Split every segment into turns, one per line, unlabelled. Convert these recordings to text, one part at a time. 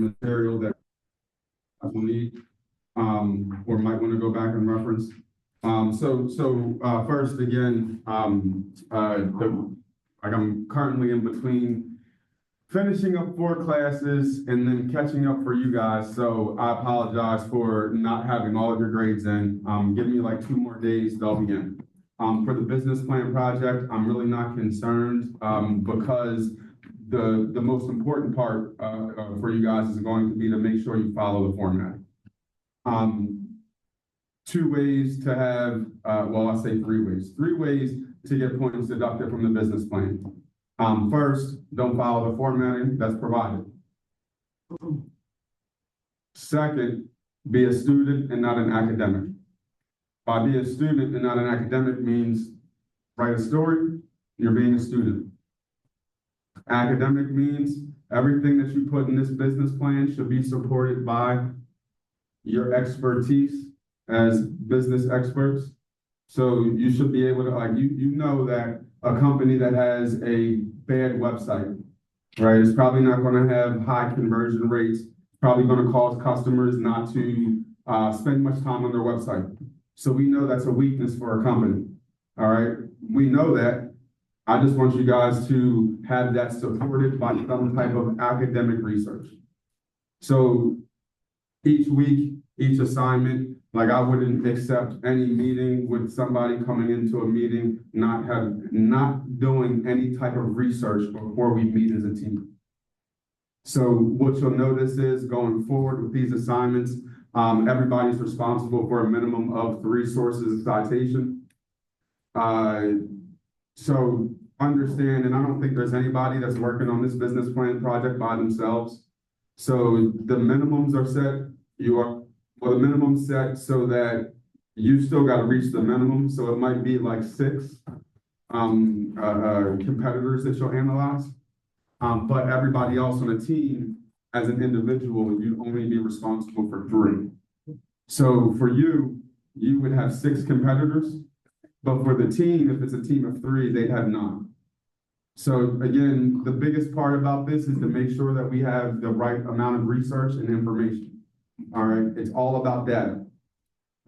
material that will need, or might want to go back and reference. First, again, I'm currently in between finishing up 4 classes and then catching up for you guys. So I apologize for not having all of your grades in. Give me like 2 more days, they'll be in. For the business plan project, I'm really not concerned because the most important part for you guys is going to be to make sure you follow the format. 2 ways to have, I'll say 3 ways. 3 ways to get points deducted from the business plan. First, don't follow the formatting that's provided. Second, be a student and not an academic. By being a student and not an academic means write a story, you're being a student. Academic means everything that you put in this business plan should be supported by your expertise as business experts. So you should be able to, like, you know that a company that has a bad website, right, is probably not going to have high conversion rates, probably going to cause customers not to spend much time on their website. So we know that's a weakness for a company, all right? We know that. I just want you guys to have that supported by some type of academic research. So each week, each assignment, like I wouldn't accept any meeting with somebody coming into a meeting, not doing any type of research before we meet as a team. So what you'll notice is going forward with these assignments, everybody's responsible for a minimum of 3 sources of citation. So understand, and I don't think there's anybody that's working on this business plan project by themselves. So the minimums are set. The minimum set so that you still got to reach the minimum. So it might be like 6 competitors that you'll analyze. But everybody else on the team, as an individual, you only be responsible for 3. So for you, you would have 6 competitors. But for the team, if it's a team of 3, they'd have 9. So again, the biggest part about this is to make sure that we have the right amount of research and information. All right, it's all about data.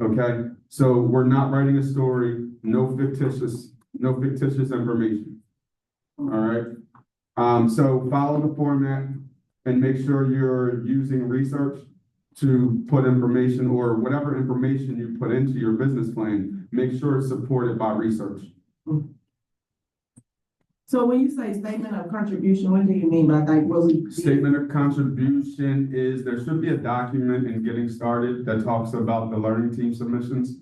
Okay, so we're not writing a story, no fictitious information. All right, so follow the format and make sure you're using research to put information, or whatever information you put into your business plan, make sure it's supported by research.
So when you say statement of contribution, what do you mean by that?
Statement of contribution is, there should be a document in getting started that talks about the learning team submissions.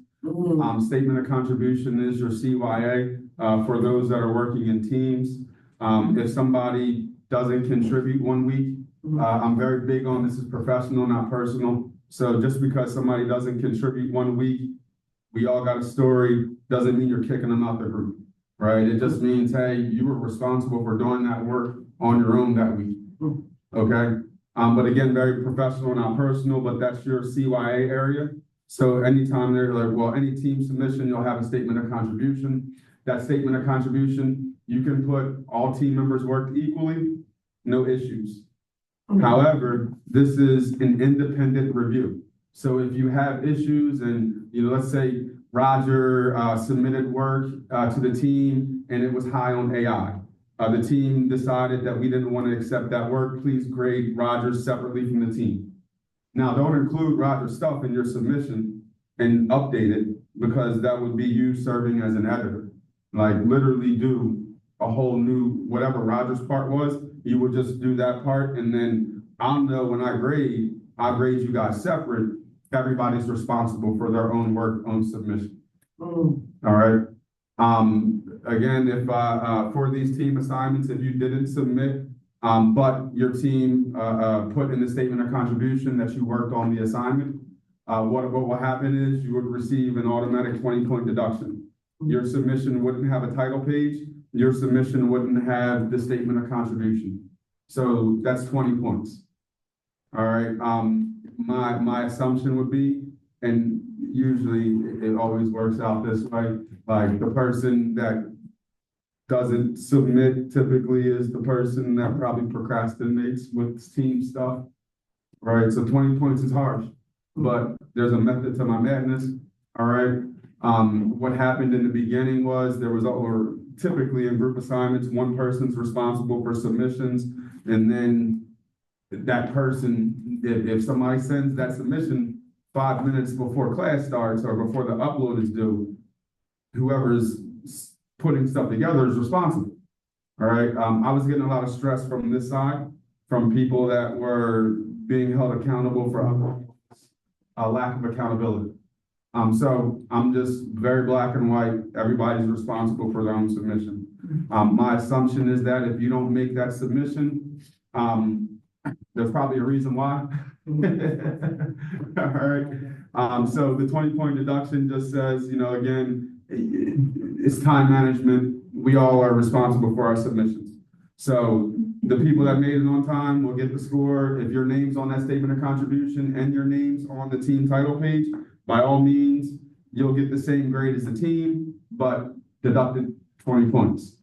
Statement of contribution is your CYA for those that are working in teams. If somebody doesn't contribute 1 week, I'm very big on this is professional, not personal. So just because somebody doesn't contribute 1 week, we all got a story, doesn't mean you're kicking them out the group. Right, it just means, hey, you were responsible for doing that work on your own that week. Okay, but again, very professional, not personal. But that's your CYA area. So anytime they're like, well, any team submission, you'll have a statement of contribution. That statement of contribution, you can put all team members worked equally, no issues. However, this is an independent review. So if you have issues, and let's say Roger submitted work to the team and it was high on AI. The team decided that we didn't want to accept that work. Please grade Roger separately from the team. Now, don't include Roger's stuff in your submission and update it, because that would be you serving as an editor. Like literally do a whole new, whatever Roger's part was, you would just do that part. And then I'll know when I grade you guys separate. Everybody's responsible for their own work, own submission. All right. Again, if for these team assignments, if you didn't submit, but your team put in the statement of contribution that you worked on the assignment, what will happen is you would receive an automatic 20-point deduction. Your submission wouldn't have a title page. Your submission wouldn't have the statement of contribution. So that's 20 points. All right. My assumption would be, and usually it always works out this way, like the person that doesn't submit typically is the person that probably procrastinates with team stuff. right? So 20 points is harsh, but there's a method to my madness, all right? What happened in the beginning was or typically in group assignments, one person's responsible for submissions, and then that person, if somebody sends that submission 5 minutes before class starts or before the upload is due, whoever's putting stuff together is responsible. All right. I was getting a lot of stress from this side, from people that were being held accountable for a lack of accountability. So I'm just very black and white. Everybody's responsible for their own submission. My assumption is that if you don't make that submission, there's probably a reason why. All right. So the 20-point deduction just says, again, it's time management. We all are responsible for our submissions. So the people that made it on time will get the score. If your name's on that statement of contribution and your name's on the team title page, by all means, you'll get the same grade as the team, but deducted 20 points.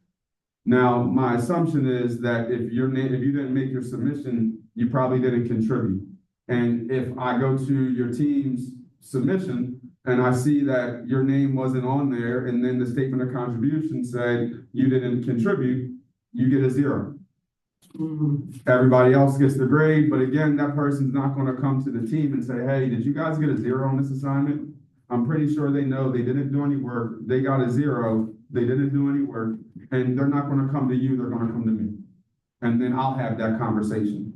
Now, my assumption is that if you didn't make your submission, you probably didn't contribute. And if I go to your team's submission and I see that your name wasn't on there, and then the statement of contribution said you didn't contribute, you get a 0. Everybody else gets the grade, but again, that person's not going to come to the team and say, hey, did you guys get a 0 on this assignment? I'm pretty sure they know they didn't do any work. They got a 0. They didn't do any work, and they're not going to come to you. They're going to come to me, and then I'll have that conversation.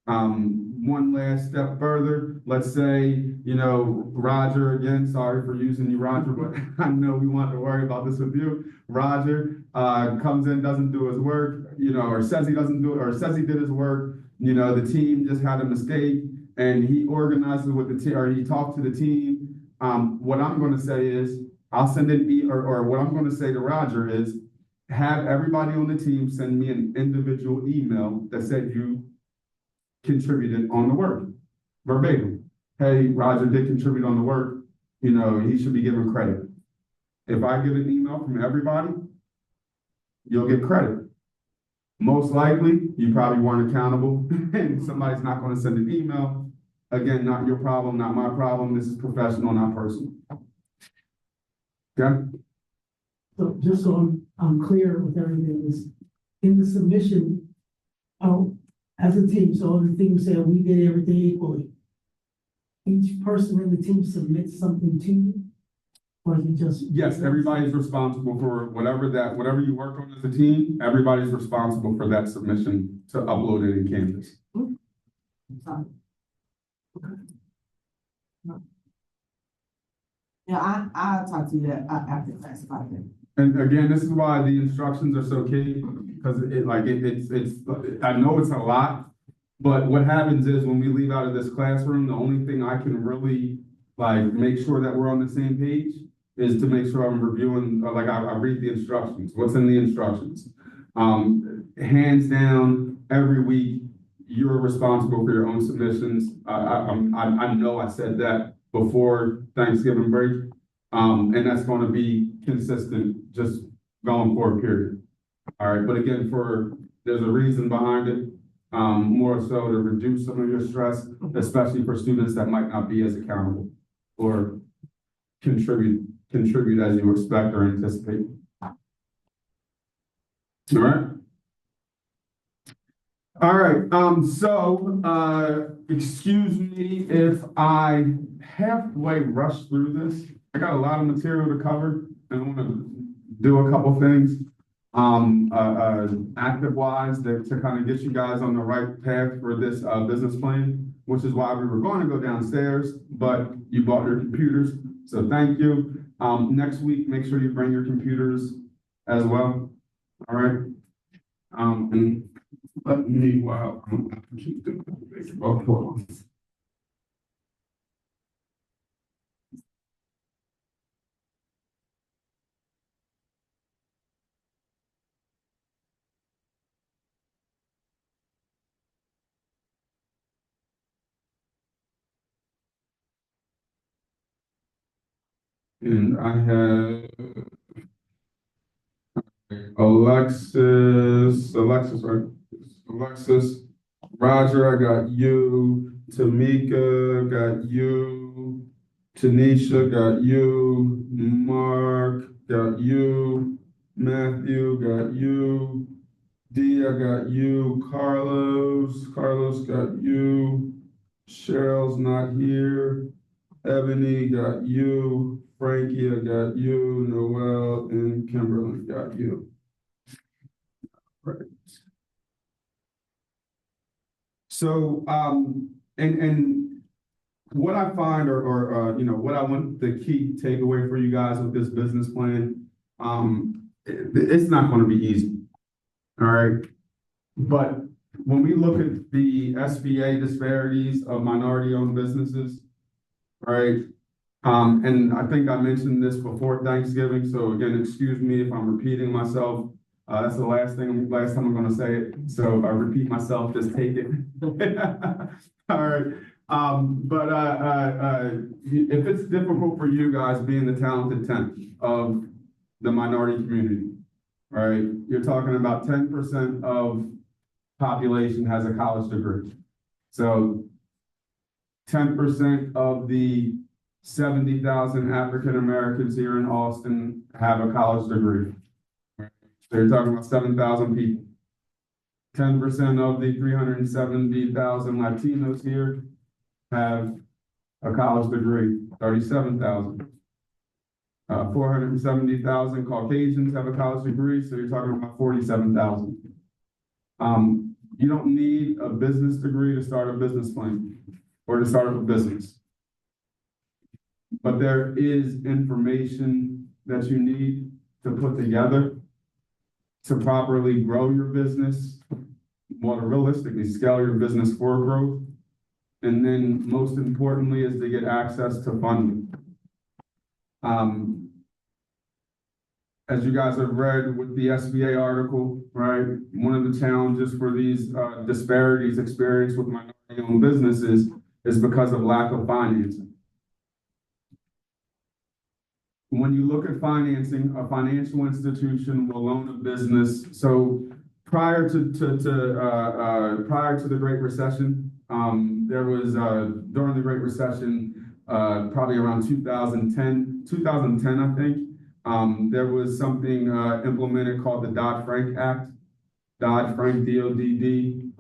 One last step further, let's say, Roger, again, sorry for using you, Roger, but I know we want to worry about this with you. Roger comes in, doesn't do his work, or says he doesn't do it, or says he did his work. The team just had a mistake, and he organizes with the team, or he talked to the team. What I'm going to say is, I'll send an or what I'm going to say to Roger is, have everybody on the team send me an individual email that said you contributed on the work, verbatim. Hey, Roger did contribute on the work, he should be given credit. If I get an email from everybody, you'll get credit. Most likely, you probably weren't accountable, and somebody's not going to send an email. Again, not your problem, not my problem. This is professional, not personal. Okay?
So just so I'm clear with everything, is in the submission, as a team, so the team said we did everything equally. Each person in the team submits something to you, or is it just?
Yes, everybody's responsible for whatever you work on as a team, everybody's responsible for that submission to upload it in Canvas.
Yeah, I'll talk to you after class about that.
And again, this is why the instructions are so key, because I know it's a lot, but what happens is when we leave out of this classroom, the only thing I can really make sure that we're on the same page is to make sure I'm reviewing, I read the instructions, what's in the instructions. Hands down, every week, you're responsible for your own submissions. I know I said that before Thanksgiving break, and that's going to be consistent just going forward, period. All right, but again, there's a reason behind it, more so to reduce some of your stress, especially for students that might not be as accountable or contribute as you expect or anticipate. All right, so excuse me if I halfway rush through this. I got a lot of material to cover, and I want to do a couple things active-wise to kind of get you guys on the right path for this business plan, which is why we were going to go downstairs, but you bought your computers, so thank you. Next week, make sure you bring your computers as well, all right? And let me, wow, I keep doing this. Oh, hold on. And I have Alexis, right? Alexis, Roger, I got you, Tamika, got you. Tanisha, got you. Mark, got you. Matthew, got you. Dee, I got you. Carlos got you. Cheryl's not here. Ebony got you. Frankie, I got you. Noel and Kimberly got you. Right. So, and what I find, what I want the key takeaway for you guys with this business plan, it's not going to be easy. All right. But when we look at the SBA disparities of minority-owned businesses, right? And I think I mentioned this before Thanksgiving, so again, excuse me if I'm repeating myself. That's the last time I'm gonna say it. So if I repeat myself, just take it. All right. If it's difficult for you guys being the talented 10th of the minority community, right? You're talking about 10% of population has a college degree. So 10% of the 70,000 African Americans here in Austin have a college degree. So you're talking about 7,000 people. 10% of the 370,000 Latinos here have a college degree, 37,000. 470,000 Caucasians have a college degree, so you're talking about 47,000. You don't need a business degree to start a business plan or to start up a business. But there is information that you need to put together to properly grow your business, more realistically scale your business for growth. And then most importantly is to get access to funding. As you guys have read with the SBA article, right? One of the challenges for these disparities experienced with minority-owned businesses is because of lack of financing. When you look at financing, a financial institution will loan a business. So prior to the Great Recession, there was during the Great Recession, probably around 2010, I think, there was something implemented called the Dodd-Frank Act. Dodd-Frank, D-O-D-D-F-R-A-N-K,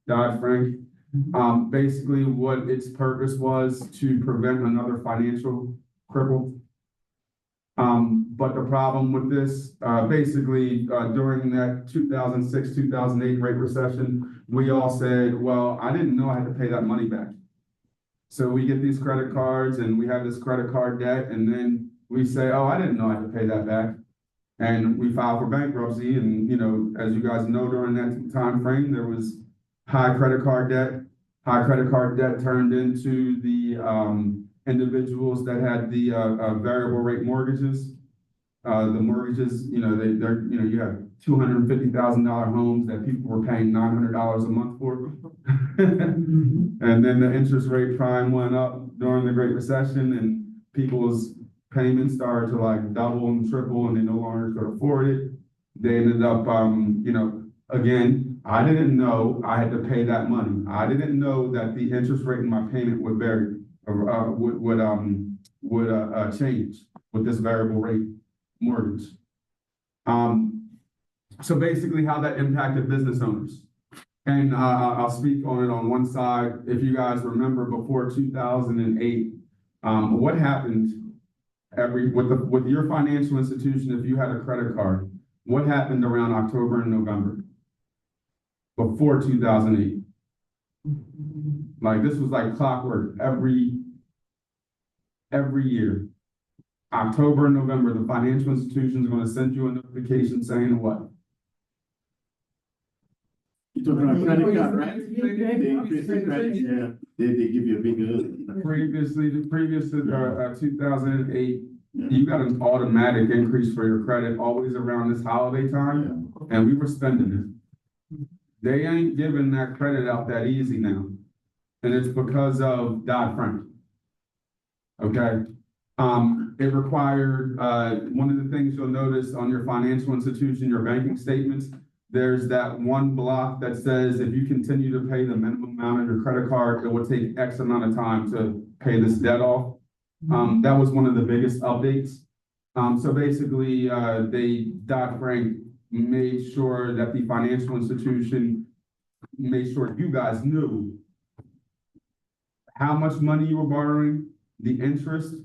Dodd-Frank. Basically what its purpose was to prevent another financial cripple. But the problem with this, basically during that 2006, 2008 Great Recession, we all said, well, I didn't know I had to pay that money back. So we get these credit cards and we have this credit card debt, and then we say, oh, I didn't know I had to pay that back. And we file for bankruptcy. And, you know, as you guys know, during that time frame, there was high credit card debt. High credit card debt turned into the individuals that had the variable rate mortgages. The mortgages, you know, you have $250,000 homes that people were paying $900 a month for. And then the interest rate prime went up during the Great Recession, and people's payments started to like double and triple, and they no longer could afford it. They ended up, again, I didn't know I had to pay that money. I didn't know that the interest rate in my payment would vary, would change with this variable rate mortgage. So basically how that impacted business owners. And I'll speak on it on one side. If you guys remember before 2008, what happened with your financial institution, if you had a credit card, what happened around October and November before 2008? Like this was like clockwork every year. October and November, the financial institution is going to send you a notification saying what?
You're talking about credit card, right? Yeah, they give you a big.
Previous to 2008, you got an automatic increase for your credit always around this holiday time, and we were spending it. They ain't giving that credit out that easy now, and it's because of Dodd-Frank. Okay. It required, one of the things you'll notice on your financial institution, your banking statements, there's that one block that says if you continue to pay the minimum amount of your credit card, it will take X amount of time to pay this debt off. That was one of the biggest updates. So basically, Dodd-Frank made sure that the financial institution made sure you guys knew how much money you were borrowing, the interest,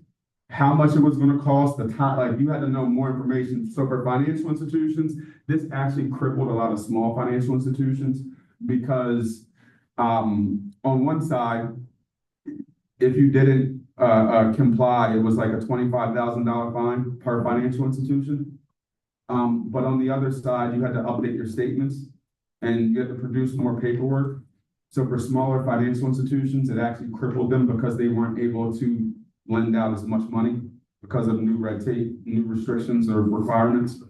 how much it was gonna cost, the time, like you had to know more information. So for financial institutions, this actually crippled a lot of small financial institutions because on one side, if you didn't comply, it was like a $25,000 fine per financial institution. But on the other side, you had to update your statements and you had to produce more paperwork. So for smaller financial institutions, it actually crippled them because they weren't able to lend out as much money because of new red tape, new restrictions or requirements.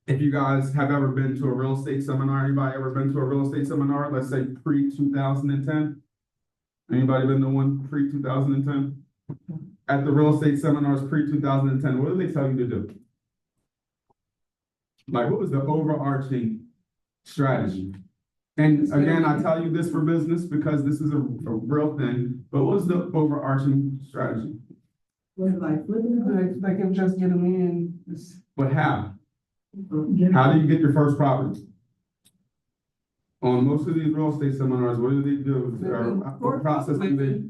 If you guys have ever been to a real estate seminar, anybody ever been to a real estate seminar, let's say pre-2010? Anybody been to one pre-2010? At the real estate seminars pre-2010, what do they tell you to do? Like, what was the overarching strategy? And again, I tell you this for business because this is a real thing, but what was the overarching strategy?
Like flipping
Like it just get them in.
But how?
it?
How do you get your first property? On most of these real estate seminars, what do they do? What process do they?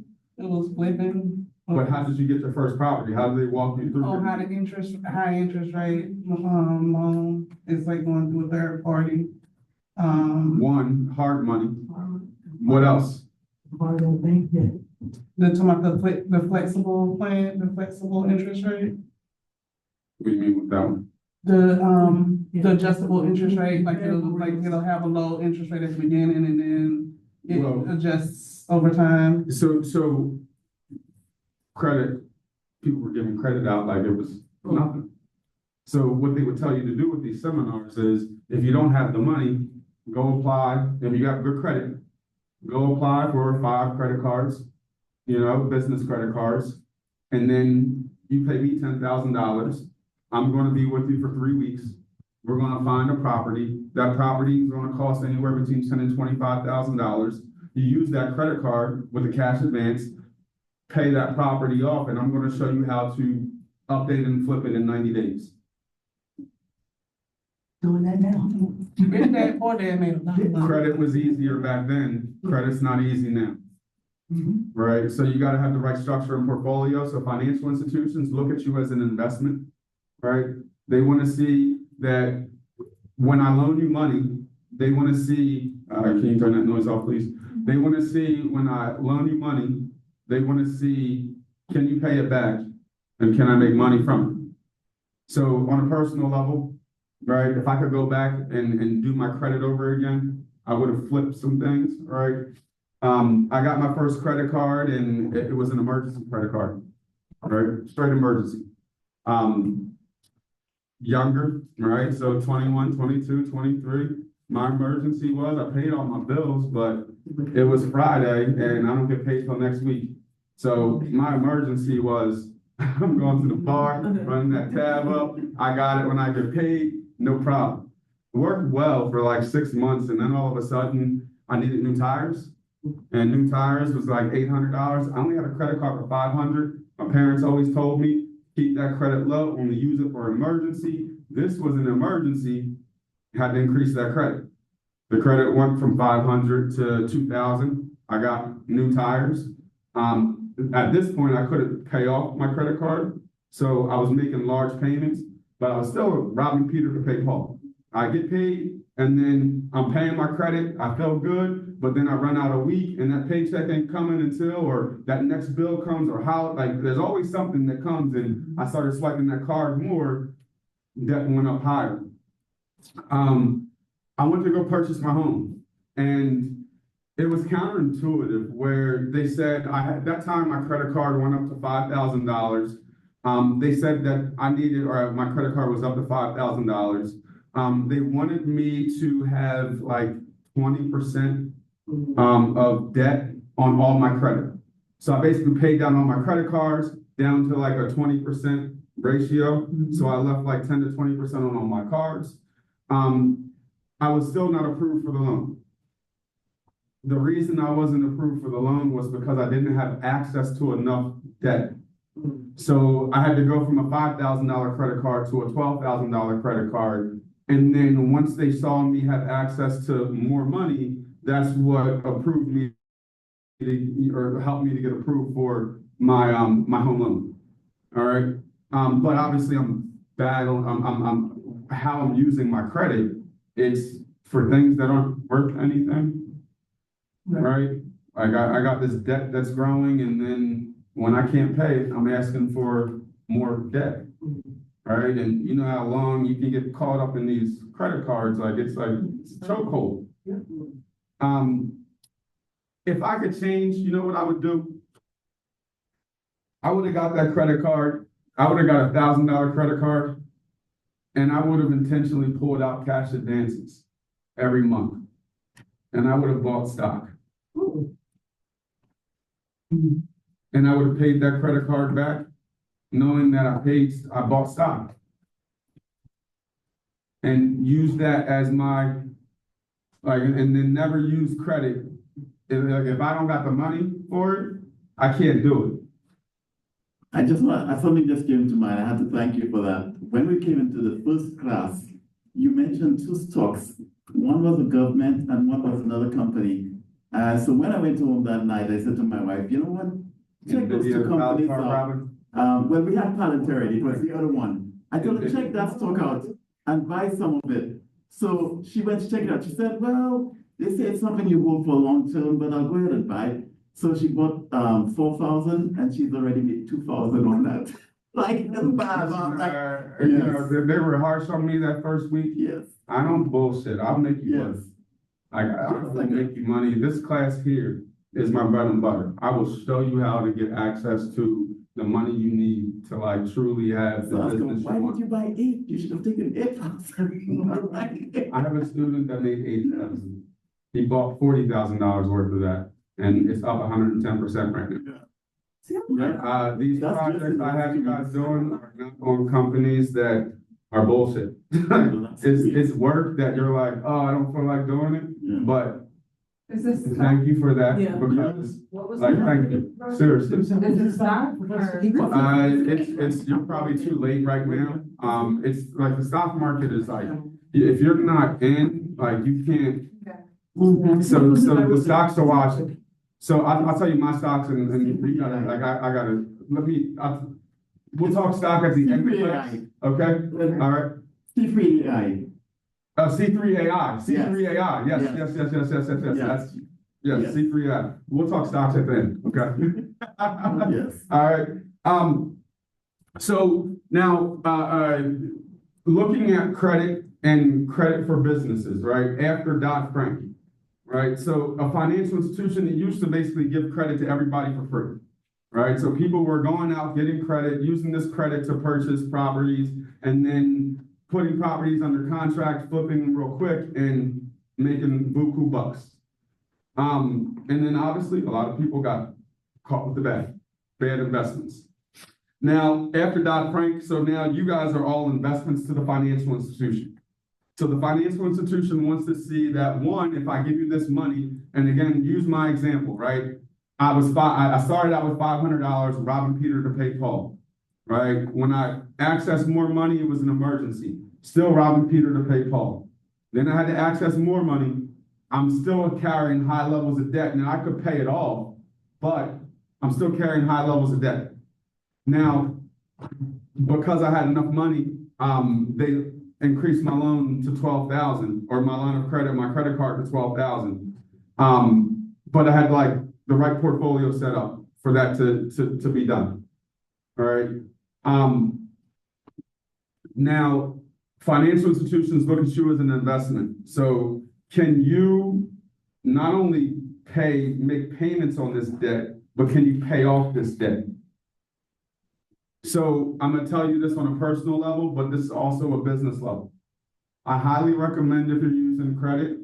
It was flipping.
But how did you get your first property? How did they walk you through?
Oh,
it?
how the high interest rate, loan is like going through a third party.
One, hard money. What else?
Part of the bank debt.
Talking about the flexible plan, the flexible interest rate,
What do you mean with that one?
the adjustable interest rate, it'll have a low interest rate at the beginning and then
Well-
it adjusts over time.
So credit, people were giving credit out like it was nothing. So what they would tell you to do with these seminars is, if you don't have the money, go apply. If you have good credit, go apply for 5 credit cards, business credit cards. And then you pay me $10,000. I'm going to be with you for 3 weeks. We're going to find a property. That property is going to cost anywhere between $10,000 and $25,000. You use that credit card with a cash advance, pay that property off, and I'm going to show you how to update and flip it in 90 days.
Doing that now.
Rich dad, poor dad made a lot of money.
Credit was easier back then. Credit's not easy now. Right? So you got to have the right structure and portfolio. So financial institutions look at you as an investment, right? They want to see that when I loan you money, they want to see, can you turn that noise off, please? They want to see when I loan you money, they want to see, can you pay it back? And can I make money from it? So on a personal level, right, if I could go back and do my credit over again, I would have flipped some things, right? I got my first credit card and it was an emergency credit card, right? Straight emergency. Younger, right? So 21, 22, 23. My emergency was, I paid all my bills, but it was Friday and I don't get paid till next week. So my emergency was, I'm going to the bar, running that tab up. I got it when I get paid, no problem. It worked well for like 6 months, and then all of a sudden I needed new tires. And new tires was like $800. I only had a credit card for $500. My parents always told me, keep that credit low, only use it for emergency. This was an emergency, had to increase that credit. The credit went from 500 to 2,000. I got new tires. At this point, I couldn't pay off my credit card, so I was making large payments, but I was still robbing Peter to pay Paul. I get paid, and then I'm paying my credit. I feel good, but then I run out a week, and that paycheck ain't coming until, or that next bill comes, or how, like, there's always something that comes, and I started swiping that card more, debt went up higher. I went to go purchase my home, and it was counterintuitive where they said, that time my credit card went up to $5,000. They said that I needed, or my credit card was up to $5,000. They wanted me to have like 20% of debt on all my credit. So I basically paid down all my credit cards down to like a 20% ratio. So I left like 10 to 20% on all my cards. I was still not approved for the loan. The reason I wasn't approved for the loan was because I didn't have access to enough debt. So I had to go from a $5,000 credit card to a $12,000 credit card. And then once they saw me have access to more money, that's what approved me or helped me to get approved for my my home loan. All right. But obviously I'm bad on I'm how I'm using my credit. It's for things that aren't worth anything. Right? I got this debt that's growing, and then when I can't pay it, I'm asking for more debt. Right? And you know how long you can get caught up in these credit cards, it's a chokehold. If I could change, you know what I would do? I would have got that credit card. I would have got $1,000 credit card, and I would have intentionally pulled out cash advances every month, and I would have bought stock. And I would have paid that credit card back, knowing that I bought stock. And use that as my, and then never use credit. If I don't got the money for it, I can't do it.
Something just came to mind. I have to thank you for that. When we came into the first class, you mentioned two stocks. One was a government and one was another company. So when I went home that night, I said to my wife, you know what? Check those two companies out. Well, we had Palantir, it was the other one. I told her, check that stock out and buy some of it. So she went to check it out. She said, well, they say it's something you hold for long term, but I'll go ahead and buy it. So she bought 4,000 and she's already made 2,000 on that.
They were harsh on me that first week.
Yes.
I don't bullshit. I'll make you money. I'll make you money. This class here is my bread and butter. I will show you how to get access to the money you need to truly have the business you want.
Why did you buy 8? You should have taken 8,000.
I have a student that made 8,000. He bought $40,000 worth of that, and it's up 110% right now. These projects I have you guys doing are not on companies that are bullshit. It's work that you're like, oh, I don't feel like doing it, but thank you for that, because thank you, seriously. It's you're probably too late right now. It's like the stock market is if you're not in, you can't. So the stocks to watch. So I'll tell you my stocks, and we gotta we'll talk stock at the end of the class. Okay, all right.
C3AI.
C3AI. C3AI. Yes. Yes. C3AI. We'll talk stocks at the end. Okay.
Yes.
All right. So now, looking at credit and credit for businesses, right? After Dodd-Frank, right? So a financial institution, it used to basically give credit to everybody for free, right? So people were going out, getting credit, using this credit to purchase properties, and then putting properties under contract, flipping them real quick, and making buku bucks. And then obviously a lot of people got caught with the bad investments. Now, after Dodd-Frank, so now you guys are all investments to the financial institution. So the financial institution wants to see that, one, if I give you this money, and again, use my example, right? I started out with $500, robbing Peter to pay Paul, right? When I accessed more money, it was an emergency. Still robbing Peter to pay Paul. Then I had to access more money. I'm still carrying high levels of debt. Now, I could pay it all, but I'm still carrying high levels of debt. Now, because I had enough money, they increased my loan to $12,000, or my line of credit, my credit card to $12,000. But I had the right portfolio set up for that to be done. All right. Now, financial institutions look at you as an investment. So can you not only make payments on this debt, but can you pay off this debt? So I'm going to tell you this on a personal level, but this is also a business level. I highly recommend, if you're using credit,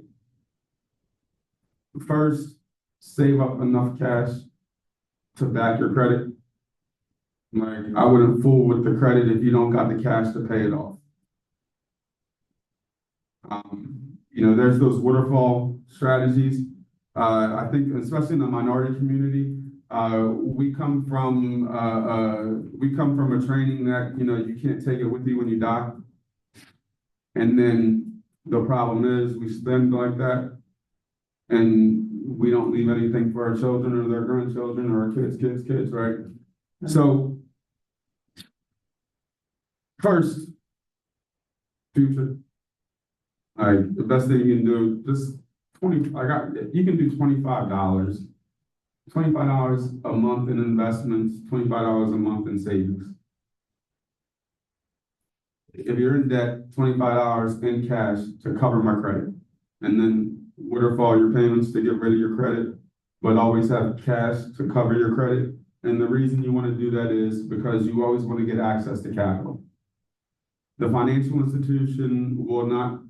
first, save up enough cash to back your credit. I wouldn't fool with the credit if you don't got the cash to pay it off. there's those waterfall strategies. I think especially in the minority community, we come from a training that, you can't take it with you when you die. And then the problem is we spend like that and we don't leave anything for our children or their grandchildren or our kids, right? So first, future. The best thing you can do, just you can do $25. $25 a month in investments, $25 a month in savings. If you're in debt, $25 in cash to cover my credit. And then waterfall your payments to get rid of your credit, but always have cash to cover your credit. And the reason you want to do that is because you always want to get access to capital. The financial institution will not,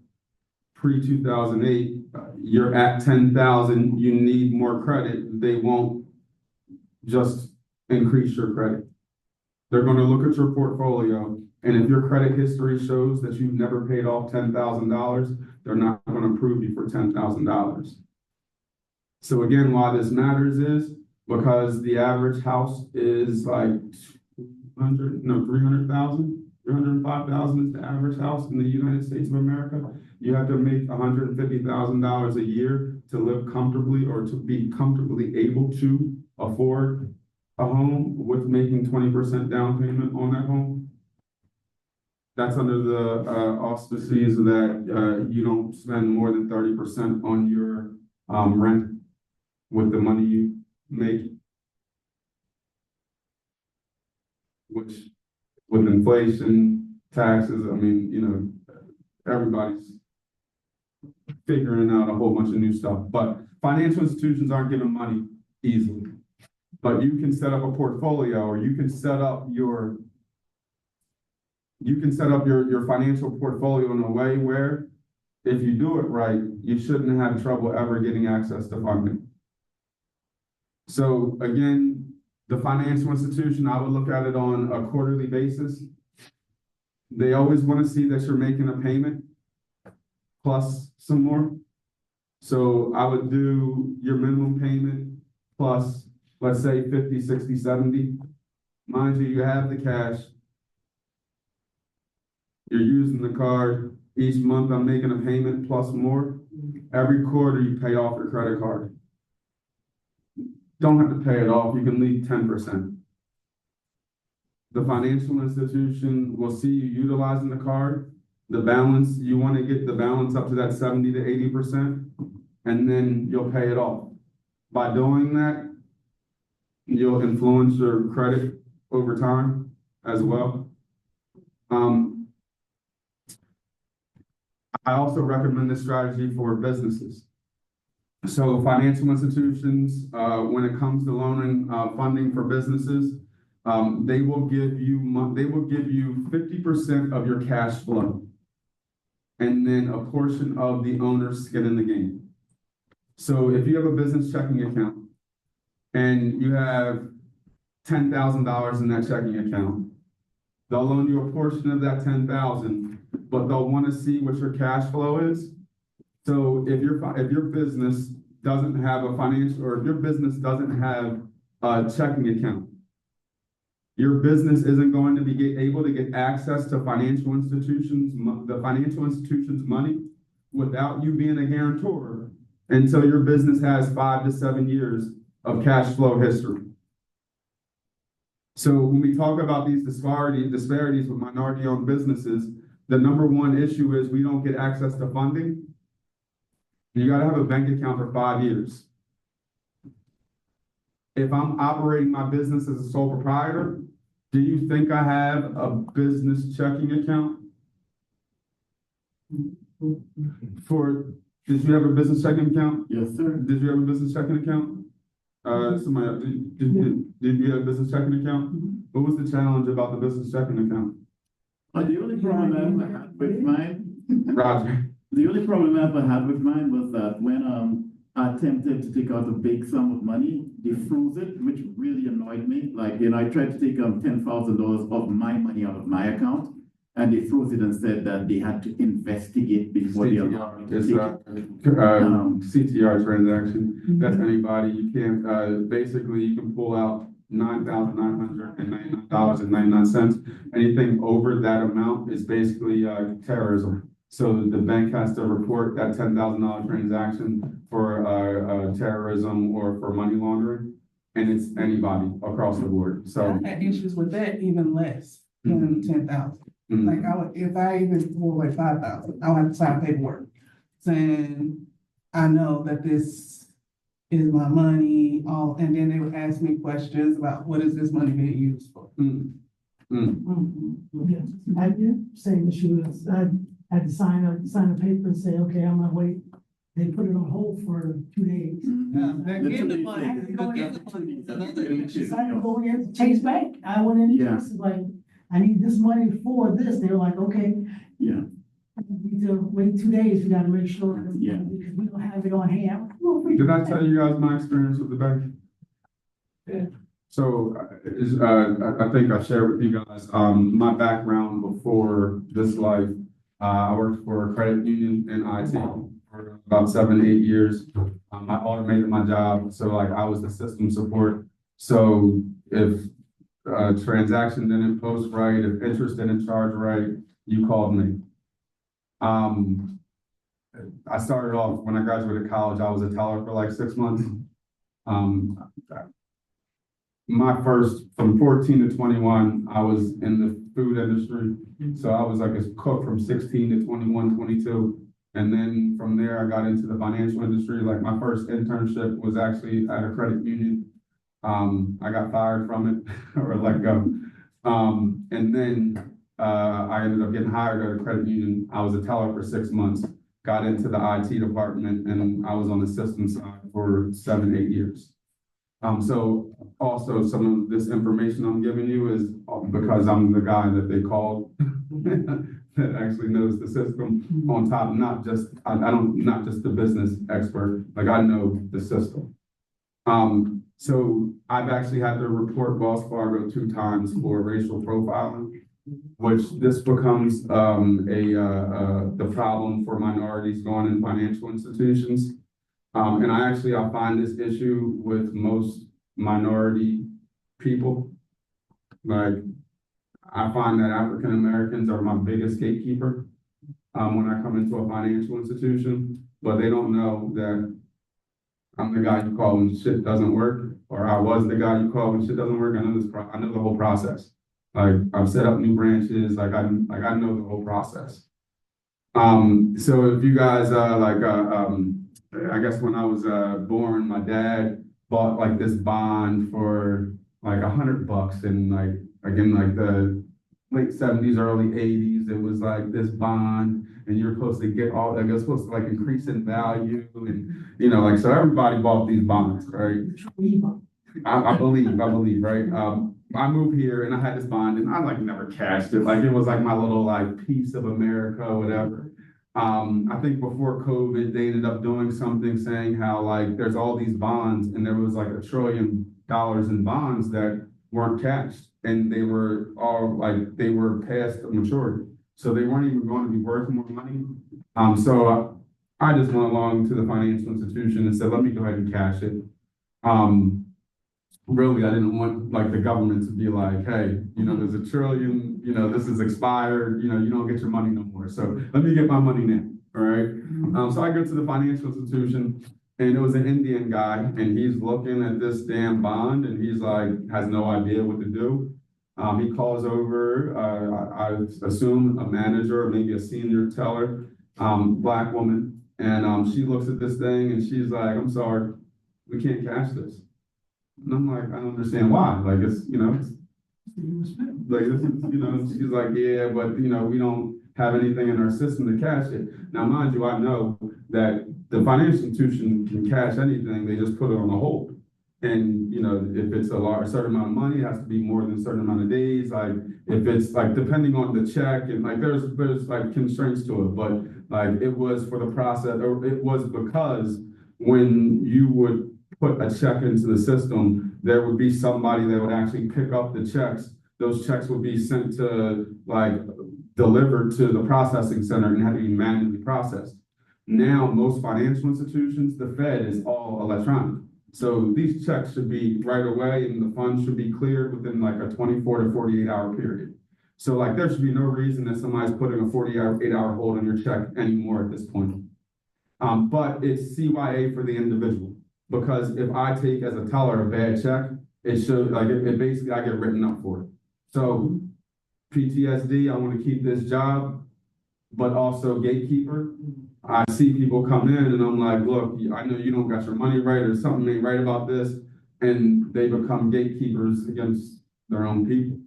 pre-2008, you're at 10,000, you need more credit. They won't just increase your credit. They're going to look at your portfolio, and if your credit history shows that you've never paid off $10,000, they're not going to approve you for $10,000. So again, why this matters is because the average house is like 300,000. 305,000 is the average house in the United States of America. You have to make $150,000 a year to live comfortably or to be comfortably able to afford a home with making 20% down payment on that home. That's under the auspices that you don't spend more than 30% on your rent with the money you make, which with inflation, taxes, everybody's figuring out a whole bunch of new stuff. But financial institutions aren't giving money easily. But you can set up a portfolio, or you can set up your financial portfolio in a way where if you do it right, you shouldn't have trouble ever getting access to funding. So again, the financial institution, I would look at it on a quarterly basis. They always want to see that you're making a payment plus some more. So I would do your minimum payment plus, let's say 50, 60, 70. Mind you, you have the cash. You're using the card. Each month I'm making a payment plus more. Every quarter you pay off your credit card. Don't have to pay it off. You can leave 10%. The financial institution will see you utilizing the card. The balance, you want to get the balance up to that 70 to 80%, and then you'll pay it off. By doing that, you'll influence your credit over time as well. I also recommend this strategy for businesses. So financial institutions, when it comes to loaning funding for businesses, they will give you 50% of your cash flow, and then a portion of the owner's skin in the game. So if you have a business checking account and you have $10,000 in that checking account, they'll loan you a portion of that $10,000, but they'll want to see what your cash flow is. So if your business doesn't have a financial, or if your business doesn't have a checking account, your business isn't going to be able to get access to financial institutions, the financial institution's money, without you being a guarantor until your business has 5 to 7 years of cash flow history. So when we talk about these disparities with minority-owned businesses, the number one issue is we don't get access to funding. You got to have a bank account for 5 years. If I'm operating my business as a sole proprietor, do you think I have a business checking account? Did you have a business checking account?
Yes, sir.
Did you have a business checking account? Did you have a business checking account? What was the challenge about the business checking account?
The only problem I ever had with mine,
Roger.
the only problem I ever had with mine was that when I attempted to take out a big sum of money, they froze it, which really annoyed me. Like, I tried to take $10,000 of my money out of my account, And they froze it and said that they had to investigate before they allowed me to
It's
take it.
CTR transaction. That's anybody. You can't, basically, you can pull out $9,999.99. Anything over that amount is basically, terrorism. So the bank has to report that $10,000 transaction for, terrorism or for money laundering. And it's anybody across the board. So.
I had issues with that even less than 10,000. Like if I even pull like 5,000, I'll have to sign paperwork saying, I know that this is my money, and then they would ask me questions about what is this money being used for?
Yes, I did same issue as I had to sign a paper and say, okay, I'm gonna wait. They put it on hold for 2 days.
They're getting the money.
I decided to go in Chase Bank. I went in,
Yeah.
Chase, like, I need this money for this. They were like, okay.
Yeah.
You need to wait 2 days. We gotta make sure.
Yeah.
Because we don't have it on hand.
Did I tell you guys my experience with the bank?
Yeah.
So, I think I shared with you guys, my background before this life. I worked for a credit union in IT for about 7, 8 years. I automated my job, so like I was the system support. So if a transaction didn't post right, if interest didn't charge right, you called me. I started off, when I graduated college, I was a teller for like 6 months. From 14 to 21, I was in the food industry. So I was like a cook from 16 to 21, 22. And then from there, I got into the financial industry. Like my first internship was actually at a credit union. I got fired from it or let go. And then I ended up getting hired at a credit union. I was a teller for 6 months, got into the IT department, and I was on the system side for 7, 8 years. So also some of this information I'm giving you is because I'm the guy that they called that actually knows the system on top, not just the business expert, like I know the system. So I've actually had to report Wells Fargo 2 times for racial profiling, which this becomes the problem for minorities going in financial institutions. And I find this issue with most minority people. Like, I find that African Americans are my biggest gatekeeper when I come into a financial institution, but they don't know that I'm the guy you call when shit doesn't work, or I was the guy you call when shit doesn't work. I know I know the whole process. Like, I've set up new branches. Like I know the whole process. So if you guys I guess when I was born, my dad bought like this bond for like $100, and like again, like the late 70s, early 80s, it was like this bond, and you're supposed to get all that. It's supposed to like increase in value, and like so everybody bought these bonds, right? I believe, right? I moved here and I had this bond, and I like never cashed it. Like it was like my little like piece of America, or whatever. I think before COVID, they ended up doing something saying how like there's all these bonds, and there was like $1 trillion in bonds that weren't cashed, and they were all like they were past maturity, so they weren't even going to be worth more money. So I just went along to the financial institution and said, let me go ahead and cash it. Really, I didn't want like the government to be like, hey, there's $1 trillion, this is expired, you don't get your money no more. So let me get my money now, all right? So I go to the financial institution, and it was an Indian guy, and he's looking at this damn bond, and he's like, has no idea what to do. He calls over, I assume a manager or maybe a senior teller, Black woman, and she looks at this thing, and she's like, I'm sorry, we can't cash this. And I'm like, I don't understand why. Like, it's, like, this is, she's like, yeah, but, we don't have anything in our system to cash it. Now, mind you, I know that the financial institution can cash anything. They just put it on a hold. And, if it's a certain amount of money, it has to be more than a certain amount of days. Like, if it's like, depending on the check, and like, there's like constraints to it, but like, it was for the process, or it was because when you would put a check into the system, there would be somebody that would actually pick up the checks. Those checks would be sent to like delivered to the processing center and had to be manually processed. Now, most financial institutions, the Fed is all electronic. So these checks should be right away and the funds should be cleared within like a 24 to 48-hour period. So like there should be no reason that somebody's putting a 48-hour hold on your check anymore at this point. But it's CYA for the individual, because if I take as a teller a bad check, it should like it basically I get written up for it. So PTSD, I want to keep this job, but also gatekeeper. I see people come in and I'm like, look, I know you don't got your money right or something ain't right about this, and they become gatekeepers against their own people.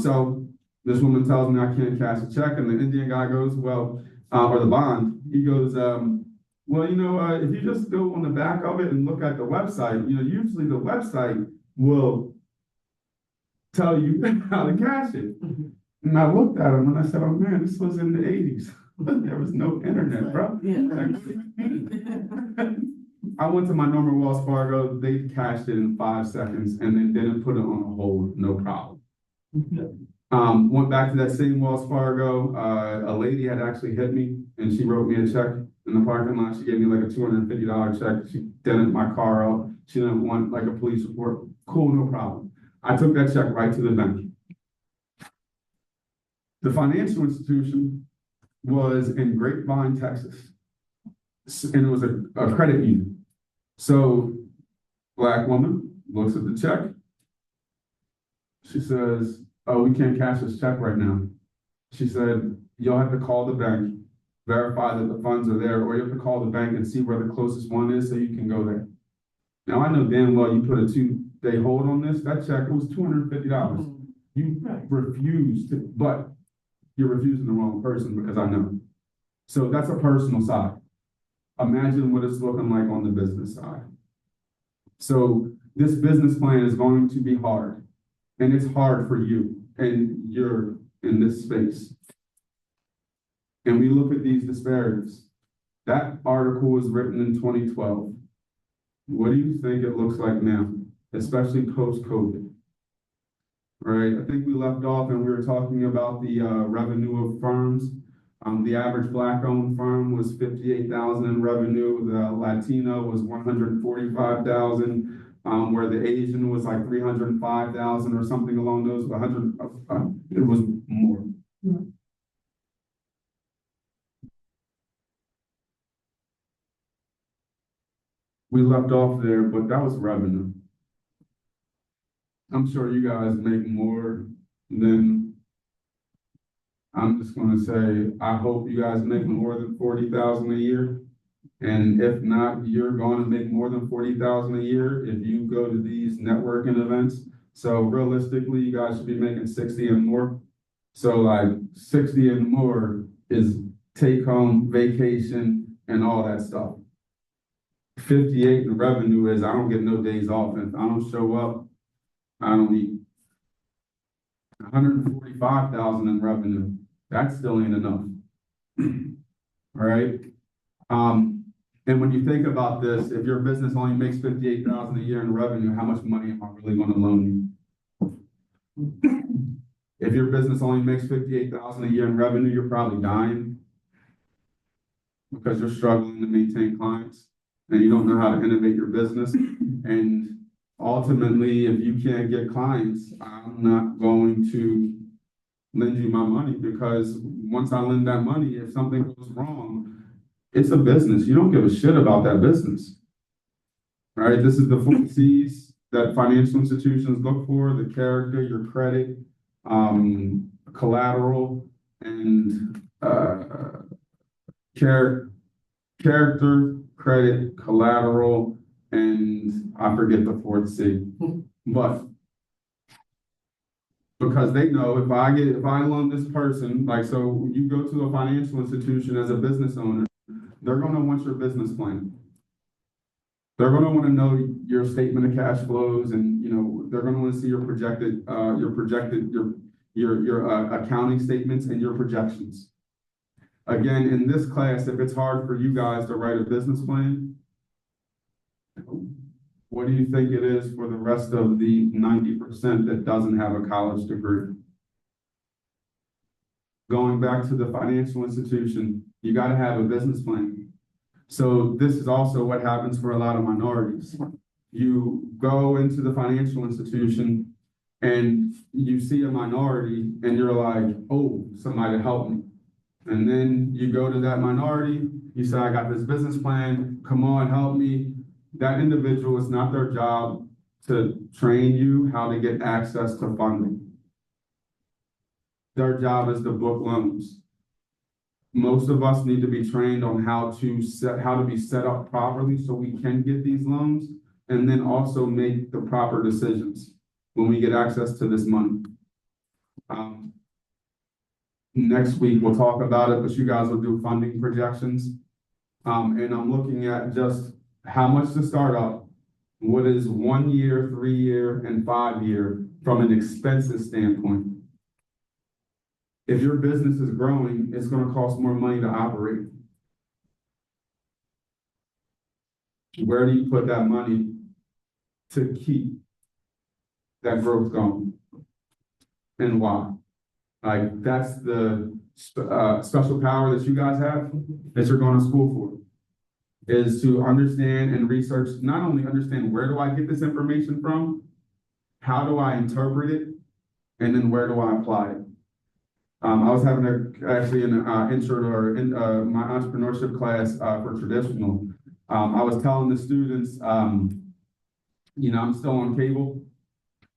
So this woman tells me I can't cash a check, and the Indian guy goes, well, or the bond, he goes, well, if you just go on the back of it and look at the website, usually the website will tell you how to cash it. And I looked at him and I said, oh man, this was in the 80s. There was no internet, bro. I went to my normal Wells Fargo, they cashed it in 5 seconds and then didn't put it on a hold, no problem. Went back to that same Wells Fargo, a lady had actually hit me and she wrote me a check in the parking lot. She gave me like a $250 check. She dented my car out. She didn't want like a police report. Cool, no problem. I took that check right to the bank. The financial institution was in Grapevine, Texas, and it was a credit union. So, black woman looks at the check. She says, oh, we can't cash this check right now. She said, you'll have to call the bank, verify that the funds are there, or you have to call the bank and see where the closest one is so you can go there. Now, I know damn well you put a 2-day hold on this. That check, it was $250. You refused to, but you're refusing the wrong person because I know. So that's a personal side. Imagine what it's looking like on the business side. So this business plan is going to be hard, and it's hard for you, and you're in this space. And we look at these disparities. That article was written in 2012. What do you think it looks like now, especially post-COVID? Right, I think we left off and we were talking about the revenue of firms. The average Black-owned firm was $58,000 in revenue. The Latino was $145,000, where the Asian was like $305,000 or something along those. It was more.
Yeah.
We left off there, but that was revenue. I'm sure you guys make more than, I'm just gonna say, I hope you guys make more than 40,000 a year. And if not, you're gonna make more than 40,000 a year if you go to these networking events. So realistically, you guys should be making 60 and more. So like 60 and more is take home, vacation, and all that stuff. 58 in revenue is I don't get no days off. If I don't show up, I don't eat. 145,000 in revenue. That still ain't enough. All right. And when you think about this, if your business only makes 58,000 a year in revenue, how much money am I really going to loan you? If your business only makes 58,000 a year in revenue, you're probably dying because you're struggling to maintain clients and you don't know how to innovate your business. And ultimately, if you can't get clients, I'm not going to lend you my money, because once I lend that money, if something goes wrong, it's a business. You don't give a shit about that business. All right, this is the 4 C's that financial institutions look for: the character, your credit, collateral, and character, credit, collateral, and I forget the 4th C. But because they know if I loan this person, like, so you go to a financial institution as a business owner, they're going to want your business plan. They're going to want to know your statement of cash flows, and they're going to want to see your projected accounting statements and your projections. Again, in this class, if it's hard for you guys to write a business plan, what do you think it is for the rest of the 90% that doesn't have a college degree? Going back to the financial institution, you gotta have a business plan. So this is also what happens for a lot of minorities. You go into the financial institution and you see a minority and you're like, oh, somebody help me. And then you go to that minority, you say, I got this business plan, come on, help me. That individual, is not their job to train you how to get access to funding. Their job is to book loans. Most of us need to be trained on how to be set up properly so we can get these loans, and then also make the proper decisions when we get access to this money. Next week, we'll talk about it, but you guys will do funding projections. And I'm looking at just how much to start up, what is 1 year, 3 year, and 5 year from an expenses standpoint. If your business is growing, it's going to cost more money to operate. Where do you put that money to keep that growth going? And why? Like, that's the special power that you guys have, that you're going to school for, is to understand and research, not only understand where do I get this information from, how do I interpret it, and then where do I apply it? I was having actually an intro or in my entrepreneurship class for traditional. I was telling the students, you know, I'm still on cable.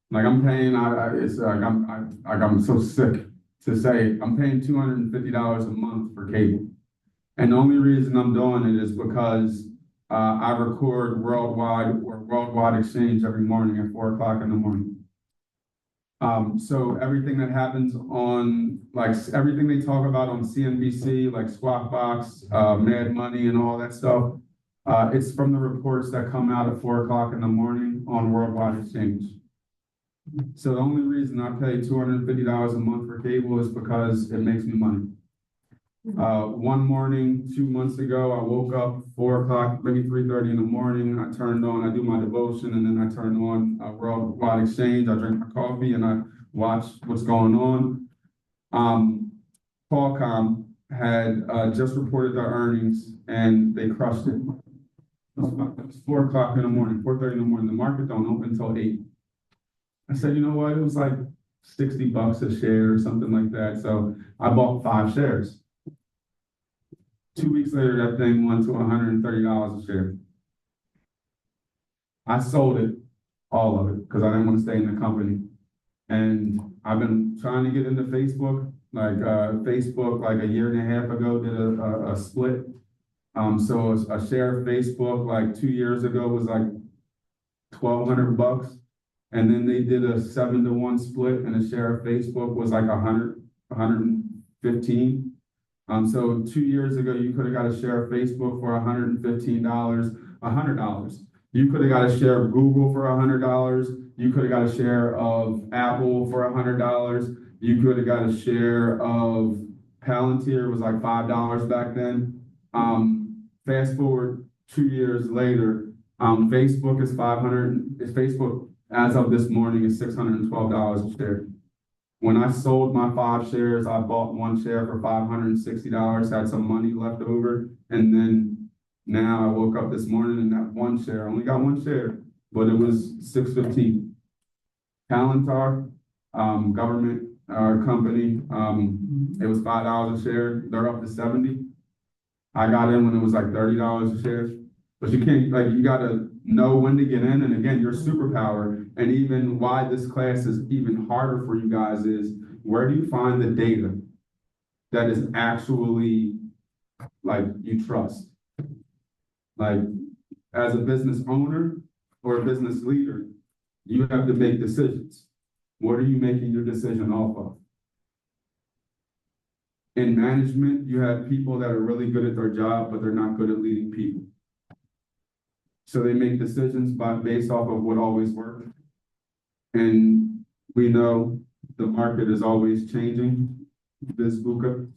Like, I'm paying, I'm so sick to say, I'm paying $250 a month for cable. And the only reason I'm doing it is because I record worldwide exchange every morning at 4 o'clock in the morning. So everything that happens on, like, everything they talk about on CNBC, like Squawk Box, Mad Money and all that stuff, it's from the reports that come out at 4 o'clock in the morning on worldwide exchange. So the only reason I pay $250 a month for cable is because it makes me money. One morning, 2 months ago, I woke up 4 o'clock, maybe 3:30 in the morning. I do my devotion, and then I turn on Worldwide Exchange. I drink my coffee and I watch what's going on. Qualcomm had just reported their earnings and they crushed it. It was 4 o'clock in the morning, 4:30 in the morning. The market don't open until 8. I said, you know what? It was like $60 a share or something like that. So I bought 5 shares. 2 weeks later, that thing went to $130 a share. I sold it, all of it, because I didn't want to stay in the company. And I've been trying to get into Facebook. Like Facebook, like a year and a half ago, did a split. So a share of Facebook, like 2 years ago, was like $1,200. And then they did a 7-to-1 split, and a share of Facebook was like 115. So 2 years ago, you could have got a share of Facebook for $115, $100. You could have got a share of Google for $100. You could have got a share of Apple for $100. You could have got a share of Palantir, was like $5 back then. Fast forward 2 years later, Facebook is Facebook as of this morning is $612 a share. When I sold my 5 shares, I bought 1 share for $560, had some money left over, and then now I woke up this morning and that 1 share, only got 1 share, but it was $615. Palantir, government company, it was $5 a share. They're up to $70. I got in when it was like $30 a share. But you can't, like, you gotta know when to get in. And again, your superpower, and even why this class is even harder for you guys, is where do you find the data that is actually, like, you trust? Like, as a business owner or a business leader, you have to make decisions. What are you making your decision off of? In management, you have people that are really good at their job, but they're not good at leading people. So they make decisions based off of what always worked. And we know the market is always changing. This VUCA,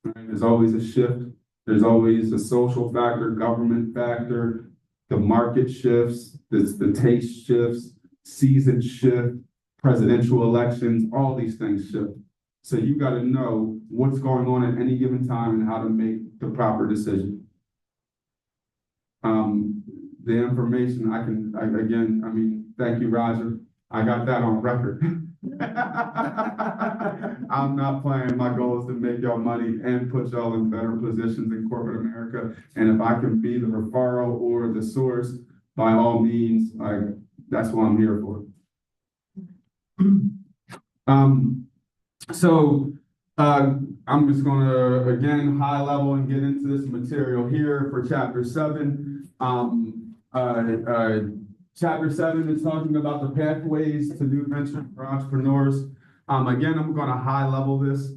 right? There's always a shift. There's always a social factor, government factor. The market shifts, the taste shifts, seasons shift, presidential elections, all these things shift. So you gotta know what's going on at any given time and how to make the proper decision. The information thank you, Roger. I got that on record. I'm not playing. My goal is to make y'all money and put y'all in better positions in corporate America. And if I can be the referral or the source, by all means, that's what I'm here for. I'm just gonna, again, high level and get into this material here for chapter 7. Chapter 7 is talking about the pathways to new ventures for entrepreneurs. Again, I'm gonna high level this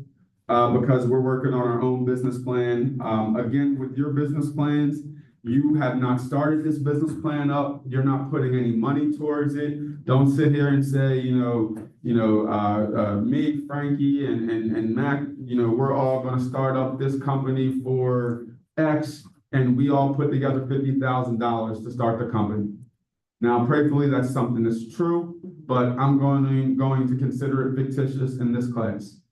because we're working on our own business plan. Again, with your business plans, you have not started this business plan up. You're not putting any money towards it. Don't sit here and say, me, Frankie, and Mac, we're all going to start up this company for X, and we all put together $50,000 to start the company. Now, prayerfully, that's something that's true, but I'm going to consider it fictitious in this class.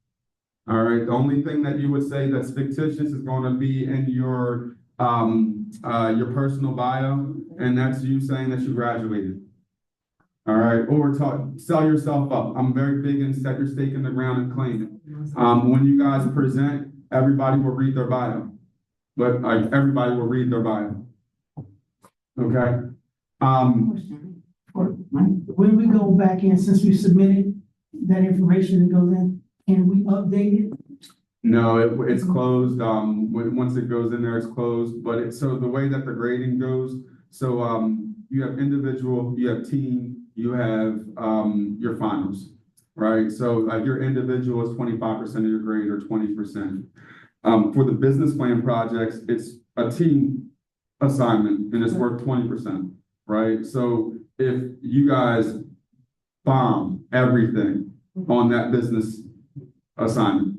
All right. The only thing that you would say that's fictitious is going to be in your personal bio, and that's you saying that you graduated. All right, or sell yourself up. I'm very big in set your stake in the ground and claim it. When you guys present, everybody will read their bio, but everybody will read their bio. Okay.
When we go back in, since we submitted that information that goes in, can we update it?
No, it's closed. Once it goes in there, it's closed. But so the way that the grading goes, you have individual, you have team, you have your finals, right? So your individual is 25% of your grade or 20%. For the business plan projects, it's a team assignment and it's worth 20%, right? So if you guys bomb everything on that business assignment,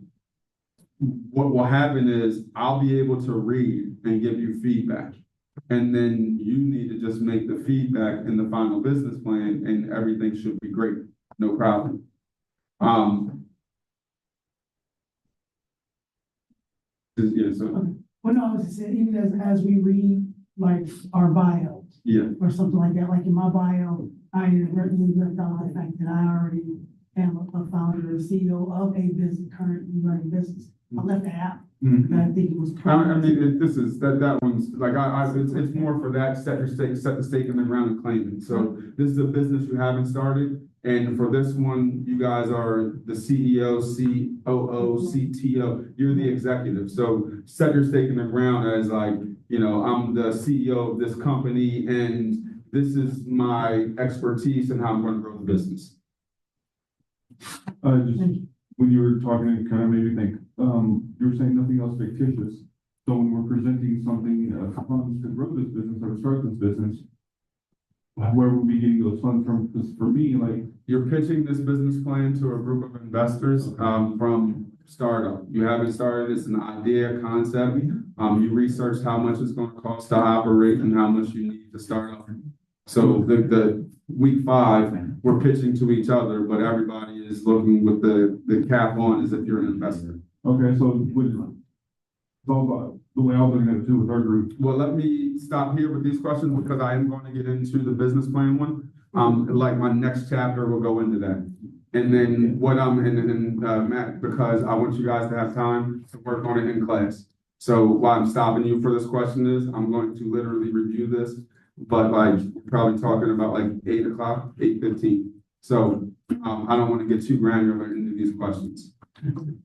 what will happen is I'll be able to read and give you feedback. And then you need to just make the feedback in the final business plan and everything should be great. No problem. Yeah, so.
Well, no, I was just saying, even as we read like our bios.
Yeah.
Or something like that, like in my bio, I inadvertently left out the fact that I already am a founder and CEO of a business, currently running business. I left that out.
Mm-hmm.
I think it was.
That one's like, it's more for that, set the stake in the ground and claim it. So this is a business you haven't started. And for this one, you guys are the CEO, COO, CTO, you're the executive. So set your stake in the ground as like, I'm the CEO of this company and this is my expertise and how I'm going to grow the business.
When you were talking, it kind of made me think, you were saying nothing else fictitious. So when we're presenting something, funds to grow this business or start this business, where would we be getting those funds from? Because for me, like,
you're pitching this business plan to a group of investors from startup. You haven't started, it's an idea, concept. You researched how much it's going to cost to operate and how much you need to start up. So the week 5, we're pitching to each other, but everybody is looking with the cap on as if you're an investor.
Okay, so it's all about the way I was looking at it too with our group.
Well, let me stop here with these questions because I am going to get into the business plan one. Like my next chapter will go into that. And then Matt, because I want you guys to have time to work on it in class. So why I'm stopping you for this question is I'm going to literally review this, but like probably talking about like 8 o'clock, 8:15. So I don't want to get too granular into these questions. And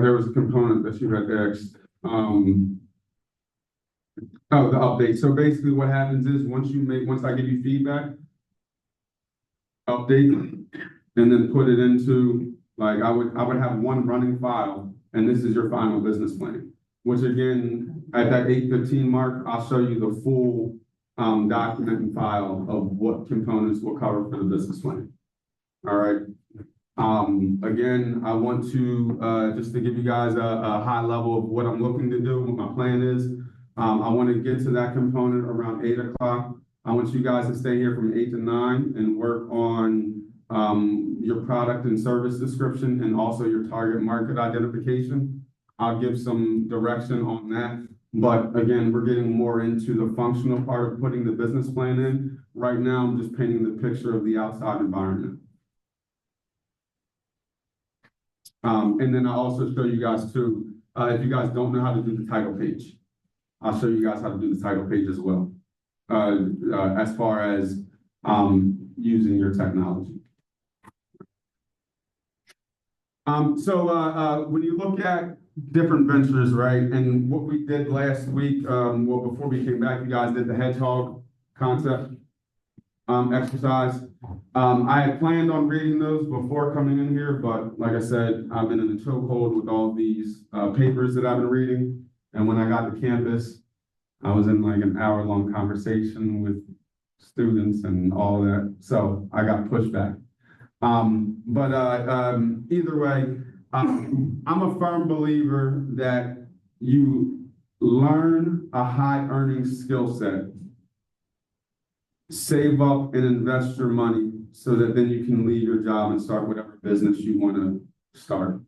there was a component that you had asked. The update. So basically what happens is once I give you feedback, update, and then put it into, like, I would have one running file, and this is your final business plan, which again, at that 8:15 mark, I'll show you the full document and file of what components will cover for the business plan. All right. Again, I want to, just to give you guys a high level of what I'm looking to do, what my plan is. I want to get to that component around 8 o'clock. I want you guys to stay here from 8 to 9 and work on your product and service description and also your target market identification. I'll give some direction on that. But again, we're getting more into the functional part of putting the business plan in. Right now, I'm just painting the picture of the outside environment. And then I'll also show you guys too, if you guys don't know how to do the title page, I'll show you guys how to do the title page as well, as far as using your technology. So when you look at different ventures, right, and what we did last week, well, before we came back, you guys did the hedgehog concept exercise. I had planned on reading those before coming in here, but like I said, I've been in a chokehold with all these papers that I've been reading. And when I got to campus, I was in like an hour-long conversation with students and all that. So I got pushed back. Either way, I'm a firm believer that you learn a high earning skill set, save up and invest your money so that then you can leave your job and start whatever business you want to start.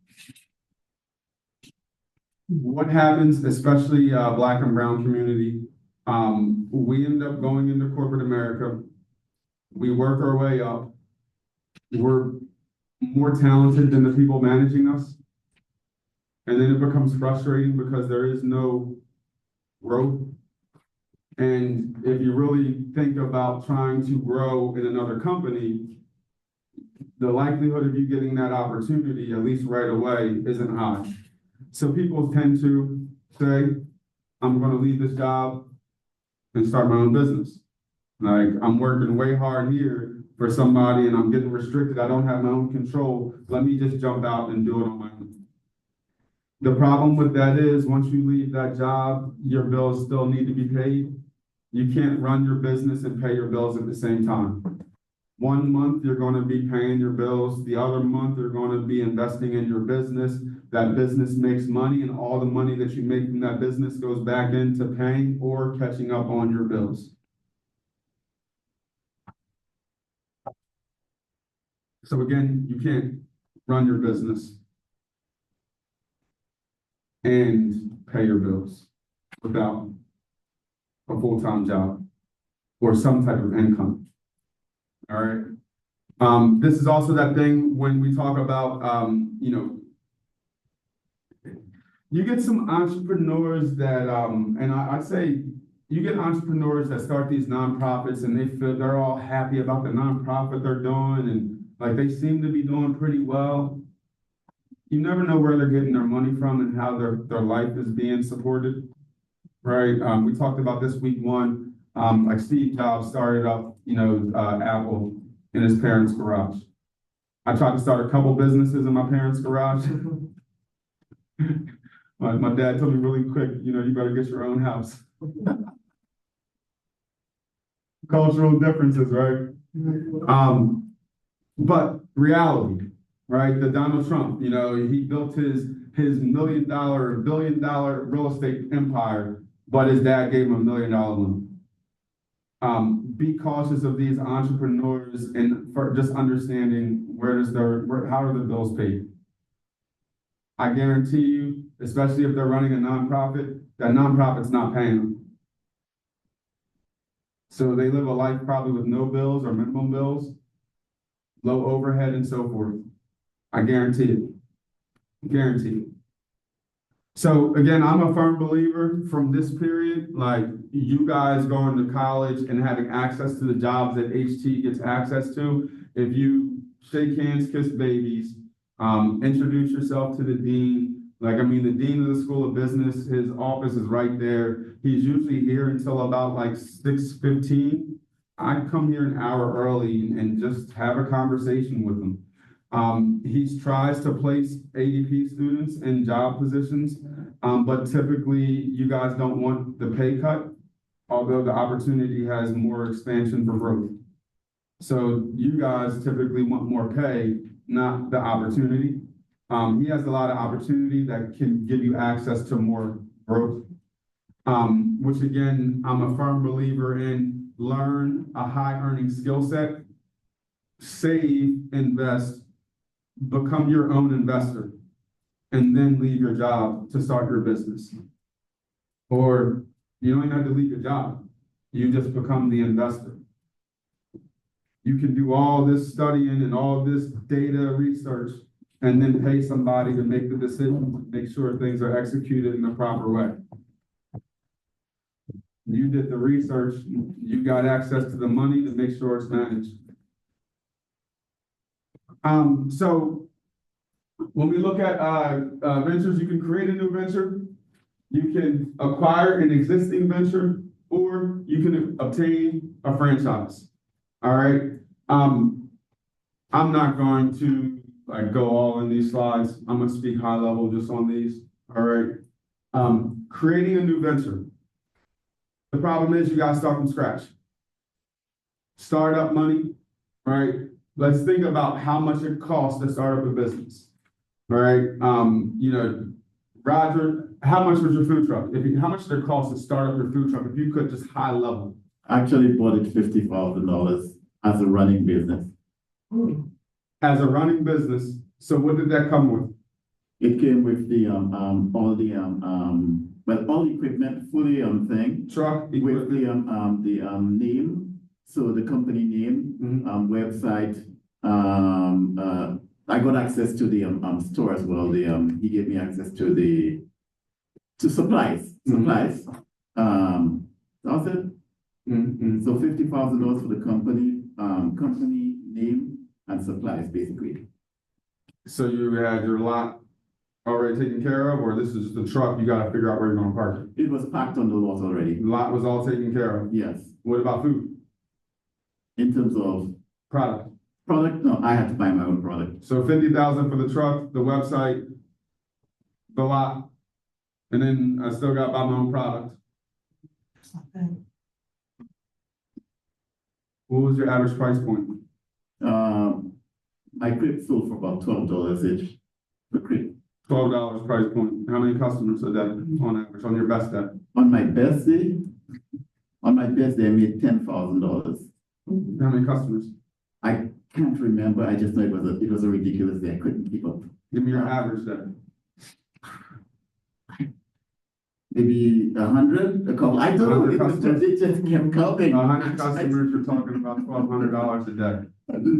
What happens, especially Black and brown community, we end up going into corporate America. We work our way up. We're more talented than the people managing us. And then it becomes frustrating because there is no growth. And if you really think about trying to grow in another company, the likelihood of you getting that opportunity, at least right away, isn't high. So people tend to say, I'm going to leave this job and start my own business. Like, I'm working way hard here for somebody and I'm getting restricted. I don't have my own control. Let me just jump out and do it on my own. The problem with that is once you leave that job, your bills still need to be paid. You can't run your business and pay your bills at the same time. 1 month, you're going to be paying your bills. The other month, you're going to be investing in your business. That business makes money, and all the money that you make from that business goes back into paying or catching up on your bills. So again, you can't run your business and pay your bills without a full-time job or some type of income. All right. This is also that thing when we talk about, you get some entrepreneurs that, and I'd say you get entrepreneurs that start these nonprofits and they feel they're all happy about the nonprofit they're doing and like they seem to be doing pretty well. You never know where they're getting their money from and how their life is being supported, right? We talked about this week one, like Steve Jobs started up, Apple in his parents' garage. I tried to start a couple businesses in my parents' garage. My dad told me really quick, you better get your own house. Cultural differences, right? But reality, right? The Donald Trump, he built his $1 million, $1 billion real estate empire, but his dad gave him $1 million loan. Be cautious of these entrepreneurs and for just understanding how are the bills paid. I guarantee you, especially if they're running a nonprofit, that nonprofit's not paying them. So they live a life probably with no bills or minimum bills, low overhead and so forth. I guarantee it. Guarantee it. So again, I'm a firm believer from this period, like you guys going to college and having access to the jobs that HT gets access to. If you shake hands, kiss babies, introduce yourself to the dean. The dean of the School of Business, his office is right there. He's usually here until about like 6:15. I come here an hour early and just have a conversation with him. He tries to place ADP students in job positions, but typically you guys don't want the pay cut, although the opportunity has more expansion for growth. So you guys typically want more pay, not the opportunity. He has a lot of opportunity that can give you access to more growth, which again, I'm a firm believer in. learn a high earning skill set, save, invest, become your own investor, and then leave your job to start your business. Or you don't even have to leave your job. You just become the investor. You can do all this studying and all this data research and then pay somebody to make the decision, to make sure things are executed in the proper way. You did the research, you got access to the money to make sure it's managed. So when we look at ventures, you can create a new venture, you can acquire an existing venture, or you can obtain a franchise. All right. I'm not going to go all in these slides. I'm going to speak high level just on these. All right. Creating a new venture. The problem is you got to start from scratch. Startup money, right? Let's think about how much it costs to start up a business. All right. Roger, how much was your food truck? How much did it cost to start up your food truck? If you could just high level.
I actually bought it $50,000 as a running business.
As a running business. So what did that come with?
It came with the all the equipment, fully thing.
Truck,
With
equipment.
the name, so the company name, website. I got access to the store as well. He gave me access to supplies. Supplies. That's it. So $50,000 for the company name and supplies, basically.
So you had your lot already taken care of, or this is just a truck, you gotta figure out where you're gonna park it?
It was packed on the lot already.
The lot was all taken care of.
Yes.
What about food?
In terms of
Product.
product, no, I had to buy my own product.
So 50,000 for the truck, the website, the lot, and then I still got to buy my own product. What was your average price point?
My crib sold for about $12 each. The crib.
$12 price point. How many customers a day on average on your best day?
On my best day, I made $10,000.
How many customers?
I can't remember. I just know it was a ridiculous day. I couldn't keep up.
Give me your average day.
Maybe 100, a couple. I don't know.
100
It just kept coming.
100 customers, you're talking about $1,200 a day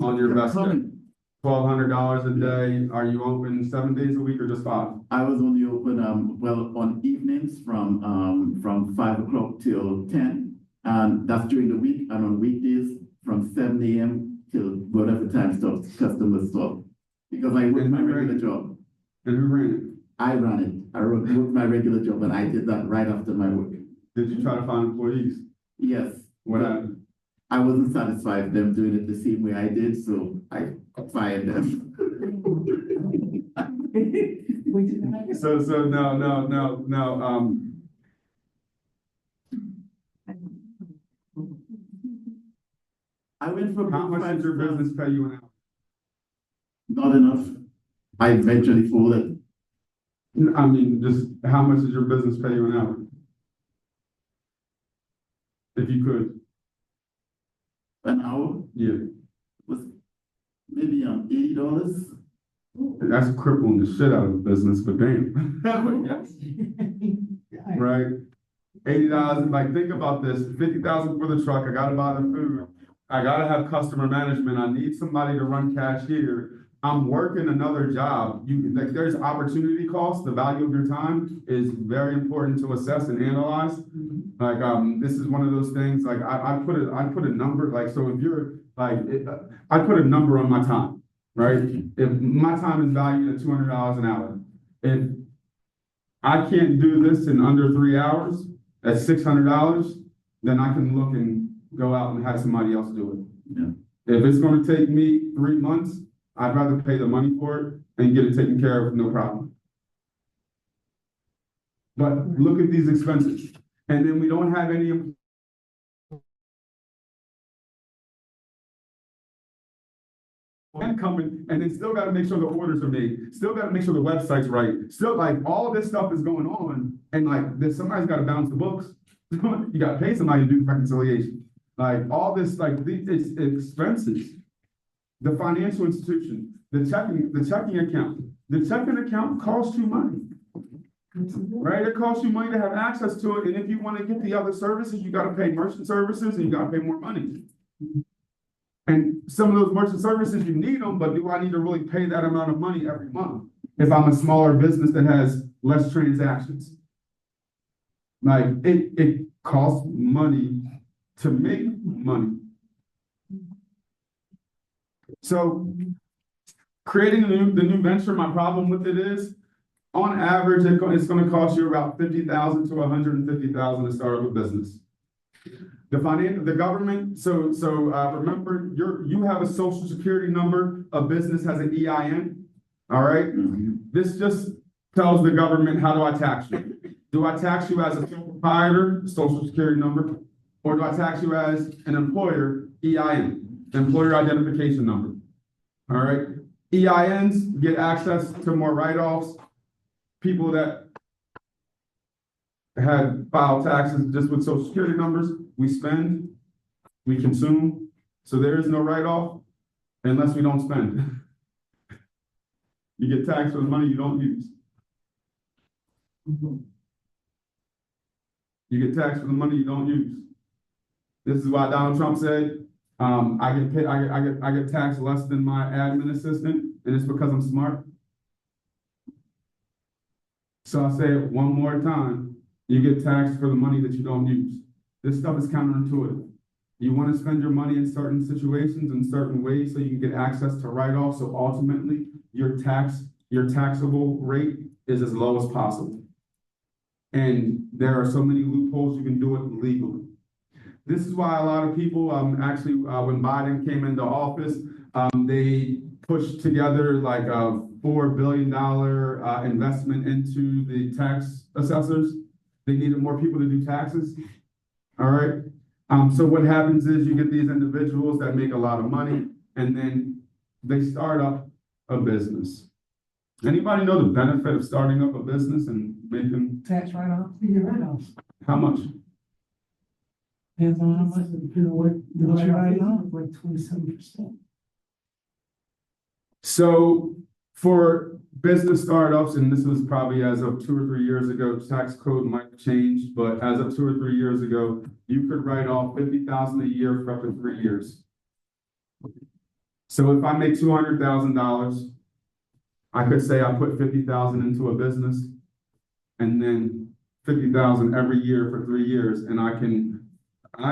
on your best day. $1,200 a day. Are you open 7 days a week or just 5?
I was only open on evenings from 5 o'clock till 10, and that's during the week, and on weekdays from 7 a.m. till whatever time customers stop. Because I work my regular job.
And who ran it?
I ran it. I worked my regular job, and I did that right after my work.
Did you try to find employees?
Yes.
What happened?
I wasn't satisfied with them doing it the same way I did, so I fired them.
So no.
I went from
How much did your business pay you an hour?
not enough. I eventually folded.
I mean, just how much does your business pay you an hour? If you could.
An hour
Yeah.
was maybe $80.
That's crippling the shit out of the business, but damn. Right? $80, like think about this, 50,000 for the truck, I gotta buy the food. I gotta have customer management, I need somebody to run cashier. I'm working another job. There's opportunity cost, the value of your time is very important to assess and analyze. Like, this is one of those things, like I put a number, like, so if you're like, I put a number on my time, right? If my time is valued at $200 an hour, if I can't do this in under 3 hours at $600, then I can look and go out and have somebody else do it.
Yeah.
If it's going to take me 3 months, I'd rather pay the money for it and get it taken care of, no problem. But look at these expenses. And then we don't have any coming, and then still got to make sure the orders are made, still got to make sure the website's right, still like all this stuff is going on, and like somebody's got to balance the books. You got to pay somebody to do the reconciliation. Like all this, it's expenses. The financial institution, the checking account. The checking account costs you money, right? It costs you money to have access to it. And if you want to get the other services, you got to pay merchant services and you got to pay more money. And some of those merchant services, you need them, but do I need to really pay that amount of money every month if I'm a smaller business that has less transactions? Like it costs money to make money. So creating the new venture, my problem with it is, on average, it's going to cost you about $50,000 to $150,000 to start up a business. The government, remember, you have a social security number, a business has an EIN, all right? This just tells the government, how do I tax you? Do I tax you as a sole proprietor, social security number, or do I tax you as an employer, EIN, employer identification number, all right? EINs get access to more write-offs. People that had filed taxes just with social security numbers, we spend, we consume, so there is no write-off unless we don't spend. You get taxed for the money you don't use. You get taxed for the money you don't use. This is why Donald Trump said, I get taxed less than my admin assistant, and it's because I'm smart. So I'll say it one more time. You get taxed for the money that you don't use. This stuff is counterintuitive. You want to spend your money in certain situations in certain ways so you can get access to write-off. So ultimately, your taxable rate is as low as possible. And there are so many loopholes, you can do it legally. This is why a lot of people, when Biden came into office, they pushed together like a $4 billion investment into the tax assessors. They needed more people to do taxes. All right. So what happens is you get these individuals that make a lot of money and then they start up a business. Anybody know the benefit of starting up a business and making
Tax write-off?
You get write-offs.
how much?
Depends on how much.
You know what, the
What you
write-off
write
is like 27%.
So for business startups, and this was probably as of 2 or 3 years ago, tax code might have changed, but as of 2 or 3 years ago, you could write off $50,000 a year for up to 3 years. So if I make $200,000, I could say I put $50,000 into a business and then $50,000 every year for 3 years, and I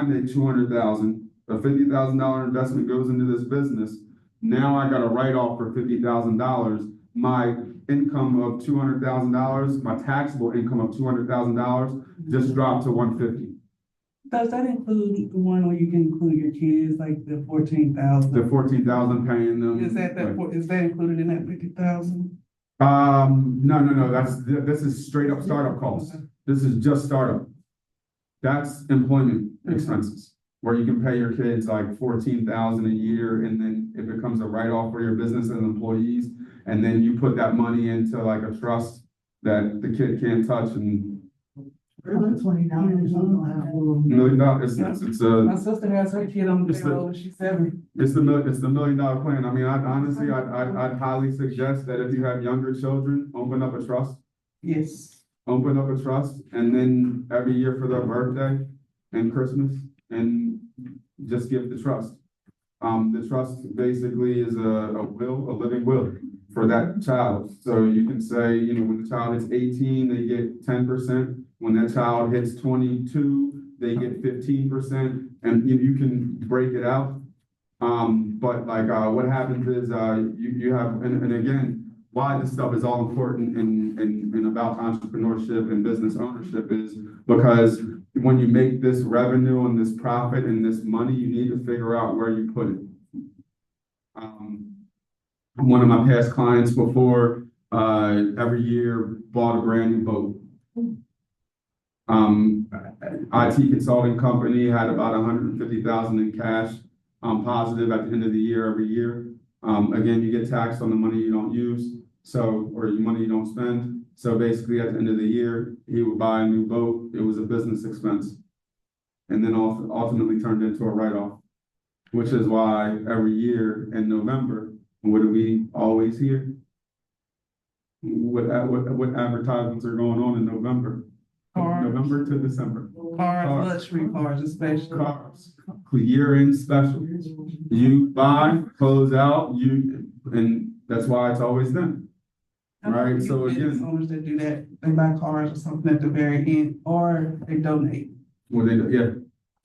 make $200,000, a $50,000 investment goes into this business. Now I got a write-off for $50,000. My income of $200,000, my taxable income of $200,000 just dropped to $150,000.
Does that include the one where you can include your kids, like the 14,000?
The $14,000 paying them.
Is that included in that 50,000?
No. This is straight up startup costs. This is just startup. That's employment expenses, where you can pay your kids like $14,000 a year, and then it becomes a write-off for your business and employees, and then you put that money into like a trust that the kid can't touch, and
$20,
$1 million.
My sister has her kid on the payroll and she's 7.
It's the $1 million plan. I mean, I'd highly suggest that if you have younger children, open up a trust.
Yes.
Open up a trust, and then every year for their birthday and Christmas, and just give the trust. The trust basically is a living will for that child. So you can say, when the child is 18, they get 10%. When that child hits 22, they get 15%, and you can break it out. But what happens is you have, and again, why this stuff is all important and about entrepreneurship and business ownership is because when you make this revenue and this profit and this money, you need to figure out where you put it. One of my past clients before every year bought a brand new boat. IT consulting company had about $150,000 in cash positive at the end of the year every year. Again, you get taxed on the money you don't use, or the money you don't spend. So basically, at the end of the year, he would buy a new boat. It was a business expense. and then ultimately turned into a write-off, which is why every year in November, what do we always hear? What advertisements are going on in November?
Cars.
November to December.
Cars, luxury cars especially.
Cars, year-end specials. You buy, close out, and that's why it's always them. Right, so
Business
again,
owners that do that, they buy cars or something at the very end, or they donate.
well, yeah.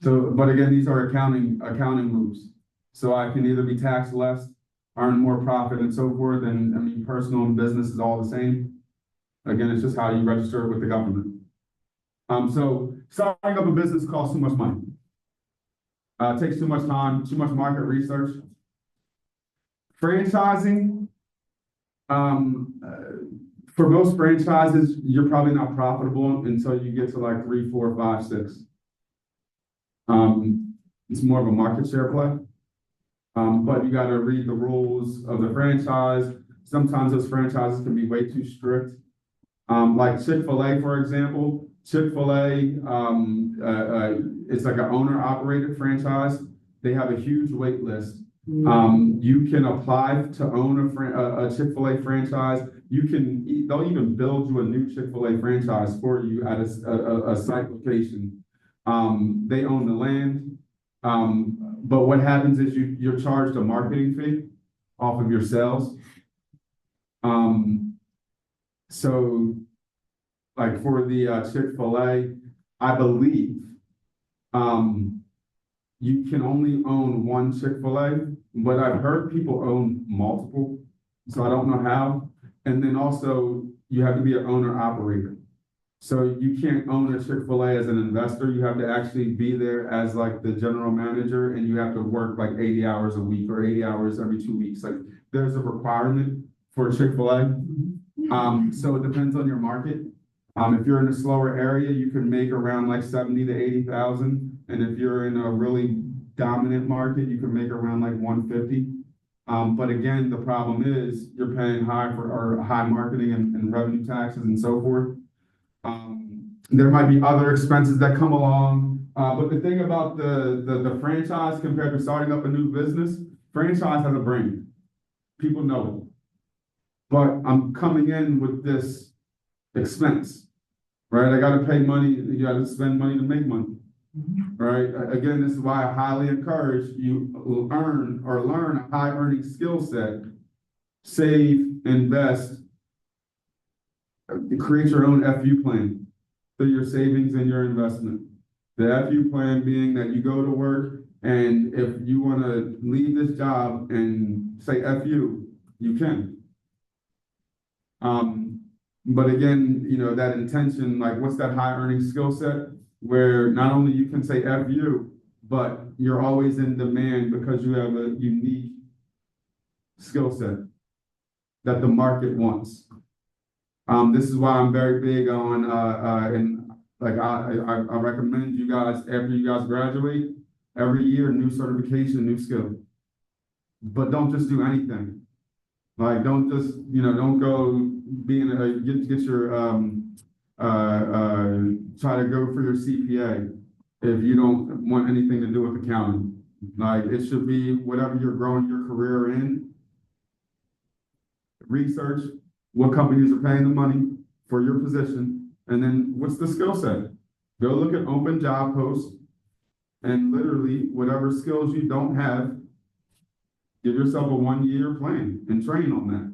So, but again, these are accounting moves. So I can either be taxed less, earn more profit and so forth, and I mean, personal and business is all the same. Again, it's just how you register it with the government. So starting up a business costs too much money. Takes too much time, too much market research. Franchising, for most franchises, you're probably not profitable until you get to like 3, 4, 5, 6. It's more of a market share play. But you got to read the rules of the franchise. Sometimes those franchises can be way too strict. Like Chick-fil-A, for example. Chick-fil-A, it's like an owner-operated franchise. They have a huge wait list. You can apply to own a Chick-fil-A franchise. They'll even build you a new Chick-fil-A franchise for you at a site location. They own the land. But what happens is you're charged a marketing fee off of your sales. So like for the Chick-fil-A, I believe you can only own one Chick-fil-A, but I've heard people own multiple, so I don't know how. And then also you have to be an owner operator. So you can't own a Chick-fil-A as an investor. You have to actually be there as like the general manager, and you have to work like 80 hours a week or 80 hours every 2 weeks. Like there's a requirement for Chick-fil-A. So it depends on your market. If you're in a slower area, you can make around like 70 to 80,000. And if you're in a really dominant market, you can make around like 150. But again, the problem is you're paying high marketing and revenue taxes and so forth. There might be other expenses that come along. But the thing about the franchise compared to starting up a new business, franchise has a brand. People know it. But I'm coming in with this expense, right? I got to pay money. You got to spend money to make money, right? Again, this is why I highly encourage you will earn or learn a high earning skill set, save, invest, create your own FU plan through your savings and your investment. The FU plan being that you go to work, and if you want to leave this job and say FU, you can. But again, you know, that intention, like what's that high earning skill set where not only you can say FU, but you're always in demand because you have a unique skill set that the market wants. This is why I'm very big on, and like I recommend you guys, after you guys graduate, every year, new certification, new skill. But don't just do anything. Like, don't just, don't go get your, try to go for your CPA if you don't want anything to do with accounting. Like, it should be whatever you're growing your career in. Research what companies are paying the money for your position, and then what's the skill set? Go look at open job posts, and literally whatever skills you don't have, give yourself a 1-year plan and train on that.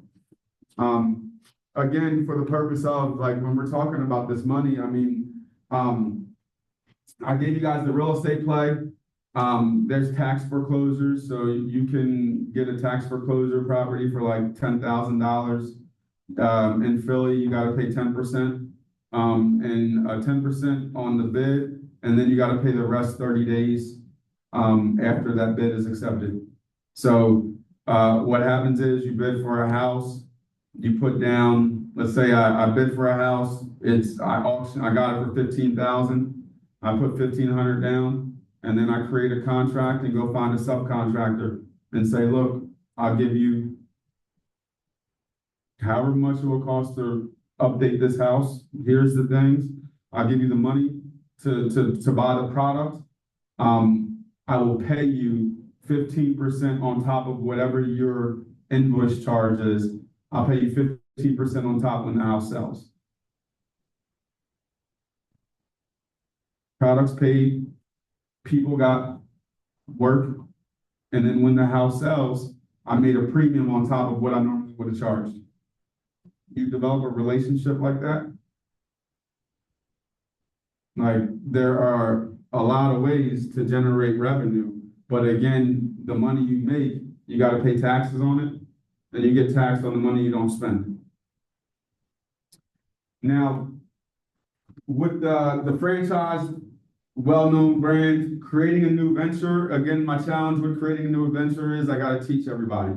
Again, for the purpose of like when we're talking about this money, I mean, I gave you guys the real estate play. There's tax foreclosures, so you can get a tax foreclosure property for like $10,000. In Philly, you got to pay 10%, and 10% on the bid, and then you got to pay the rest 30 days after that bid is accepted. So what happens is you bid for a house, you put down, let's say I bid for a house, I got it for 15,000, I put 1,500 down, and then I create a contract and go find a subcontractor and say, look, I'll give you however much it will cost to update this house. Here's the things. I'll give you the money to buy the product, I will pay you 15% on top of whatever your invoice charge is. I'll pay you 15% on top when the house sells. Products paid, people got work, and then when the house sells, I made a premium on top of what I normally would have charged. You develop a relationship like that. Like, there are a lot of ways to generate revenue, but again, the money you make, you got to pay taxes on it, and you get taxed on the money you don't spend. Now, with the franchise, well-known brand, creating a new venture, again, my challenge with creating a new venture is I got to teach everybody.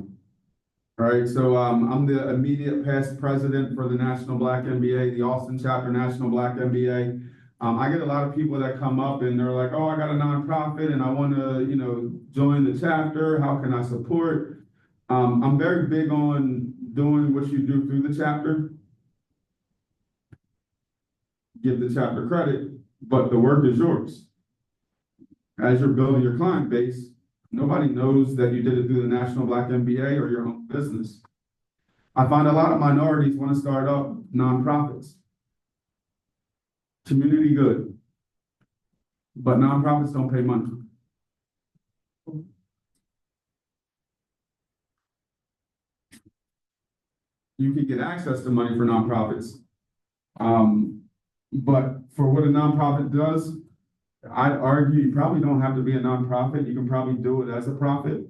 All right, so I'm the immediate past president for the National Black MBA, the Austin chapter National Black MBA. I get a lot of people that come up and they're like, oh, I got a nonprofit and I want to, join the chapter. How can I support? I'm very big on doing what you do through the chapter. Give the chapter credit, but the work is yours. As you're building your client base, nobody knows that you did it through the National Black MBA or your own business. I find a lot of minorities want to start up nonprofits. Community good, but nonprofits don't pay money. You can get access to money for nonprofits. But for what a nonprofit does, I'd argue you probably don't have to be a nonprofit. You can probably do it as a profit.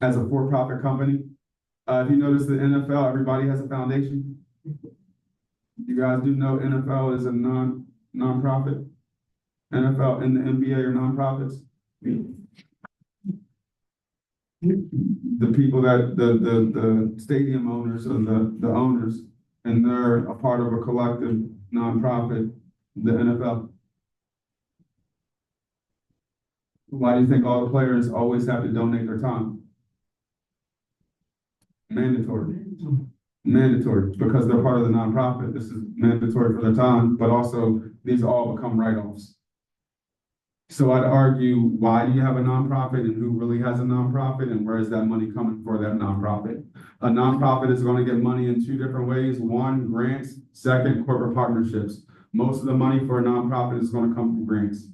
As a for-profit company. If you notice the NFL, everybody has a foundation. You guys do know NFL is a non-profit. NFL and the NBA are nonprofits. The people that the stadium owners or the owners, and they're a part of a collective nonprofit, the NFL. Why do you think all the players always have to donate their time? Mandatory, because they're part of the nonprofit. This is mandatory for their time, but also these all become write-offs. So I'd argue, why do you have a nonprofit and who really has a nonprofit and where is that money coming for that nonprofit? A nonprofit is going to get money in two different ways. One, grants. Second, corporate partnerships. Most of the money for a nonprofit is going to come from grants.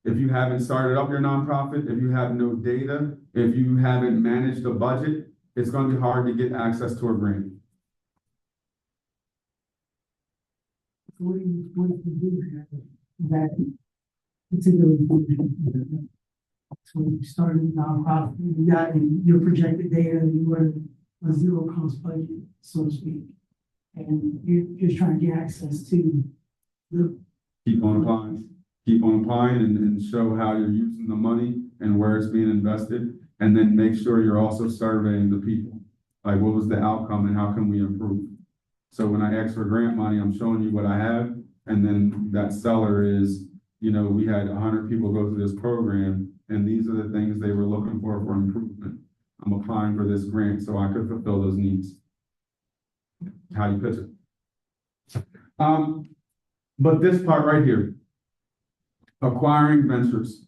If you haven't started up your nonprofit, if you have no data, if you haven't managed a budget, it's going to be hard to get access to a grant.
What do you do that particularly? So you started a nonprofit, you got your projected data, you were a zero cost budget, so to speak. And you're just trying to get access to the.
Keep on applying and show how you're using the money and where it's being invested. And then make sure you're also surveying the people. Like, what was the outcome and how can we improve? So when I ask for grant money, I'm showing you what I have. And then that seller is, we had 100 people go through this program and these are the things they were looking for improvement. I'm applying for this grant so I could fulfill those needs. How you pitch it. But this part right here, acquiring ventures.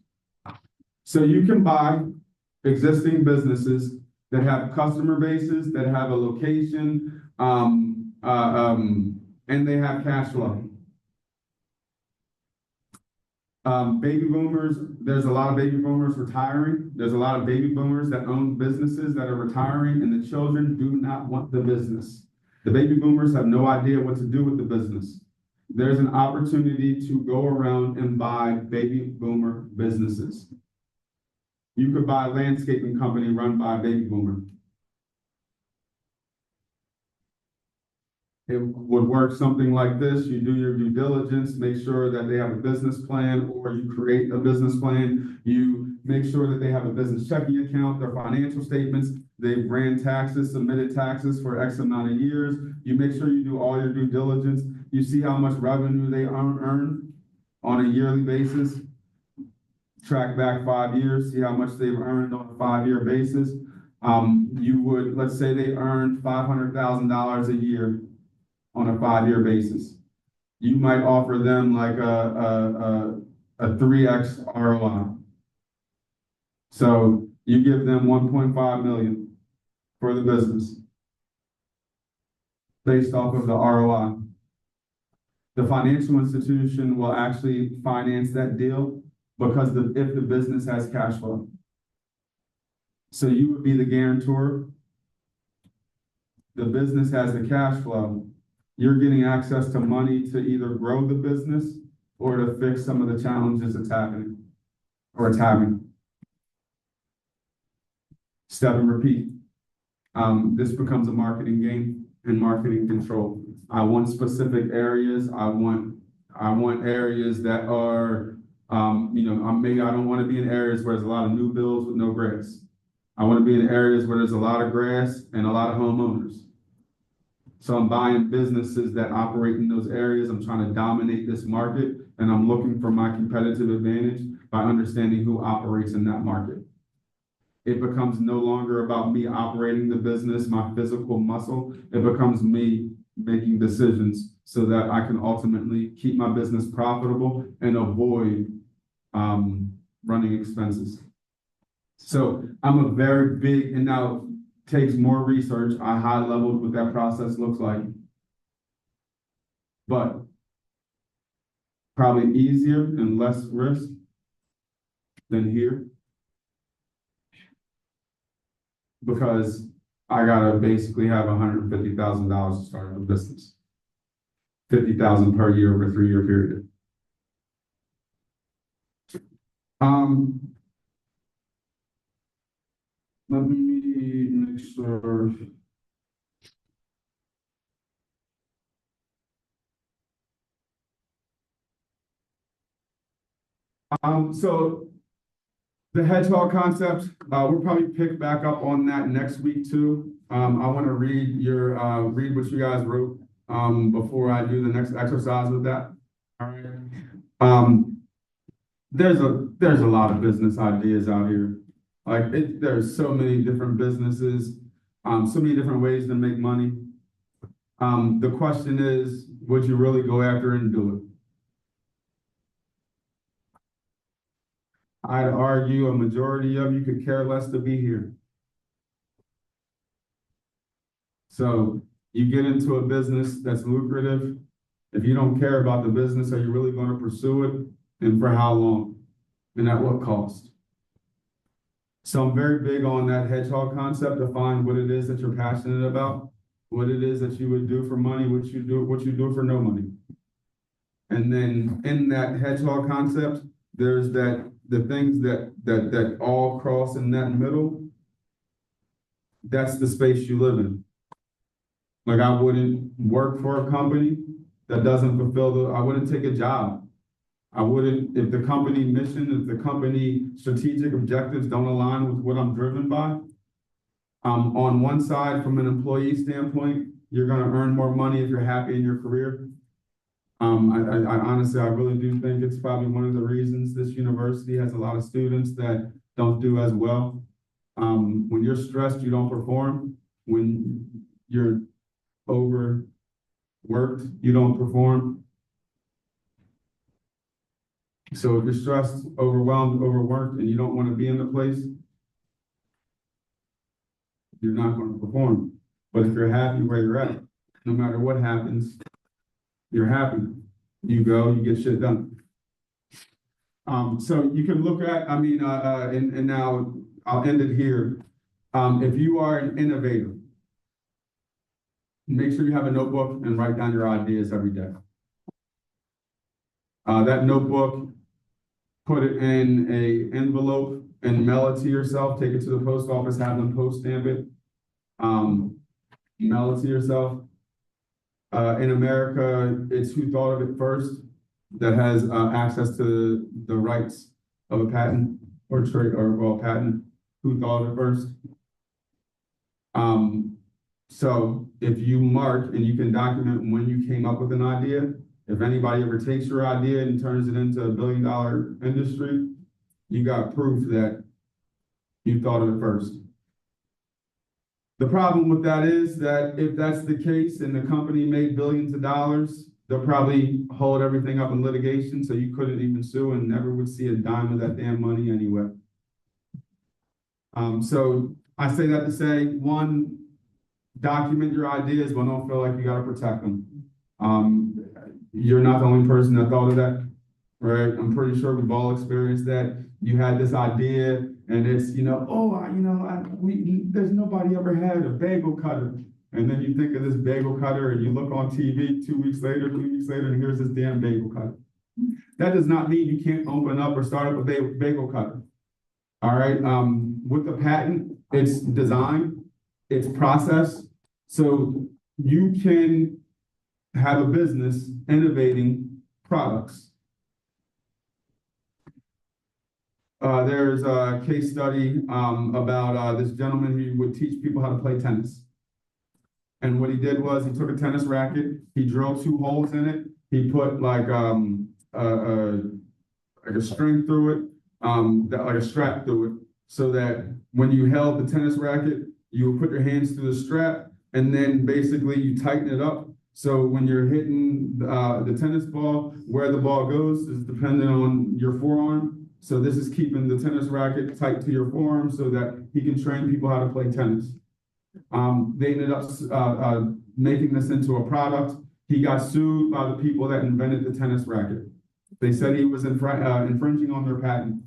So you can buy existing businesses that have customer bases, that have a location, and they have cash flow. Baby boomers, there's a lot of baby boomers retiring. There's a lot of baby boomers that own businesses that are retiring, and the children do not want the business. The baby boomers have no idea what to do with the business. There's an opportunity to go around and buy baby boomer businesses. You could buy a landscaping company run by a baby boomer. It would work something like this. You do your due diligence, make sure that they have a business plan, or you create a business plan. You make sure that they have a business checking account, their financial statements, they've ran taxes, submitted taxes for X amount of years. You make sure you do all your due diligence. You see how much revenue they earn on a yearly basis. Track back 5 years, see how much they've earned on a 5-year basis. You would, let's say they earned $500,000 a year on a 5-year basis. you might offer them like a 3x ROI. So you give them 1.5 million for the business based off of the ROI. The financial institution will actually finance that deal because if the business has cash flow. So you would be the guarantor. The business has the cash flow. You're getting access to money to either grow the business or to fix some of the challenges it's having or it's having. Step and repeat. This becomes a marketing game and marketing control. I want specific areas. I want areas that are, maybe I don't want to be in areas where there's a lot of new builds with no grass. I want to be in areas where there's a lot of grass and a lot of homeowners. So I'm buying businesses that operate in those areas. I'm trying to dominate this market, and I'm looking for my competitive advantage by understanding who operates in that market. It becomes no longer about me operating the business, my physical muscle. It becomes me making decisions so that I can ultimately keep my business profitable and avoid running expenses. So I'm a very big, and now takes more research. I high leveled what that process looks like, but probably easier and less risk than here. Because I gotta basically have $150,000 to start a business. $50,000 per year over a 3-year period. Let me make sure. So the hedgehog concept, we'll probably pick back up on that next week too. I want to read what you guys wrote before I do the next exercise with that. All right. There's a lot of business ideas out here. There's so many different businesses, so many different ways to make money. The question is, would you really go after and do it? I'd argue a majority of you could care less to be here. So you get into a business that's lucrative. If you don't care about the business, are you really going to pursue it? And for how long? And at what cost? So I'm very big on that hedgehog concept to find what it is that you're passionate about, what it is that you would do for money, what you do for no money. And then in that hedgehog concept, there's the things that all cross in that middle. That's the space you live in. Like I wouldn't work for a company that doesn't I wouldn't take a job. I wouldn't, if the company mission, if the company strategic objectives don't align with what I'm driven by. On one side, from an employee standpoint, you're going to earn more money if you're happy in your career. I honestly, I really do think it's probably one of the reasons this university has a lot of students that don't do as well. When you're stressed, you don't perform. When you're overworked, you don't perform. So if you're stressed, overwhelmed, overworked, and you don't want to be in the place, you're not going to perform. But if you're happy where you're at, no matter what happens, you're happy. You go, you get shit done. So you can look at, and now I'll end it here. If you are an innovator, make sure you have a notebook and write down your ideas every day. That notebook, put it in an envelope and mail it to yourself. Take it to the post office, have them post stamp it. Mail it to yourself. In America, it's who thought of it first that has access to the rights of a patent or patent. Who thought of it first? So if you mark and you can document when you came up with an idea, if anybody ever takes your idea and turns it into $1 billion industry, you got proof that you thought of it first. The problem with that is that if that's the case and the company made billions of dollars they'll probably hold everything up in litigation, so you couldn't even sue and never would see a dime of that damn money anyway. So I say that to say, one, document your ideas, but don't feel like you gotta protect them. You're not the only person that thought of that, right? I'm pretty sure we've all experienced that. You had this idea and it's, there's nobody ever had a bagel cutter. And then you think of this bagel cutter and you look on TV 2 weeks later, 3 weeks later, and here's this damn bagel cutter. That does not mean you can't open up or start up a bagel cutter. All right, with the patent, it's design, it's process. So you can have a business innovating products. There's a case study about this gentleman who would teach people how to play tennis. And what he did was he took a tennis racket, he drilled 2 holes in it, he put like a string through it, like a strap through it, so that when you held the tennis racket, you would put your hands through the strap, and then basically you tighten it up. So when you're hitting the tennis ball, where the ball goes is dependent on your forearm. So this is keeping the tennis racket tight to your forearm so that he can train people how to play tennis. They ended up making this into a product. He got sued by the people that invented the tennis racket. They said he was infringing on their patent.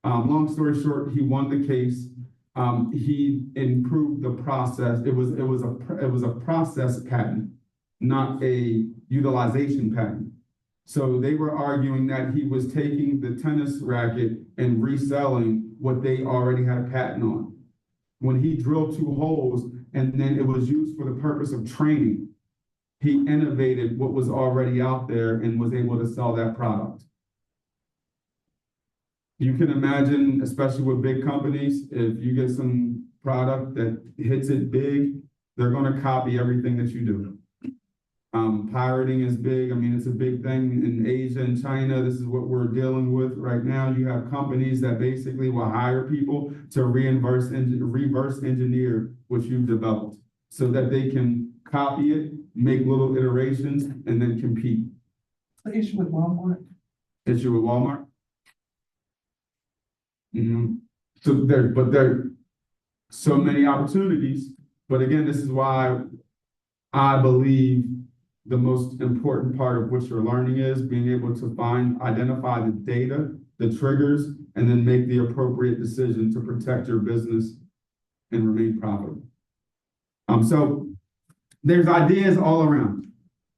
Long story short, he won the case. He improved the process. It was a process patent, not a utilization patent. So they were arguing that he was taking the tennis racket and reselling what they already had a patent on. When he drilled 2 holes and then it was used for the purpose of training, he innovated what was already out there and was able to sell that product. You can imagine, especially with big companies, if you get some product that hits it big, they're going to copy everything that you do. Pirating is big. I mean, it's a big thing in Asia and China. This is what we're dealing with right now. You have companies that basically will hire people to reverse engineer what you've developed so that they can copy it, make little iterations, and then compete.
The issue with Walmart.
Issue with Walmart? So there are so many opportunities, but again, this is why I believe the most important part of what you're learning is being able to identify the data, the triggers, and then make the appropriate decision to protect your business and remain profitable. So there's ideas all around.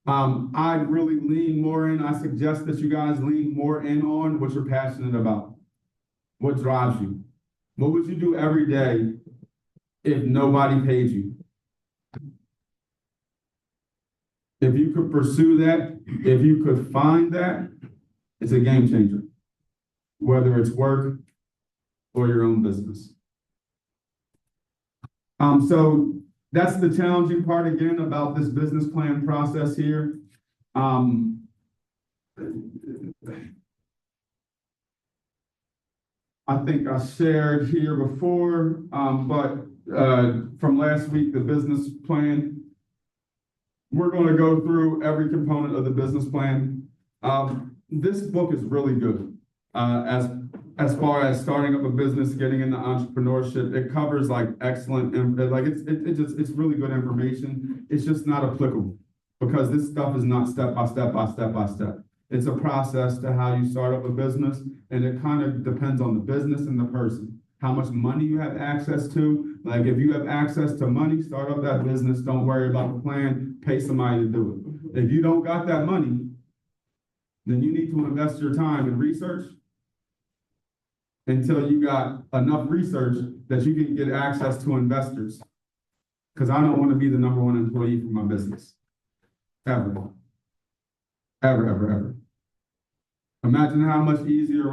I really lean more in. I suggest that you guys lean more in on what you're passionate about. What drives you? What would you do every day if nobody paid you? If you could pursue that, if you could find that, it's a game changer, whether it's work or your own business. So that's the challenging part again about this business plan process here. I think I shared here before, but from last week, the business plan. We're going to go through every component of the business plan. This book is really good as far as starting up a business, getting into entrepreneurship. It covers like excellent, it's really good information. It's just not applicable because this stuff is not step by step by step by step. It's a process to how you start up a business, and it kind of depends on the business and the person. How much money you have access to. Like if you have access to money, start up that business. Don't worry about the plan. Pay somebody to do it. If you don't got that money, then you need to invest your time in research until you got enough research that you can get access to investors. Because I don't want to be the #1 employee for my business. Ever. Ever, ever, ever. Imagine how much easier,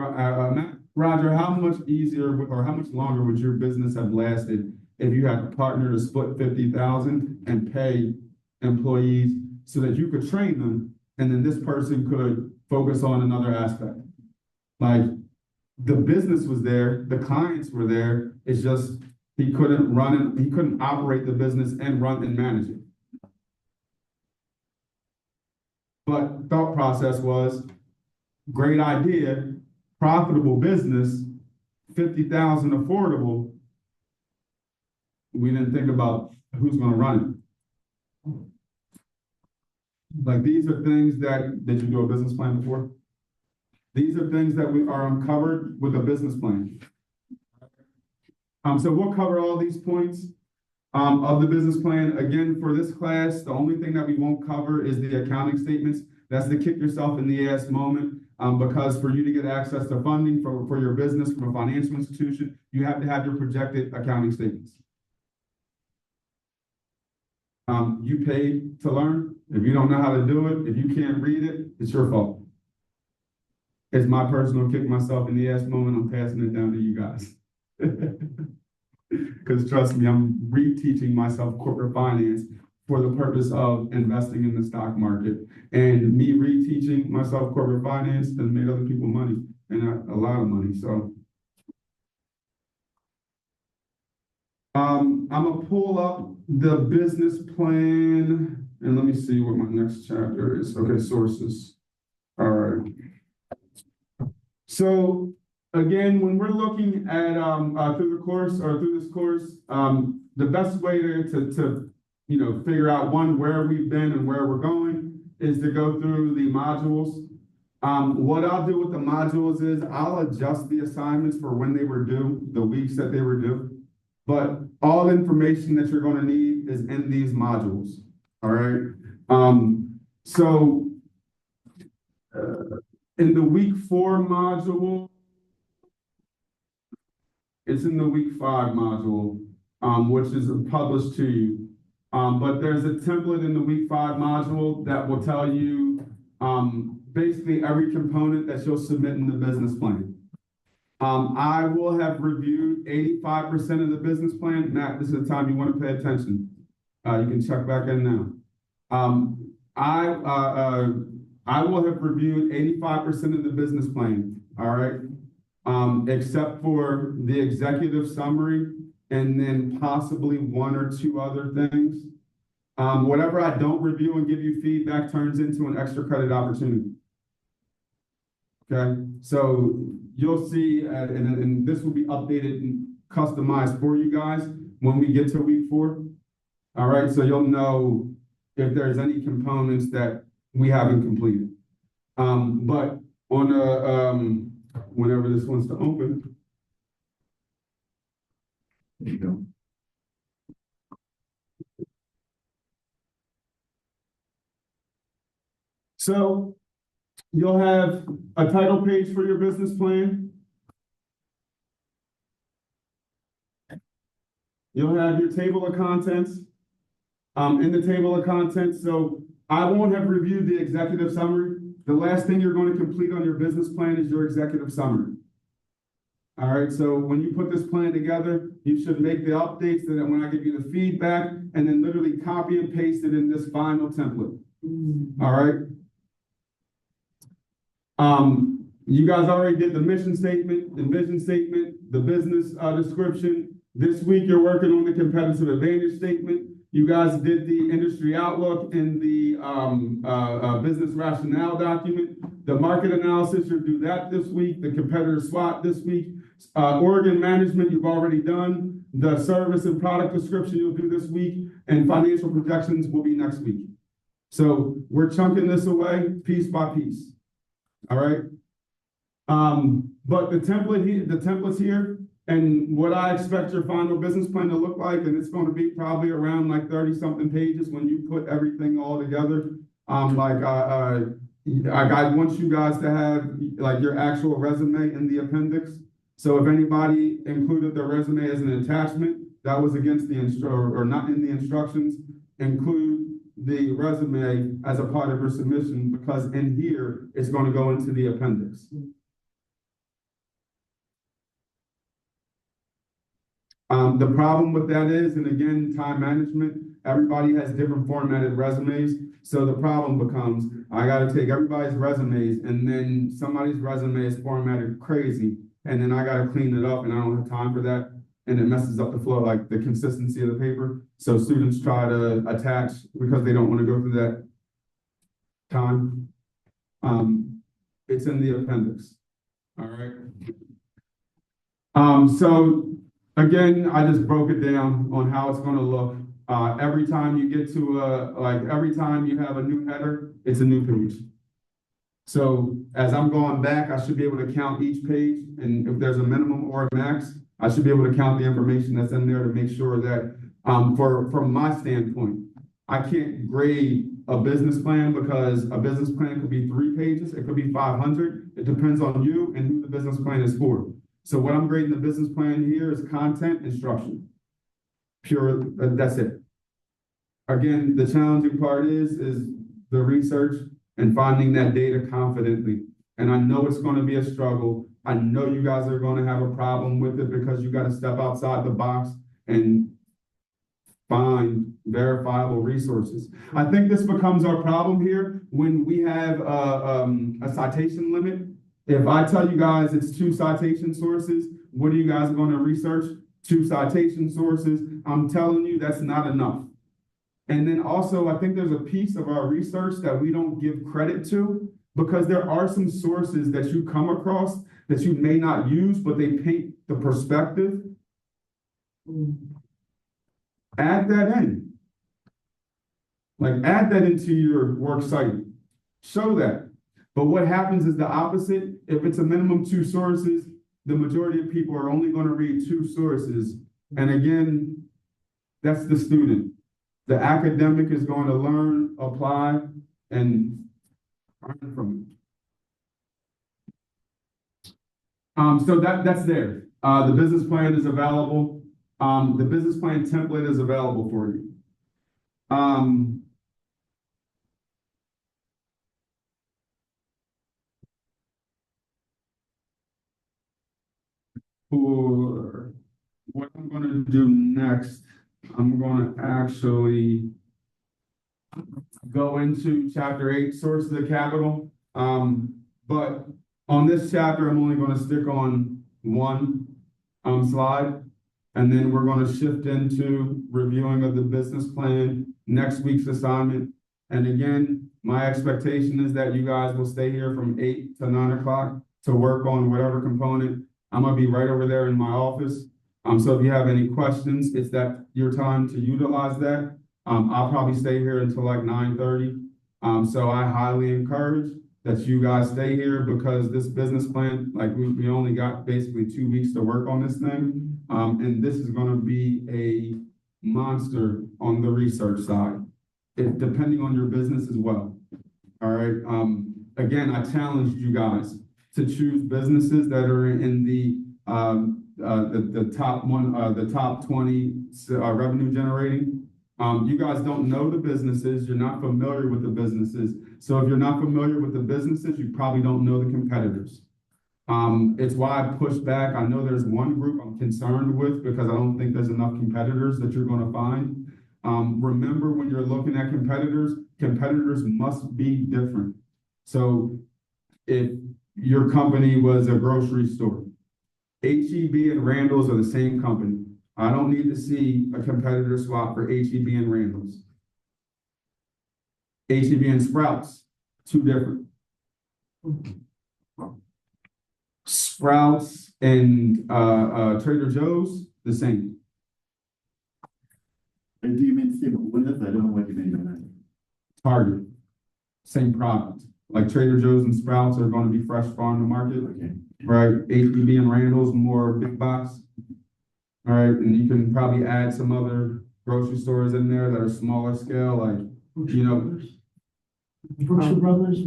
Roger, how much easier or how much longer would your business have lasted if you had a partner to split $50,000 and pay employees so that you could train them and then this person could focus on another aspect? Like the business was there, the clients were there. It's just he couldn't operate the business and run and manage it. But thought process was, great idea, profitable business, 50,000 affordable. We didn't think about who's gonna run it. Like, these are things that, did you do a business plan before? These are things that we are uncovered with a business plan. So we'll cover all these points of the business plan. Again, for this class, the only thing that we won't cover is the accounting statements. That's the kick yourself in the ass moment, because for you to get access to funding for your business from a financial institution, you have to have your projected accounting statements. You paid to learn. If you don't know how to do it, if you can't read it, it's your fault. It's my personal kick myself in the ass moment. I'm passing it down to you guys. Because trust me, I'm reteaching myself corporate finance for the purpose of investing in the stock market. And me reteaching myself corporate finance has made other people money, and a lot of money. So I'm gonna pull up the business plan, and let me see what my next chapter is. Okay, sources. All right. So again, when we're looking at through this course, the best way to figure out where we've been and where we're going is to go through the modules. What I'll do with the modules is I'll adjust the assignments for when they were due, the weeks that they were due. But all information that you're going to need is in these modules. All right. In the week 4 module, it's in the week 5 module, which is published to you. But there's a template in the week 5 module that will tell you basically every component that you'll submit in the business plan. I will have reviewed 85% of the business plan. Matt, this is the time you want to pay attention. You can check back in now. I will have reviewed 85% of the business plan, all right? Except for the executive summary and then possibly 1 or 2 other things. Whatever I don't review and give you feedback turns into an extra credit opportunity. Okay, so you'll see, and this will be updated and customized for you guys when we get to week 4. All right, so you'll know if there's any components that we haven't completed. But on whenever this wants to open, there you go. So you'll have a title page for your business plan. You'll have your table of contents. In the table of contents, so I won't have reviewed the executive summary. The last thing you're going to complete on your business plan is your executive summary. All right, so when you put this plan together, you should make the updates so that when I give you the feedback, and then literally copy and paste it in this final template. All right. You guys already did the mission statement, the vision statement, the business description. This week, you're working on the competitive advantage statement. You guys did the industry outlook in the business rationale document. The market analysis, you'll do that this week. The competitor SWOT this week. Organ management, you've already done. The service and product description, you'll do this week. And financial projections will be next week. So we're chunking this away piece by piece. All right. But the template's here, and what I expect your final business plan to look like, and it's going to be probably around like 30-something pages when you put everything all together. I want you guys to have like your actual resume in the appendix. So if anybody included their resume as an attachment, that was against the or not in the instructions. Include the resume as a part of your submission, because in here it's going to go into the appendix. The problem with that is, and again, time management, everybody has different formatted resumes. So the problem becomes, I got to take everybody's resumes, and then somebody's resume is formatted crazy, and then I got to clean it up, and I don't have time for that. And it messes up the flow, like the consistency of the paper. So students try to attach because they don't want to go through that. time. It's in the appendix. All right. So again, I just broke it down on how it's gonna look. Every time you get to every time you have a new header, it's a new page. So as I'm going back, I should be able to count each page, and if there's a minimum or a max, I should be able to count the information that's in there to make sure that, from my standpoint, I can't grade a business plan because a business plan could be 3 pages, it could be 500. It depends on you and who the business plan is for. So what I'm grading the business plan here is content and structure. Pure, that's it. Again, the challenging part is the research and finding that data confidently. And I know it's gonna be a struggle. I know you guys are gonna have a problem with it because you gotta step outside the box and find verifiable resources. I think this becomes our problem here when we have a citation limit. If I tell you guys it's 2 citation sources, what are you guys gonna research? 2 citation sources. I'm telling you, that's not enough. And then also, I think there's a piece of our research that we don't give credit to because there are some sources that you come across that you may not use, but they paint the perspective. Add that in. Like, add that into your work site. Show that. But what happens is the opposite. If it's a minimum 2 sources, the majority of people are only going to read 2 sources. And again, that's the student. The academic is going to learn, apply, and learn from it. So that's there. The business plan is available. The business plan template is available for you. For what I'm going to do next, I'm going to actually go into chapter 8, sources of capital. But on this chapter, I'm only going to stick on one slide, and then we're going to shift into reviewing of the business plan, next week's assignment. And again, my expectation is that you guys will stay here from 8 to 9 o'clock to work on whatever component. I'm going to be right over there in my office. So if you have any questions, it's that your time to utilize that. I'll probably stay here until like 9:30. So I highly encourage that you guys stay here because this business plan, like we only got basically 2 weeks to work on this thing. And this is going to be a monster on the research side, depending on your business as well. All right. Again, I challenged you guys to choose businesses that are in the top 20 revenue generating. You guys don't know the businesses. You're not familiar with the businesses. So if you're not familiar with the businesses, you probably don't know the competitors. It's why I push back. I know there's one group I'm concerned with because I don't think there's enough competitors that you're going to find. Remember, when you're looking at competitors must be different. So if your company was a grocery store, H-E-B and Randall's are the same company. I don't need to see a competitor swap for H-E-B and Randall's. H-E-B and Sprouts, 2 different. Sprouts and Trader Joe's, the same.
Do you mean same owners? I don't know what you mean by that.
Target, same product. Like Trader Joe's and Sprouts are going to be fresh farm to market.
Okay.
Right, H-E-B and Randall's more big box. All right, and you can probably add some other grocery stores in there that are smaller scale, like, you know.
Brooks Brothers.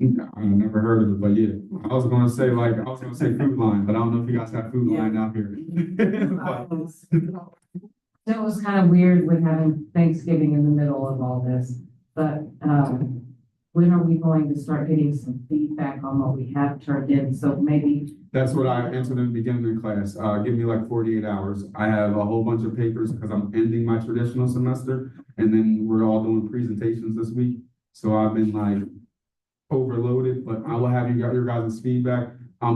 I've never heard of it, but yeah, I was gonna say Food Line, but I don't know if you guys have Food Line out here.
That was kind of weird with having Thanksgiving in the middle of all this, but, when are we going to start getting some feedback on what we have turned in? So maybe. That's
what I answered in the beginning of the class. Give me like 48 hours. I have a whole bunch of papers because I'm ending my traditional semester, and then we're all doing presentations this week. So I've been like overloaded, but I will have your guys' feedback.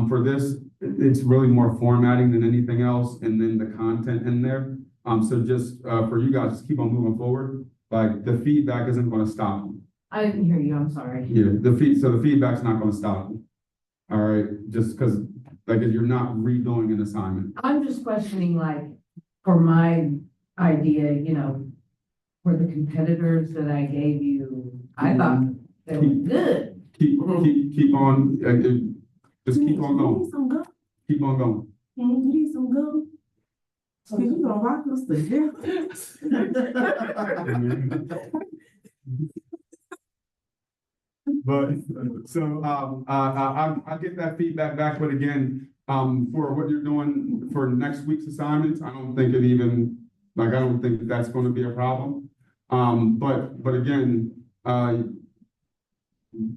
For this, it's really more formatting than anything else, and then the content in there. So just for you guys, just keep on moving forward. Like the feedback isn't going to stop you.
I didn't hear you, I'm sorry.
Yeah, so the feedback's not gonna stop. All right, just because, like, if you're not redoing an assignment.
I'm just questioning, like, for my idea, for the competitors that I gave you, I thought they were good.
Keep on, just keep on
You
going,
need some gum?
keep on going.
You need some gum? Cause you gonna rock us to death.
But, so, I get that feedback back, but again, for what you're doing for next week's assignments, I don't think I don't think that's gonna be a problem. But again,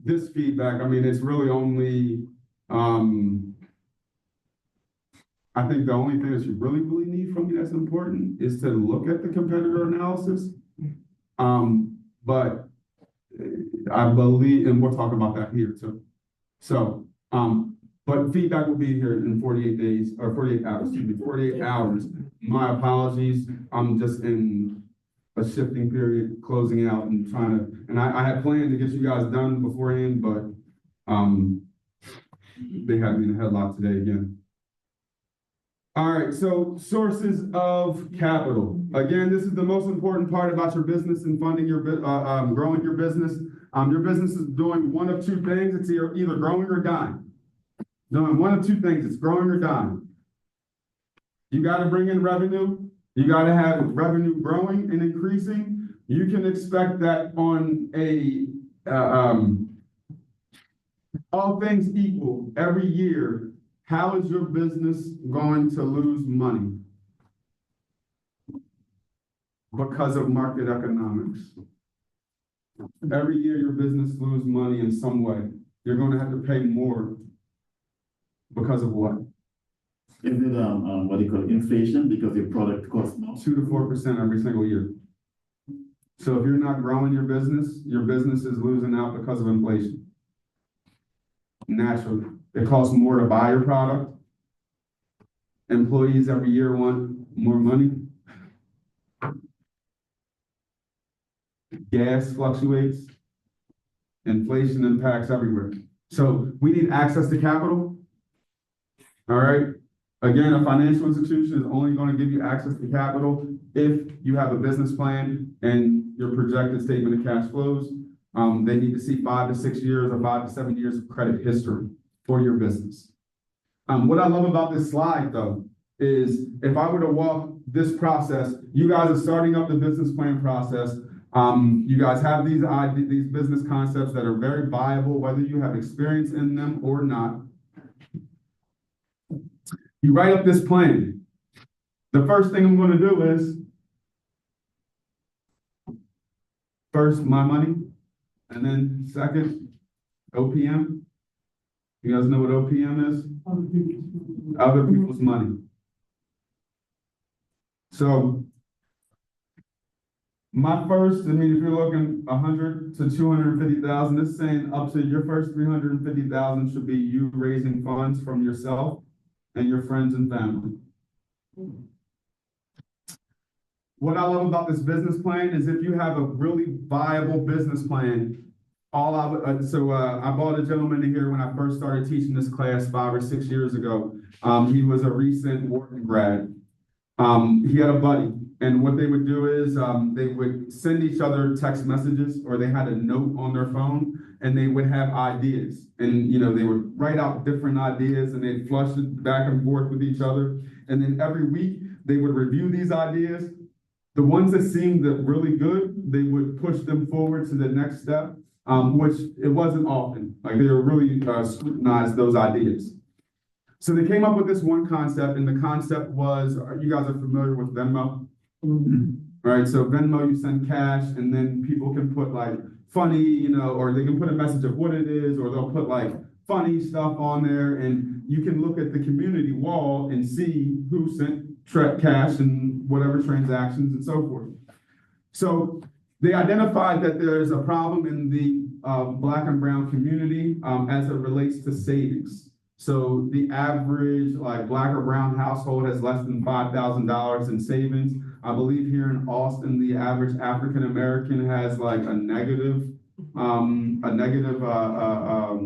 this feedback, I mean, it's really only, I think the only thing that you really need from me that's important is to look at the competitor analysis. But I believe, and we'll talk about that here too. So, but feedback will be here in 48 days, or 48 hours, 48 hours. My apologies, I'm just in a shifting period, closing out and trying to, and I had planned to get you guys done beforehand, but, they had me in a headlock today again. All right, so sources of capital. Again, this is the most important part about your business and funding your, growing your business. Your business is doing one of two things. It's either growing or dying. Doing one of two things, it's growing or dying. You gotta bring in revenue. You gotta have revenue growing and increasing. You can expect that on a, all things equal, every year, how is your business going to lose money? Because of market economics. Every year your business loses money in some way. You're going to have to pay more because of what?
Is it, what do you call it, inflation, because your product costs more?
2 to 4% every single year. So if you're not growing your business is losing out because of inflation. Naturally, it costs more to buy your product. Employees every year want more money. Gas fluctuates. Inflation impacts everywhere. So we need access to capital. All right. Again, a financial institution is only going to give you access to capital if you have a business plan and your projected statement of cash flows. They need to see 5 to 6 years or 5 to 7 years of credit history for your business. What I love about this slide, though, is if I were to walk this process, you guys are starting up the business plan process. You guys have these business concepts that are very viable, whether you have experience in them or not. You write up this plan. The first thing I'm going to do is, first, my money, and then second, OPM. You guys know what OPM is? Other people's money. So, my first, if you're looking 100 to 250,000, this is saying up to your first 350,000 should be you raising funds from yourself and your friends and family. What I love about this business plan is if you have a really viable business plan, I brought a gentleman in here when I first started teaching this class 5 or 6 years ago. He was a recent Wharton grad. He had a buddy, and what they would do is they would send each other text messages, or they had a note on their phone, and they would have ideas. And they would write out different ideas, and they'd flush it back and forth with each other. And then every week they would review these ideas. The ones that seemed really good, they would push them forward to the next step, which it wasn't often. Like they were really scrutinized those ideas. So they came up with this one concept, and the concept was, you guys are familiar with Venmo? Mm-hmm. Right, so Venmo, you send cash, and then people can put like funny, or they can put a message of what it is, or they'll put like funny stuff on there, and you can look at the community wall and see who sent cash and whatever transactions and so forth. So they identified that there's a problem in the Black and brown community as it relates to savings. So the average Black or brown household has less than $5,000 in savings. I believe here in Austin, the average African American has a negative a negative, I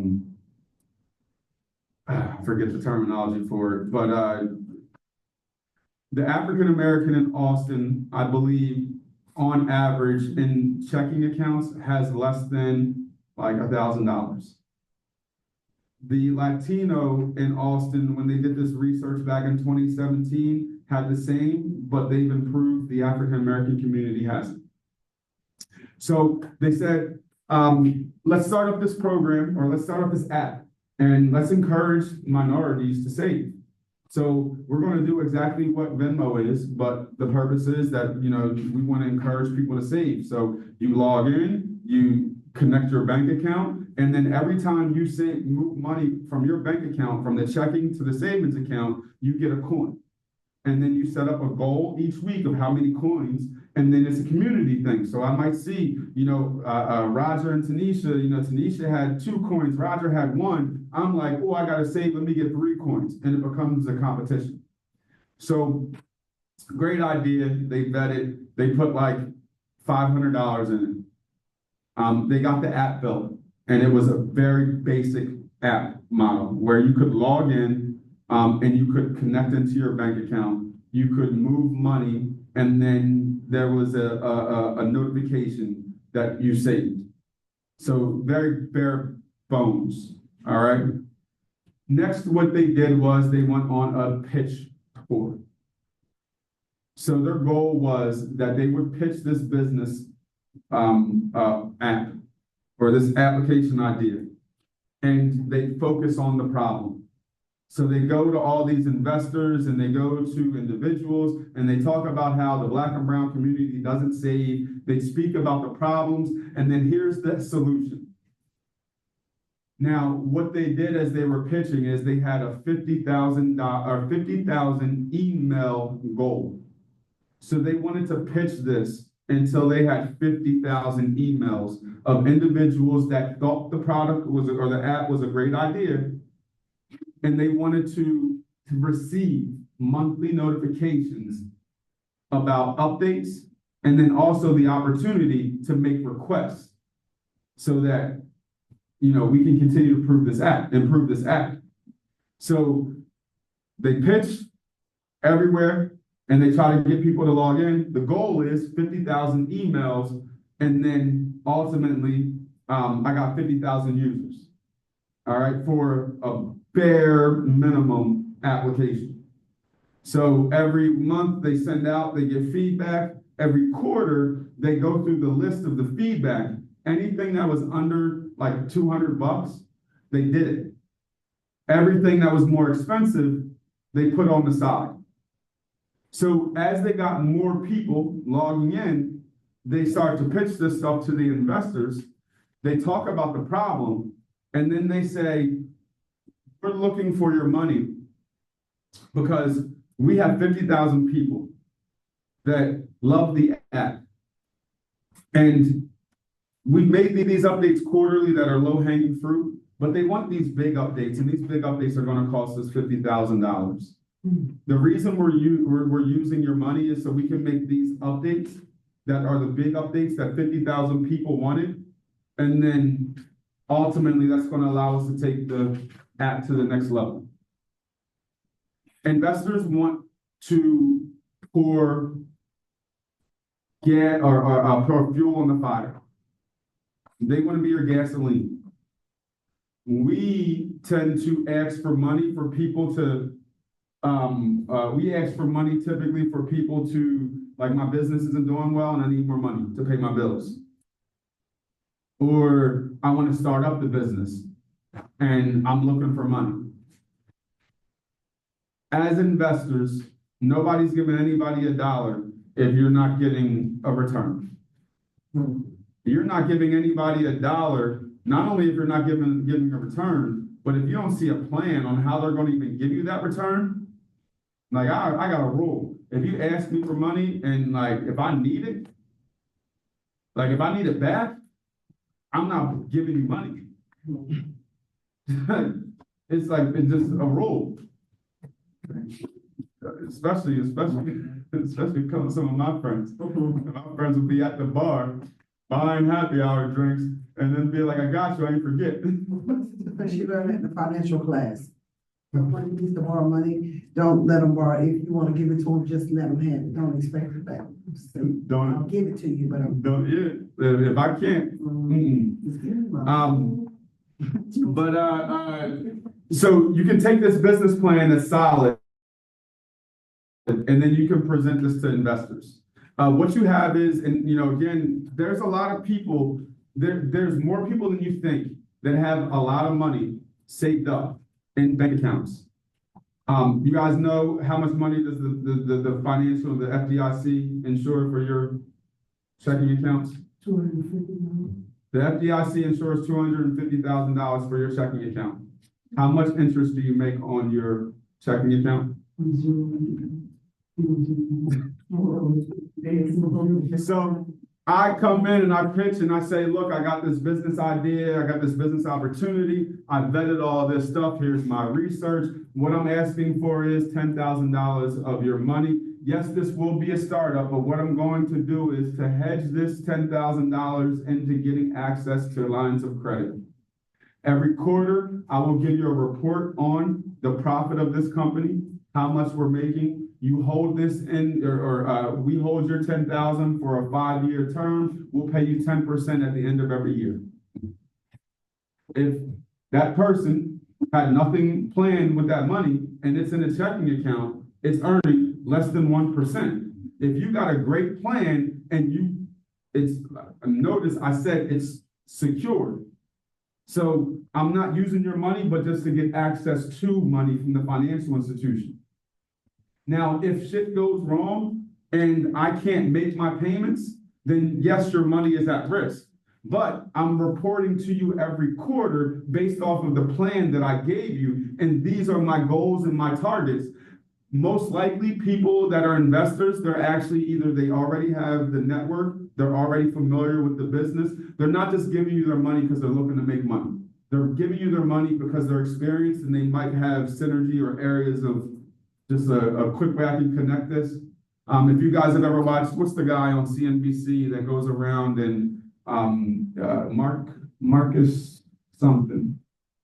forget the terminology for it, but, the African American in Austin, I believe, on average, in checking accounts, has less than like $1,000. The Latino in Austin, when they did this research back in 2017, had the same, but they've improved. The African American community hasn't. So they said, let's start up this program, or let's start up this app, and let's encourage minorities to save. So we're going to do exactly what Venmo is, but the purpose is that, you know, we want to encourage people to save. So you log in, you connect your bank account, and then every time you move money from your bank account, from the checking to the savings account, you get a coin. And then you set up a goal each week of how many coins, and then it's a community thing. So I might see, you know, Roger and Tanisha, you know, Tanisha had 2 coins, Roger had 1. I'm like, oh, I gotta save, let me get 3 coins, and it becomes a competition. So great idea, they vetted, they put like $500 in it. They got the app built, and it was a very basic app model where you could log in, and you could connect into your bank account, you could move money, and then there was a notification that you saved. So very bare bones, all right? Next, what they did was they went on a pitch tour. So their goal was that they would pitch this business app or this application idea, and they focus on the problem. So they go to all these investors and they go to individuals and they talk about how the Black and brown community doesn't save. They speak about the problems, and then here's the solution. Now, what they did as they were pitching is they had a $50,000 email goal. So they wanted to pitch this until they had 50,000 emails of individuals that thought the product was, or the app was a great idea, and they wanted to receive monthly notifications about updates, and then also the opportunity to make requests so that, you know, we can continue to improve this app. So they pitch everywhere, and they try to get people to log in. The goal is 50,000 emails, and then ultimately, I got 50,000 users, all right, for a bare minimum application. So every month they send out, they get feedback. Every quarter, they go through the list of the feedback. Anything that was under like $200, they did it. Everything that was more expensive, they put on the side. So as they got more people logging in, they start to pitch this stuff to the investors. They talk about the problem, and then they say, we're looking for your money because we have 50,000 people that love the app. And we've made these updates quarterly that are low-hanging fruit, but they want these big updates, and these big updates are going to cost us $50,000. The reason we're using your money is so we can make these updates that are the big updates that 50,000 people wanted, and then ultimately that's going to allow us to take the app to the next level. Investors want to pour gas or pour fuel on the fire. They want to be your gasoline. We tend to ask for money for people to, we ask for money typically for people to, like, my business isn't doing well and I need more money to pay my bills. Or I want to start up the business and I'm looking for money. As investors, nobody's giving anybody $1 if you're not getting a return. You're not giving anybody $1, not only if you're not giving a return, but if you don't see a plan on how they're going to even give you that return. Like, I got a rule. If you ask me for money and, like, if I need it, like, if I need it back, I'm not giving you money. It's like, it's just a rule. Especially coming some of my friends. My friends will be at the bar buying happy hour drinks, and then be like, I got you, I ain't forget.
Because you learn in the financial class. When you need to borrow money, don't let them borrow. If you want to give it to them, just let them have it. Don't expect it back. So,
Don't-
I'll give it to you, but I'm.
Don't, yeah, if I can't,
Just give it, Mom.
So you can take this business plan that's solid, and then you can present this to investors. What you have is, and again, there's a lot of people, there's more people than you think that have a lot of money saved up in bank accounts. You guys know how much money does the financial, the FDIC insure for your checking accounts?
250 million.
The FDIC insures $250,000 for your checking account. How much interest do you make on your checking account? So I come in and I pitch and I say, look, I got this business idea, I got this business opportunity, I vetted all this stuff, here's my research. What I'm asking for is $10,000 of your money. Yes, this will be a startup, but what I'm going to do is to hedge this $10,000 into getting access to lines of credit. Every quarter, I will give you a report on the profit of this company, how much we're making. You hold this in, we hold your $10,000 for a 5-year term. We'll pay you 10% at the end of every year. If that person had nothing planned with that money and it's in a checking account, it's earning less than 1%. If you got a great plan and notice I said it's secured. So I'm not using your money, but just to get access to money from the financial institution. Now, if shit goes wrong and I can't make my payments, then yes, your money is at risk. But I'm reporting to you every quarter based off of the plan that I gave you, and these are my goals and my targets. Most likely people that are investors, they're actually either they already have the network, they're already familiar with the business. They're not just giving you their money because they're looking to make money. They're giving you their money because they're experienced and they might have synergy or areas of just a quick way I can connect this. If you guys have ever watched, what's the guy on CNBC that goes around and Marcus something.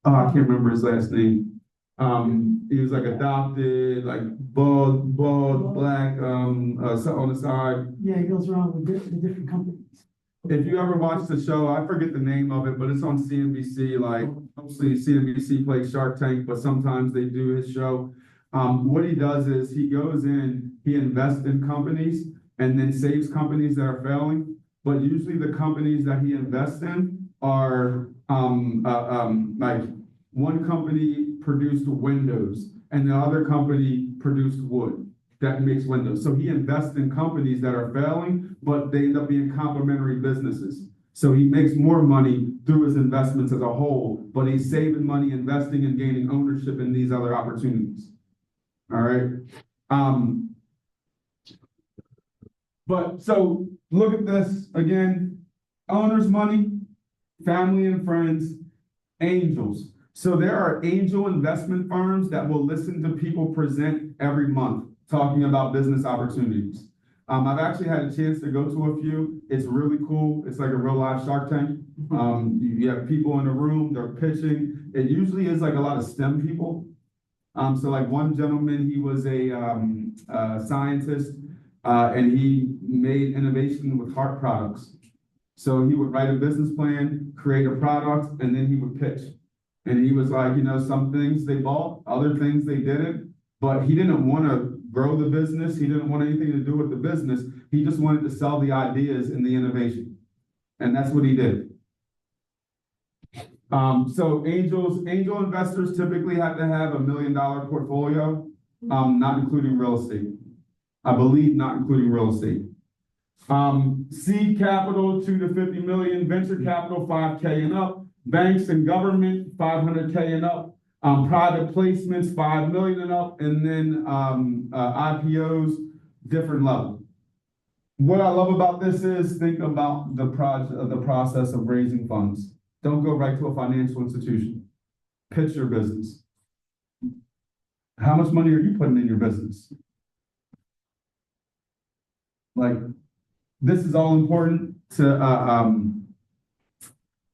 Oh, I can't remember his last name. He was like adopted, like bald, black, on the side.
Yeah, it goes around with the different companies.
If you ever watch the show, I forget the name of it, but it's on CNBC. Like, mostly CNBC plays Shark Tank, but sometimes they do his show. What he does is he goes in, he invests in companies and then saves companies that are failing. But usually the companies that he invests in are like one company produced windows and the other company produced wood that makes windows. So he invests in companies that are failing, but they end up being complementary businesses. So he makes more money through his investments as a whole, but he's saving money, investing and gaining ownership in these other opportunities. All right. But so look at this again, owner's money, family and friends, angels. So there are angel investment firms that will listen to people present every month talking about business opportunities. I've actually had a chance to go to a few. It's really cool. It's like a real live Shark Tank. You have people in the room, they're pitching. It usually is like a lot of STEM people. So like one gentleman, he was a scientist and he made innovation with heart products. So he would write a business plan, create a product, and then he would pitch. And he was like, some things they bought, other things they didn't, but he didn't want to grow the business. He didn't want anything to do with the business. He just wanted to sell the ideas and the innovation. And that's what he did. So angel investors typically have to have $1 million portfolio, not including real estate. I believe not including real estate. Seed capital, 2 to 50 million, venture capital, 5K and up, banks and government, 500K and up, private placements, 5 million and up, and then IPOs, different level. What I love about this is think about the process of raising funds. Don't go right to a financial institution. Pitch your business. How much money are you putting in your business? Like, this is all important to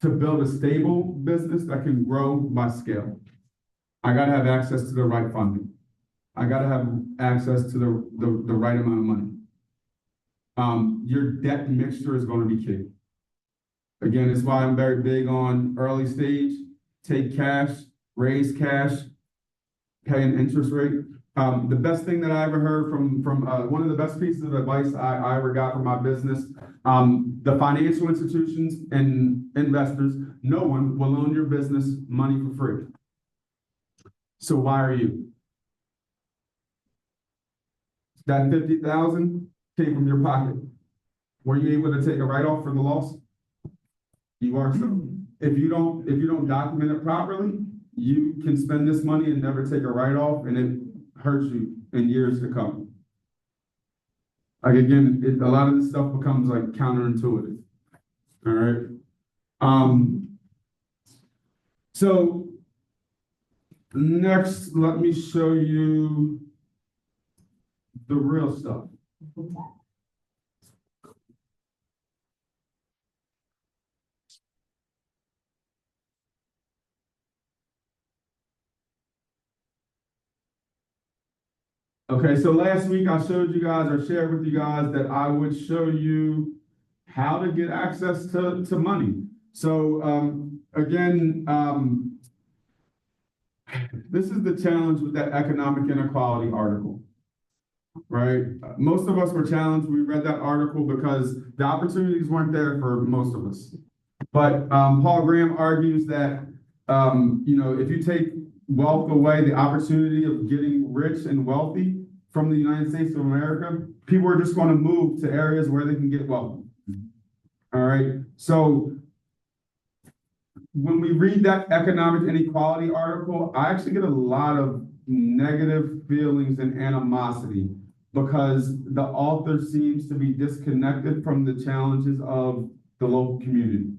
build a stable business that can grow by scale, I gotta have access to the right funding. I gotta have access to the right amount of money. Your debt mixture is gonna be key. Again, it's why I'm very big on early stage, take cash, raise cash, pay an interest rate. The best thing that I ever heard from one of the best pieces of advice I ever got from my business, the financial institutions and investors, no one will loan your business money for free. So why are you? That 50,000 came from your pocket. Were you able to take a write-off for the loss? You are. So if you don't document it properly, you can spend this money and never take a write-off, and it hurts you in years to come. Like again, a lot of this stuff becomes like counterintuitive. All right. So next, let me show you the real stuff. Okay, so last week I showed you guys or shared with you guys that I would show you how to get access to money. So again, this is the challenge with that economic inequality article, right? Most of us were challenged. We read that article because the opportunities weren't there for most of us. But Paul Graham argues that, if you take wealth away, the opportunity of getting rich and wealthy from the United States of America, people are just going to move to areas where they can get wealthy. All right. So when we read that economic inequality article, I actually get a lot of negative feelings and animosity because the author seems to be disconnected from the challenges of the local community.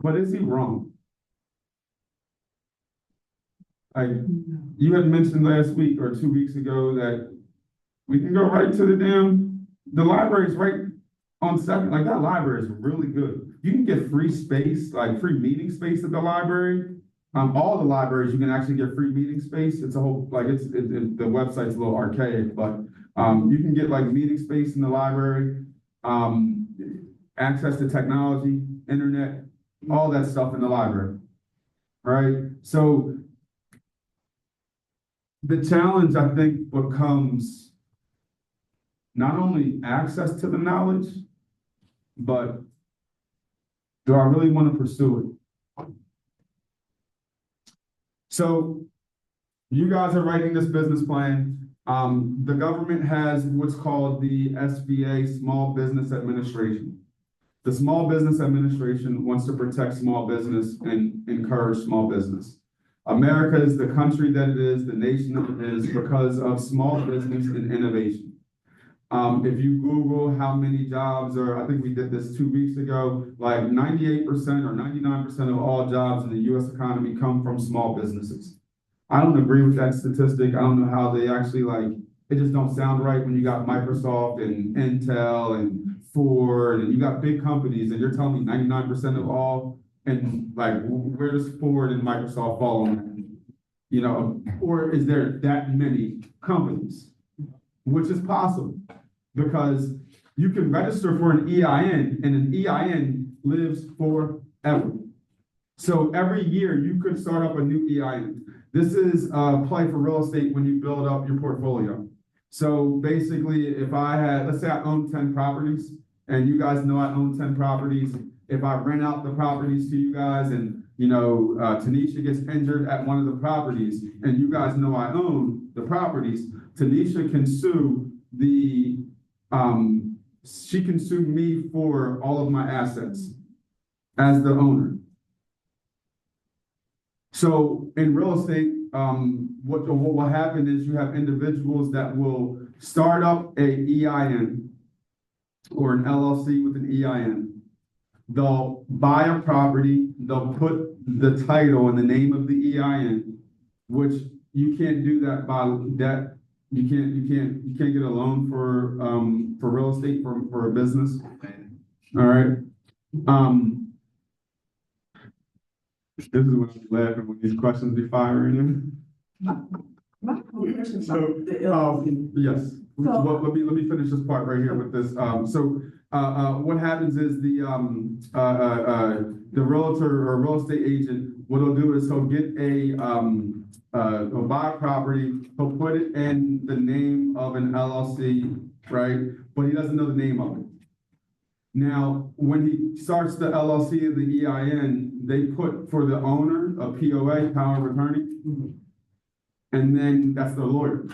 But is he wrong? You had mentioned last week or 2 weeks ago that we can go right to the library's right on second. Like that library is really good. You can get free space, like free meeting space at the library. All the libraries, you can actually get free meeting space. It's a whole, like the website's a little archaic, but you can get like meeting space in the library, access to technology, internet, all that stuff in the library, right? So the challenge, I think, becomes not only access to the knowledge, but do I really want to pursue it? So you guys are writing this business plan. The government has what's called the SBA, Small Business Administration. The Small Business Administration wants to protect small business and encourage small business. America is the country that it is, the nation that it is, because of small business and innovation. If you Google how many jobs are, I think we did this 2 weeks ago, like 98% or 99% of all jobs in the US economy come from small businesses. I don't agree with that statistic. I don't know how they actually it just don't sound right when you got Microsoft and Intel and Ford and you got big companies and you're telling me 99% of all, and where does Ford and Microsoft fall on that? Or is there that many companies? Which is possible because you can register for an EIN and an EIN lives forever. So every year you could start up a new EIN. This is a play for real estate when you build up your portfolio. So basically, if I had, let's say I own 10 properties and you guys know I own 10 properties. If I rent out the properties to you guys and, Tanisha gets injured at one of the properties and you guys know I own the properties, Tanisha can sue she can sue me for all of my assets as the owner. So in real estate, what will happen is you have individuals that will start up a EIN or an LLC with an EIN. They'll buy a property, they'll put the title and the name of the EIN, which you can't do that by that You can't get a loan for real estate for a business. All right. This is when I'm laughing when these questions be firing you.
My question
So,
about the LLC.
yes,
So-
well, let me finish this part right here with this, what happens is the realtor or real estate agent, what he'll do is he'll get he'll buy a property, he'll put it in the name of an LLC, right? But he doesn't know the name of it. Now, when he starts the LLC and the EIN, they put for the owner a POA, power of attorney. And then that's the lawyer.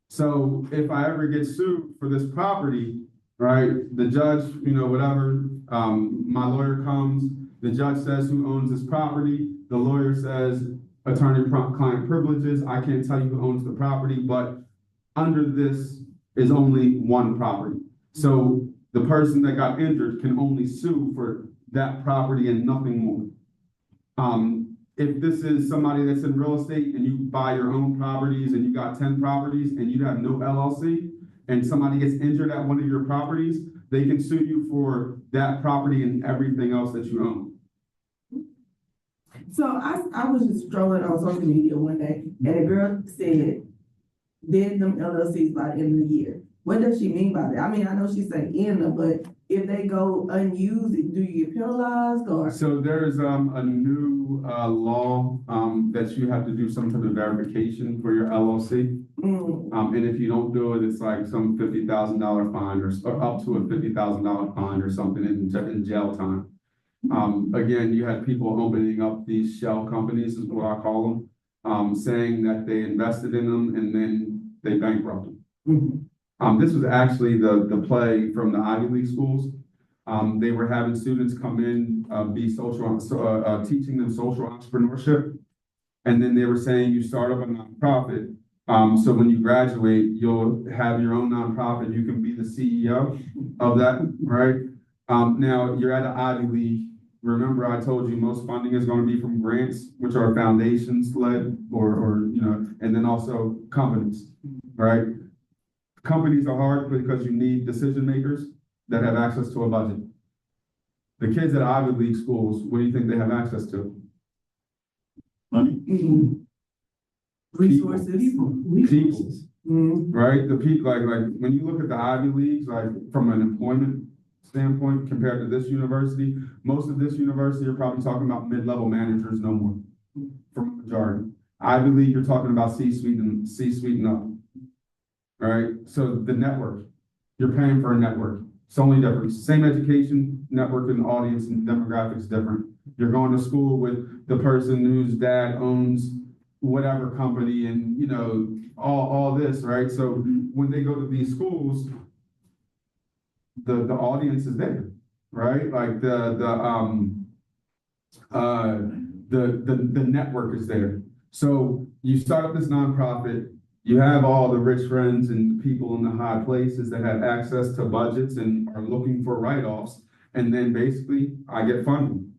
So if I ever get sued for this property, right, the judge, whatever, my lawyer comes, the judge says who owns this property, the lawyer says attorney-client privileges, I can't tell you who owns the property, but under this is only one property. So the person that got injured can only sue for that property and nothing more. If this is somebody that's in real estate and you buy your own properties and you got 10 properties and you have no LLC and somebody gets injured at one of your properties, they can sue you for that property and everything else that you own.
So I was just strolling on social media one day and a girl said, did them LLCs by the end of the year. What does she mean by that? I mean, I know she's saying in them, but if they go unused, do you get penalized or?
So there's a new law that you have to do some type of verification for your LLC. And if you don't do it, it's like some $50,000 fine or up to a $50,000 fine or something in jail time. Again, you had people opening up these shell companies, is what I call them, saying that they invested in them and then they bankrupt them. This was actually the play from the Ivy League schools. They were having students come in, teaching them social entrepreneurship. And then they were saying you start up a nonprofit. So when you graduate, you'll have your own nonprofit. You can be the CEO of that, right? Now you're at an Ivy League. Remember, I told you most funding is going to be from grants, which are foundations led or and then also companies, right? Companies are hard because you need decision makers that have access to a budget. The kids at Ivy League schools, what do you think they have access to?
Money?
Resources.
Resources.
Right? The people, like when you look at the Ivy Leagues, like from an employment standpoint compared to this university, most of this university are probably talking about mid-level managers, no more, for the majority. Ivy League, you're talking about C-suite and up. All right, so the network, you're paying for a network. It's only different. Same education, network and audience and demographics different. You're going to school with the person whose dad owns whatever company and all this, right? So when they go to these schools, the audience is there, right? Like the network is there. So you start up this nonprofit. You have all the rich friends and people in the high places that have access to budgets and are looking for write-offs. And then basically I get funding,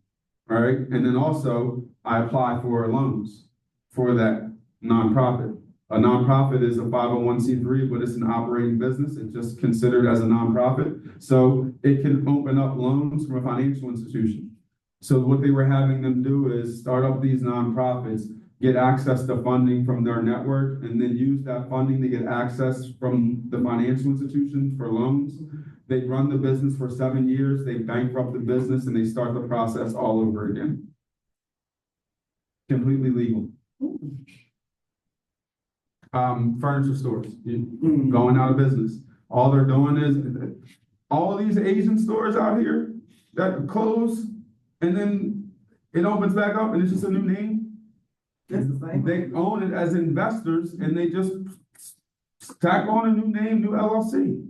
all right? And then also I apply for loans for that nonprofit. A nonprofit is a 501c3, but it's an operating business. It's just considered as a nonprofit. So it can open up loans from a financial institution. So what they were having them do is start up these nonprofits, get access to funding from their network, and then use that funding to get access from the financial institution for loans. They run the business for 7 years, they bankrupt the business, and they start the process all over again. Completely legal. Furniture stores, going out of business. All they're doing is, all of these Asian stores out here that close, and then it opens back up, and it's just a new name. They own it as investors and they just tack on a new name, new LLC.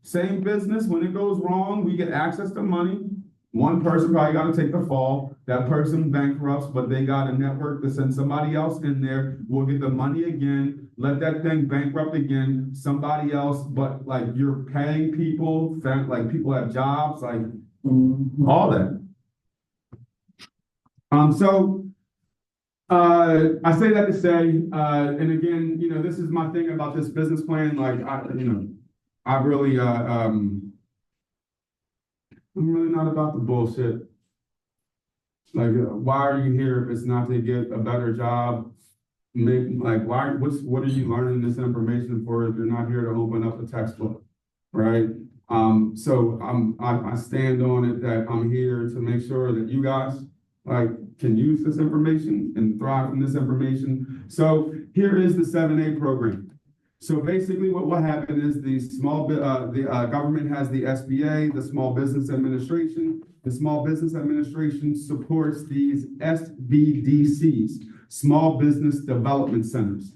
Same business. When it goes wrong, we get access to money. One person probably got to take the fall. That person bankrupts, but they got a network to send somebody else in there. We'll get the money again. Let that thing bankrupt again. Somebody else, but like you're paying people, like people have jobs, like all that. I say that to say, and again, this is my thing about this business plan, like, I really, I'm really not about the bullshit. Like, why are you here if it's not to get a better job? What are you learning this information for if you're not here to open up a textbook, right? So I stand on it that I'm here to make sure that you guys, can use this information and thrive from this information. So here is the 7A program. So basically what will happen is the government has the SBA, the Small Business Administration. The Small Business Administration supports these SBDCs, Small Business Development Centers.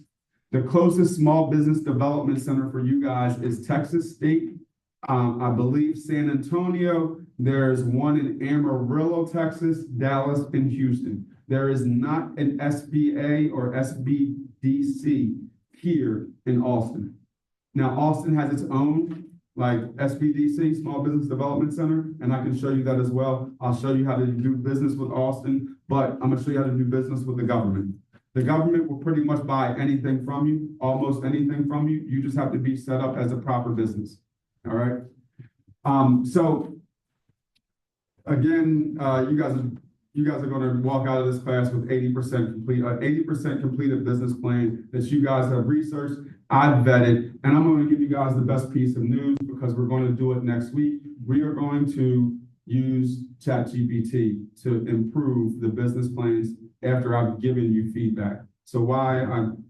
The closest Small Business Development Center for you guys is Texas State. I believe San Antonio. There's one in Amarillo, Texas, Dallas, and Houston. There is not an SBA or SBDC here in Austin. Now, Austin has its own SBDC, Small Business Development Center, and I can show you that as well. I'll show you how to do business with Austin, but I'm gonna show you how to do business with the government. The government will pretty much buy anything from you, almost anything from you. You just have to be set up as a proper business, all right? So again, you guys are gonna walk out of this class with 80% completed business plan that you guys have researched, I've vetted, and I'm gonna give you guys the best piece of news because we're gonna do it next week. We are going to use ChatGPT to improve the business plans after I've given you feedback. So why I'm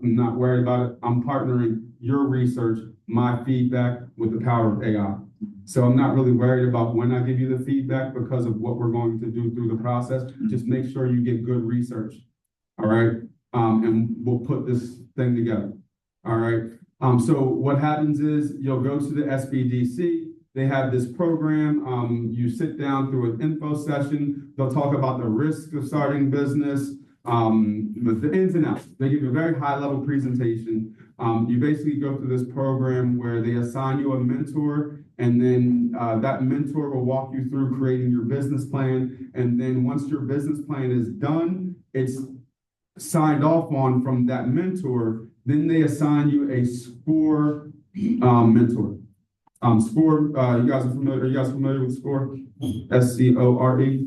not worried about it, I'm partnering your research, my feedback with the power of AI. So I'm not really worried about when I give you the feedback because of what we're going to do through the process. Just make sure you get good research, all right? And we'll put this thing together, all right? So what happens is you'll go to the SBDC. They have this program. You sit down through an info session. They'll talk about the risks of starting business, with the ins and outs. They give you a very high-level presentation. You basically go through this program where they assign you a mentor, and then that mentor will walk you through creating your business plan. And then once your business plan is done, it's signed off on from that mentor. Then they assign you a SCORE mentor. SCORE, you guys familiar with SCORE? SCORE.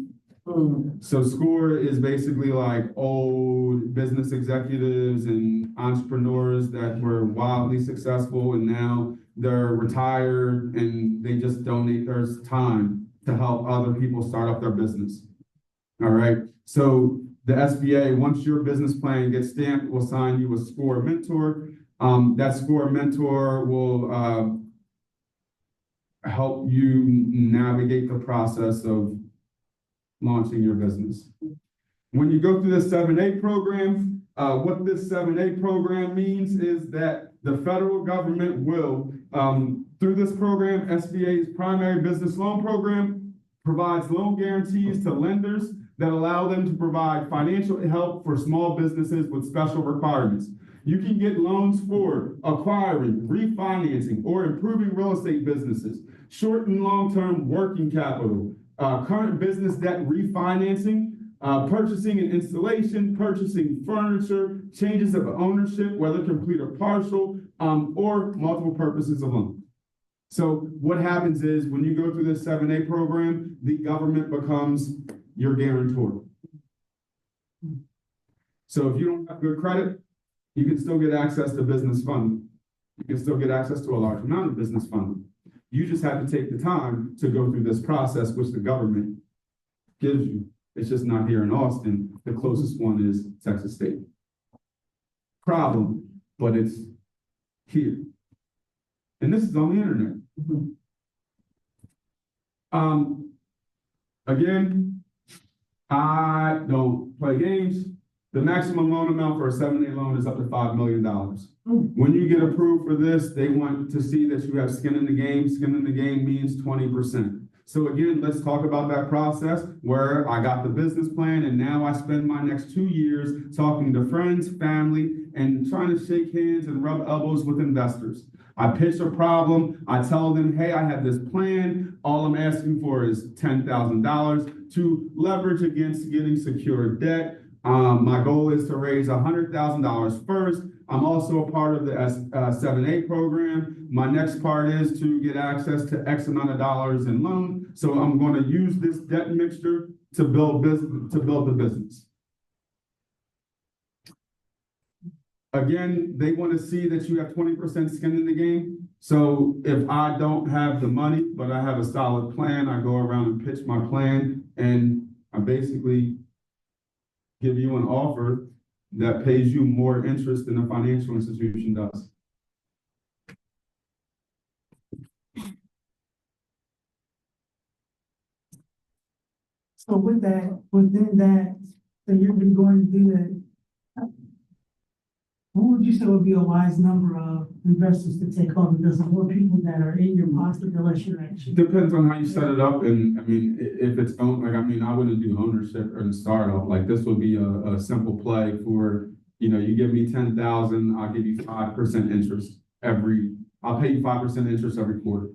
So SCORE is basically like old business executives and entrepreneurs that were wildly successful and now they're retired and they just donate their time to help other people start up their business. All right. So the SBA, once your business plan gets stamped, will assign you a SCORE mentor. That SCORE mentor will help you navigate the process of launching your business. When you go through the 7A program, what this 7A program means is that the federal government will, through this program, SBA's primary business loan program provides loan guarantees to lenders that allow them to provide financial help for small businesses with special requirements. You can get loans for acquiring, refinancing, or improving real estate businesses, short and long-term working capital, current business debt refinancing, purchasing and installation, purchasing furniture, changes of ownership, whether complete or partial, or multiple purposes of loan. So what happens is when you go through this 7A program, the government becomes your guarantor. So if you don't have good credit, you can still get access to business funding. You can still get access to a large amount of business funding. You just have to take the time to go through this process, which the government gives you. It's just not here in Austin. The closest one is Texas State. Problem, but it's here. And this is on the internet. Again, I don't play games. The maximum loan amount for a 7A loan is up to $5 million. When you get approved for this, they want to see that you have skin in the game. Skin in the game means 20%. So again, let's talk about that process where I got the business plan and now I spend my next 2 years talking to friends, family, and trying to shake hands and rub elbows with investors. I pitch a problem. I tell them, hey, I have this plan. All I'm asking for is $10,000 to leverage against getting secured debt. My goal is to raise $100,000 first. I'm also a part of the 7A program. My next part is to get access to X amount of dollars in loan. So I'm going to use this debt mixture to build the business. Again, they want to see that you have 20% skin in the game. So if I don't have the money, but I have a solid plan, I go around and pitch my plan, and I basically give you an offer that pays you more interest than a financial institution does.
So with that, within that, so you've been going to do that. What would you say would be a wise number of investors to take on? Because the more people that are in your pocket, the less you're actually.
Depends on how you set it up, and I mean, if it's own, like, I mean, I wouldn't do ownership or startup. Like, this would be a simple play for, you know, you give me 10,000, I'll give you 5% interest I'll pay you 5% interest every quarter.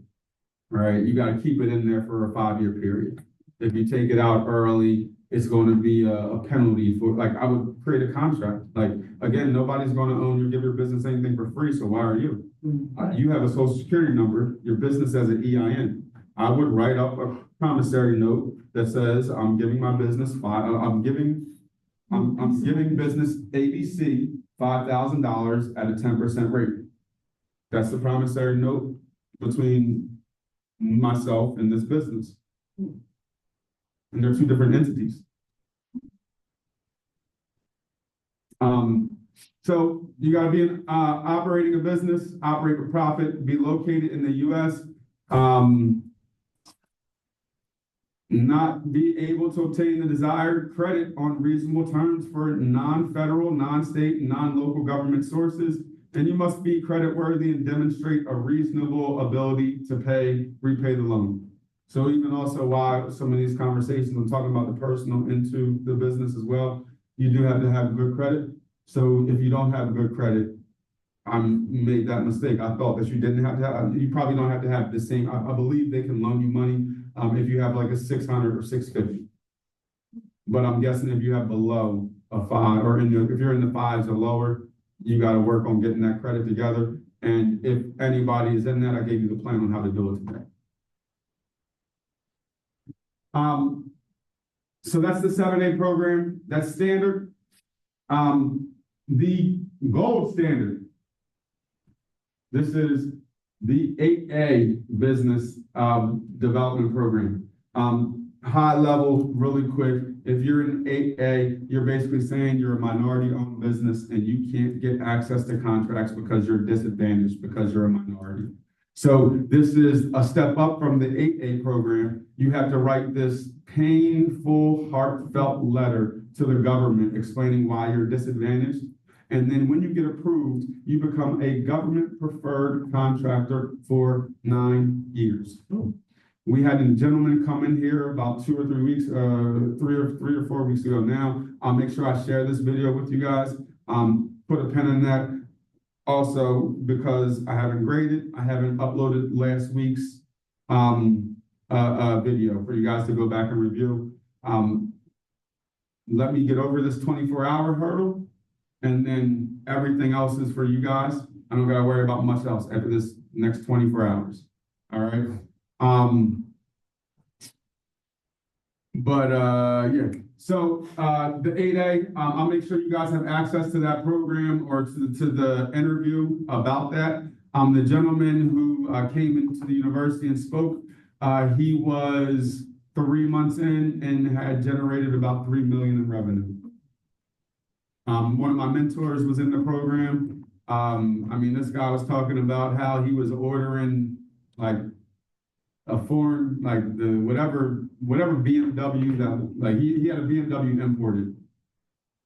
Right? You got to keep it in there for a 5-year period. If you take it out early, it's going to be a penalty for, like, I would create a contract. Like, again, nobody's going to own you, give your business anything for free, so why are you? You have a social security number, your business has an EIN. I would write up a promissory note that says, I'm giving my business I'm giving business ABC $5,000 at a 10% rate. That's the promissory note between myself and this business. And they're two different entities. So you got to be operating a business, operate for profit, be located in the U.S., not be able to obtain the desired credit on reasonable terms for non-federal, non-state, non-local government sources, and you must be creditworthy and demonstrate a reasonable ability to repay the loan. So even also why some of these conversations, I'm talking about the personal into the business as well, you do have to have good credit. So if you don't have good credit, I made that mistake. I thought that you didn't have to have, you probably don't have to have the same, I believe they can loan you money if you have like a 600 or 650. But I'm guessing if you have below a 5, or if you're in the 5s or lower, you got to work on getting that credit together. And if anybody is in that, I gave you the plan on how to do it today. So that's the 7A program. That's standard. The gold standard. This is the 8A business development program. High level, really quick. If you're in 8A, you're basically saying you're a minority-owned business and you can't get access to contracts because you're disadvantaged because you're a minority. So this is a step up from the 8A program. You have to write this painful, heartfelt letter to the government explaining why you're disadvantaged. And then when you get approved, you become a government preferred contractor for 9 years. We had a gentleman come in here about 2 or 3 weeks, 3 or 4 weeks ago now. I'll make sure I share this video with you guys. Put a pin in that. Also, because I haven't graded, I haven't uploaded last week's video for you guys to go back and review. Let me get over this 24-hour hurdle, and then everything else is for you guys. I don't got to worry about much else after this next 24 hours. All right. Yeah. So the 8A, I'll make sure you guys have access to that program or to the interview about that. The gentleman who came into the university and spoke, he was 3 months in and had generated about $3 million in revenue. One of my mentors was in the program. I mean, this guy was talking about how he was ordering like a foreign, like the whatever BMW that, like he had a BMW imported.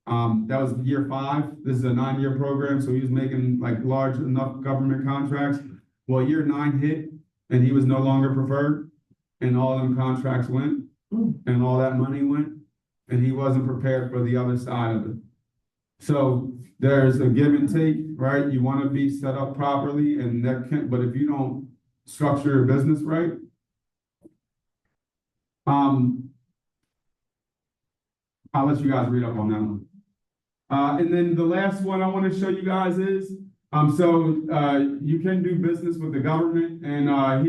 That was year 5. This is a 9-year program, so he was making like large enough government contracts. Well, year 9 hit, and he was no longer preferred, and all them contracts went, and all that money went, and he wasn't prepared for the other side of it. So there's a give and take, right? You want to be set up properly, and that can, but if you don't structure your business right, I'll let you guys read up on that one. And then the last one I want to show you guys is, you can do business with the government, and I'll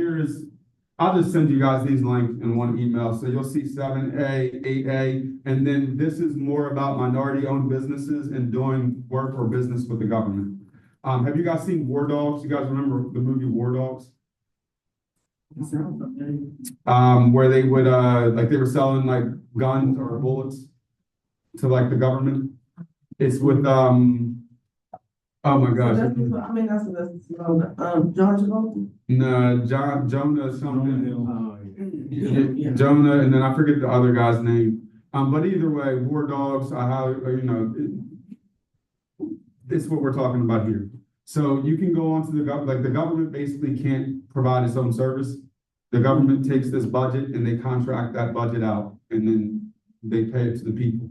just send you guys these links in one email. So you'll see 7A, 8A, and then this is more about minority-owned businesses and doing work or business with the government. Have you guys seen War Dogs? You guys remember the movie War Dogs? Where they would, they were selling like guns or bullets to like the government. It's with, oh my
So
gosh.
that's, George Golden.
No, Jonah something.
Yeah.
Jonah, and then I forget the other guy's name. But either way, War Dogs, it's what we're talking about here. So you can go onto the the government basically can't provide its own service. The government takes this budget and they contract that budget out, and then they pay it to the people.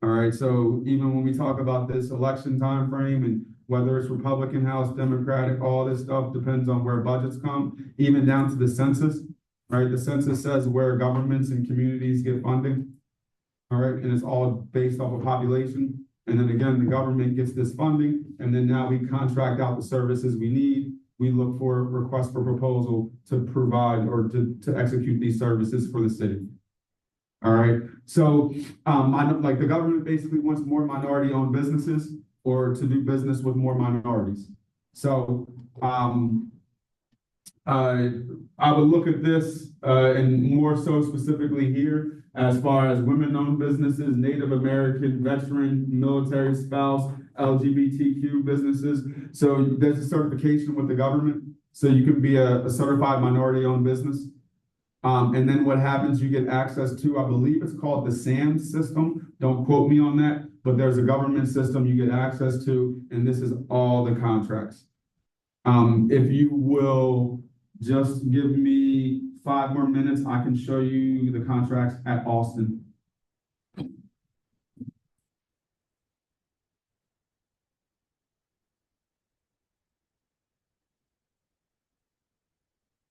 All right, so even when we talk about this election time frame and whether it's Republican House, Democratic, all this stuff depends on where budgets come, even down to the census, right? The census says where governments and communities get funding, all right? And it's all based off of population. And then again, the government gets this funding, and then now we contract out the services we need. We look for requests for proposal to provide or to execute these services for the city. All right, so the government basically wants more minority-owned businesses or to do business with more minorities. So I would look at this and more so specifically here as far as women-owned businesses, Native American, veteran, military spouse, LGBTQ businesses. So there's a certification with the government, so you can be a certified minority-owned business. And then what happens, you get access to, I believe it's called the SAM system. Don't quote me on that, but there's a government system you get access to, and this is all the contracts. If you will just give me 5 more minutes, I can show you the contracts at Austin.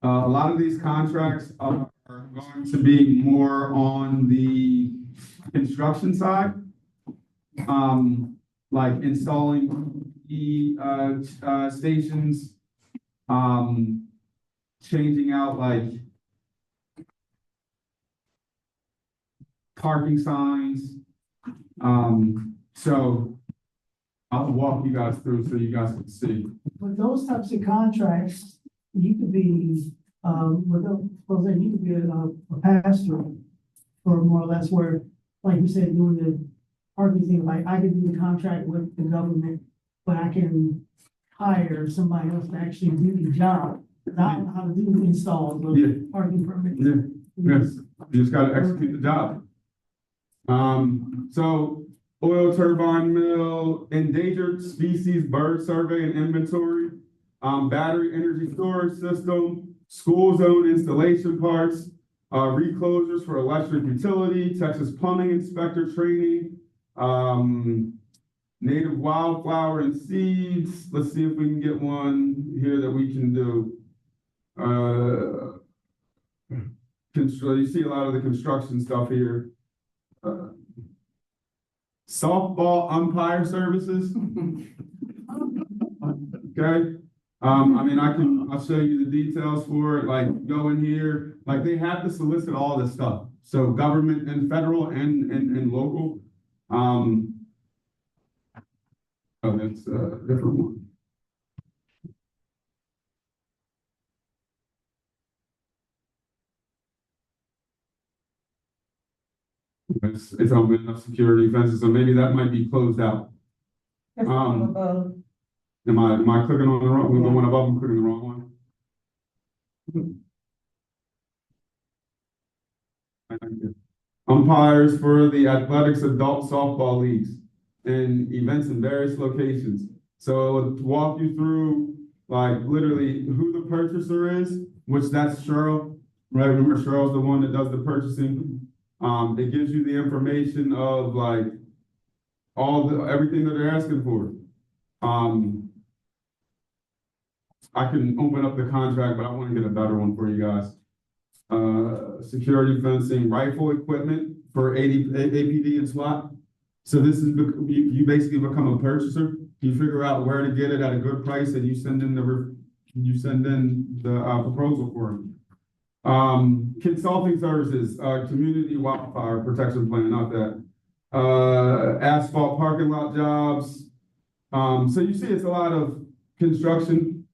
A lot of these contracts are going to be more on the construction side, like installing stations, changing out like parking signs. So I'll walk you guys through so you guys can see.
With those types of contracts, you could be, you could be a pastor or more or less where, like you said, doing the parking thing, like I could do the contract with the government, but I can hire somebody else to actually do the job. I don't know how to do the installs of parking permits.
Yeah. Yes, you just gotta execute the job. So oil turbine mill, endangered species bird survey and inventory, battery energy storage system, school zone installation parts, reclosures for electric utility, Texas plumbing inspector training, native wildflower and seeds. Let's see if we can get one here that we can do. You see a lot of the construction stuff here. Softball umpire services. Okay. I'll show you the details for it, like go in here, like they have to solicit all this stuff. So government and federal and local. Oh, that's a different one. It's open enough security fences, so maybe that might be closed out. Am I clicking on the wrong, the one above, I'm clicking the wrong one? Umpires for the athletics adult softball leagues and events in various locations. So it'll walk you through like literally who the purchaser is, which that's Cheryl, right? Remember Cheryl's the one that does the purchasing. It gives you the information of like everything that they're asking for. I can open up the contract, but I want to get a better one for you guys. Security fencing, rifle equipment for APD and SWAT. So this is, you basically become a purchaser. You figure out where to get it at a good price and you send in the proposal for it. Consulting services, community wildfire protection plan, not that. Asphalt parking lot jobs. So you see it's a lot of construction,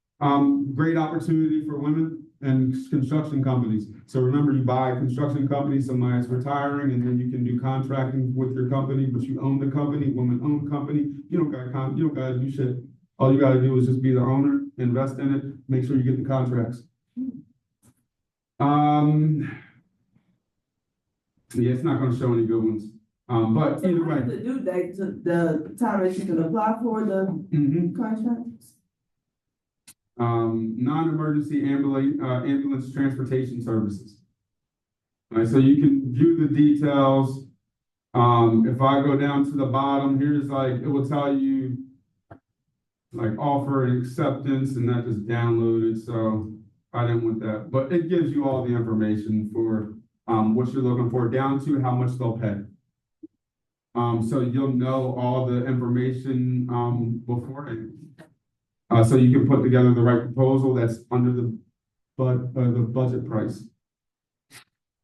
great opportunity for women and construction companies. So remember, you buy a construction company, somebody's retiring, and then you can do contracting with your company, but you own the company, woman-owned company. You don't gotta do shit. All you gotta do is just be the owner, invest in it, make sure you get the contracts. Yeah, it's not gonna show any good ones. But
So
either
what is
way.
the due date to the time that you can apply for the
Mhm.
contracts?
Non-emergency ambulance transportation services. All right, so you can view the details. If I go down to the bottom, here's like, it will tell you like offer and acceptance, and that just downloaded, so I didn't want that. But it gives you all the information for what you're looking for, down to how much they'll pay. So you'll know all the information beforehand. So you can put together the right proposal that's under the budget price.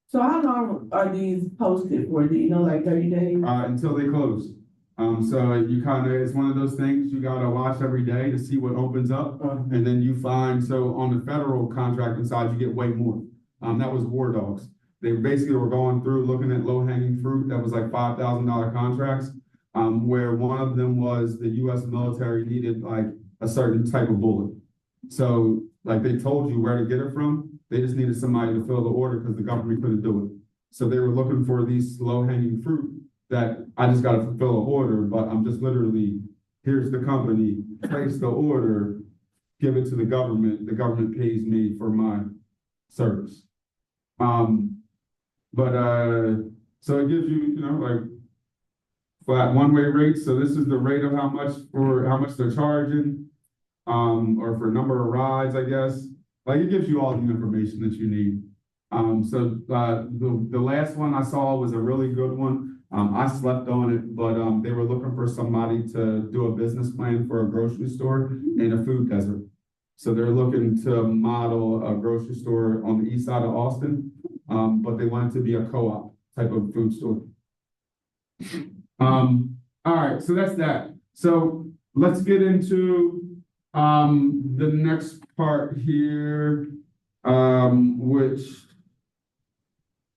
So how long are these posted for? Do you know, like 30 days?
Until they close. So you kind of, it's one of those things you gotta watch every day to see what opens up. And then you find, so on the federal contracting side, you get way more. That was War Dogs. They basically were going through looking at low-hanging fruit that was like $5,000 contracts, where one of them was the US military needed like a certain type of bullet. So like they told you where to get it from, they just needed somebody to fill the order because the government couldn't do it. So they were looking for these low-hanging fruit that I just gotta fulfill an order, but I'm just literally, here's the company, place the order, give it to the government pays me for my service. So it gives you, like flat one-way rates. So this is the rate of how much they're charging, or for number of rides, I guess. Like it gives you all the information that you need. The last one I saw was a really good one. I slept on it, but they were looking for somebody to do a business plan for a grocery store in a food desert. So they're looking to model a grocery store on the east side of Austin, but they want it to be a co-op type of food store. All right, so that's that. So let's get into the next part here, which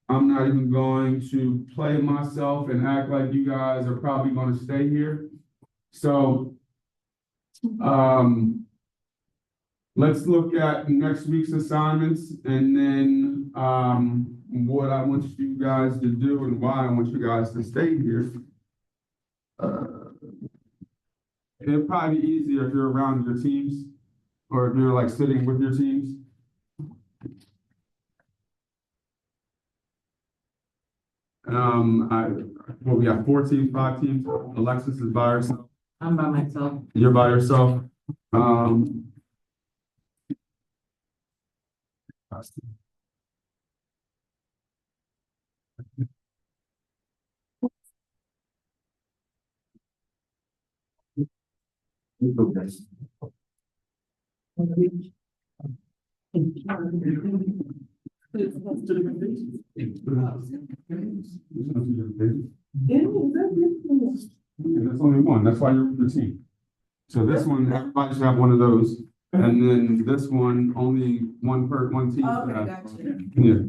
I'm not even going to play myself and act like you guys are probably going to stay here. So let's look at next week's assignments, and then what I want you guys to do and why I want you guys to stay here. It'd probably be easier if you're around your teams, or if you're like sitting with your teams. We got 4 teams, 5 teams. Alexis is by herself.
I'm by myself.
You're by yourself. That's only one. That's why you're with the team. So this one, everybody should have one of those. And then this one, only one team.
Okay, gotcha.
Yeah.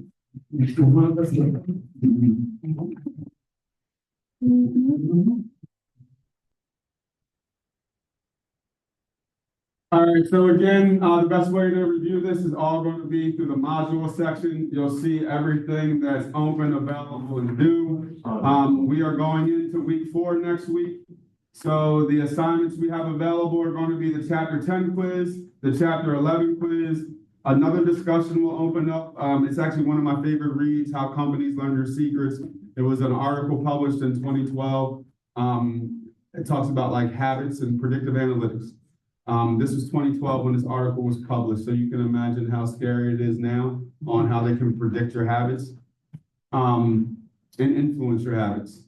All right, so again, the best way to review this is all going to be through the module section. You'll see everything that's open, available, and due. We are going into week 4 next week. So the assignments we have available are going to be the chapter 10 quiz, the chapter 11 quiz. Another discussion will open up. It's actually one of my favorite reads, How Companies Learn Your Secrets. It was an article published in 2012. It talks about like habits and predictive analytics. This was 2012 when this article was published, so you can imagine how scary it is now on how they can predict your habits and influence your habits.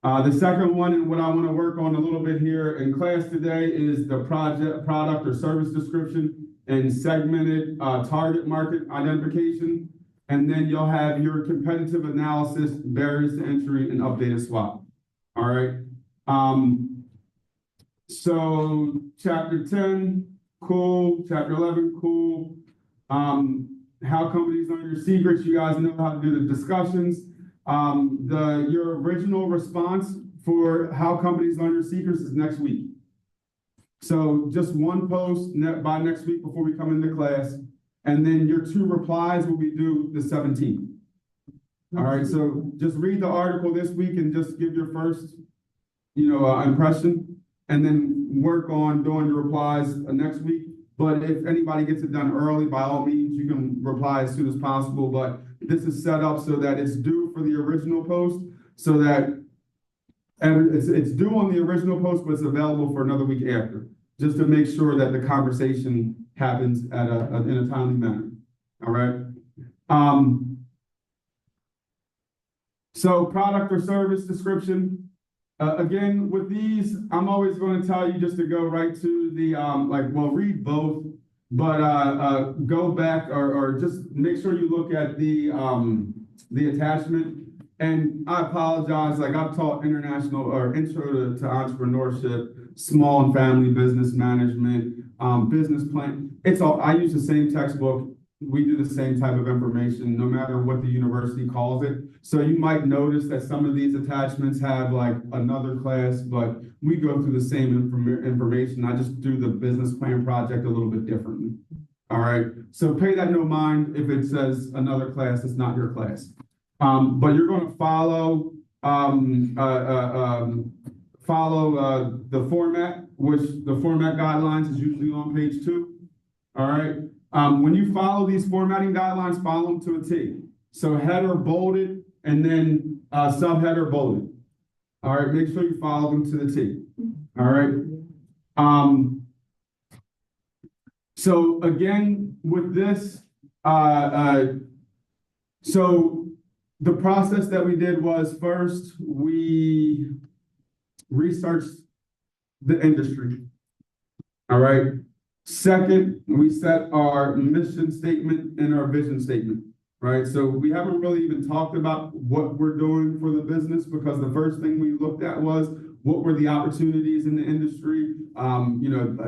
The second one, and what I want to work on a little bit here in class today, is the product or service description and segmented target market identification. And then you'll have your competitive analysis, barriers to entry, and updated SWOT. All right. So chapter 10, cool. Chapter 11, cool. How companies learn your secrets. You guys know how to do the discussions. Your original response for how companies learn your secrets is next week. So just one post by next week before we come into class. And then your 2 replies will be due the 17th. All right, so just read the article this week and just give your first, impression, and then work on doing your replies next week. But if anybody gets it done early, by all means, you can reply as soon as possible. But this is set up so that it's due for the original post, so that it's due on the original post, but it's available for another week after, just to make sure that the conversation happens in a timely manner. All right. So product or service description. Again, with these, I'm always going to tell you just to go right to the read both, but go back or just make sure you look at the attachment. And I apologize, like I've taught international or intro to entrepreneurship, small and family business management, business plan. It's all, I use the same textbook. We do the same type of information, no matter what the university calls it. So you might notice that some of these attachments have like another class, but we go through the same information. I just do the business plan project a little bit differently. All right. So pay that no mind if it says another class, it's not your class. But you're going to follow the format, which the format guidelines is usually on page 2. All right. When you follow these formatting guidelines, follow them to a T. So header bolded and then subheader bolded. All right. Make sure you follow them to the T. All right. So again, with this, so the process that we did was, first we researched the industry. All right. Second, we set our mission statement and our vision statement. Right. So we haven't really even talked about what we're doing for the business, because the first thing we looked at was what were the opportunities in the industry.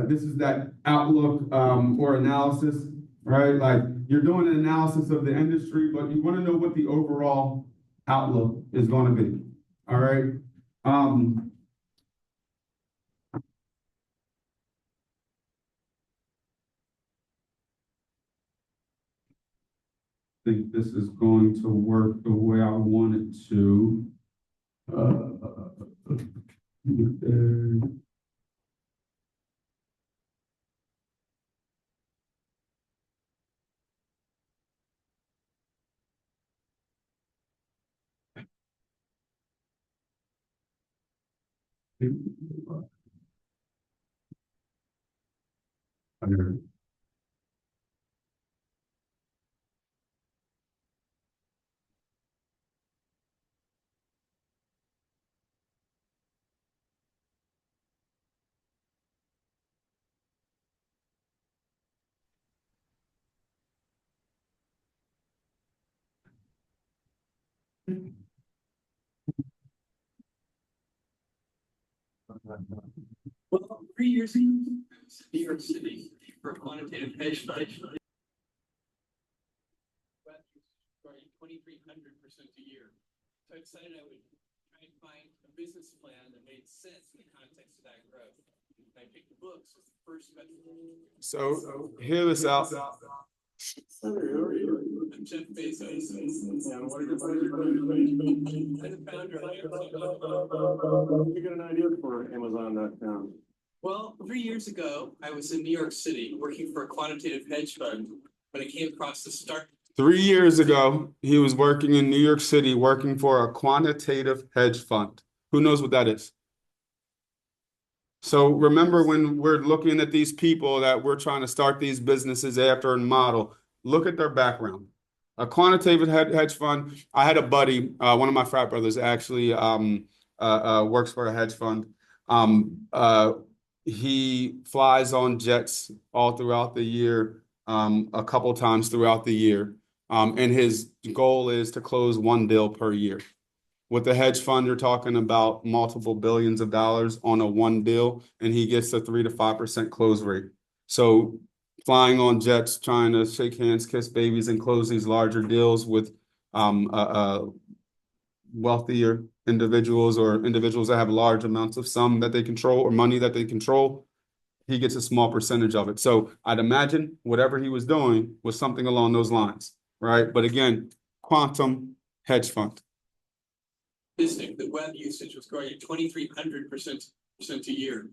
This is that outlook or analysis. Right. Like you're doing an analysis of the industry, but you want to know what the overall outlook is going to be. All right. I think this is going to work the way I want it to.
Well, 3 years ago, I was in New York City for a quantitative hedge fund. 2,300% a year. So I decided I would try and find a business plan that made sense in the context of that growth. And I picked the books as the first method.
So hear this out.
Jeff Bezos.
You get an idea for Amazon.com.
Well, 3 years ago, I was in New York City working for a quantitative hedge fund when I came across the start.
3 years ago, he was working in New York City, working for a quantitative hedge fund. Who knows what that is? So remember, when we're looking at these people that we're trying to start these businesses after and model, look at their background. A quantitative hedge fund. I had a buddy, one of my frat brothers actually, works for a hedge fund. He flies on jets all throughout the year, a couple times throughout the year. And his goal is to close one deal per year. With the hedge fund, you're talking about multiple billions of dollars on a one deal, and he gets a 3 to 5% close rate. So flying on jets, trying to shake hands, kiss babies, and close these larger deals with wealthier individuals or individuals that have large amounts of sum that they control or money that they control, he gets a small percentage of it. So I'd imagine whatever he was doing was something along those lines, right? But again, quantum hedge fund.
Statistic, the web usage was growing at 2,300% a year.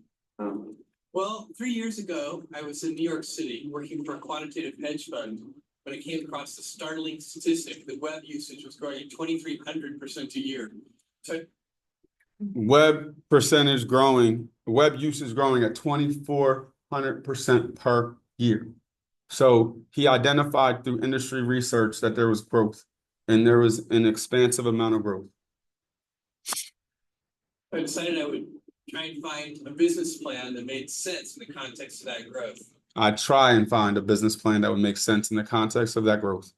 Well, 3 years ago, I was in New York City working for a quantitative hedge fund when I came across the startling statistic that web usage was growing at 2,300% a year. So
Web percentage growing, web usage growing at 2,400% per year. So he identified through industry research that there was growth and there was an expansive amount of growth.
I decided I would try and find a business plan that made sense in the context of that growth.
I try and find a business plan that would make sense in the context of that growth.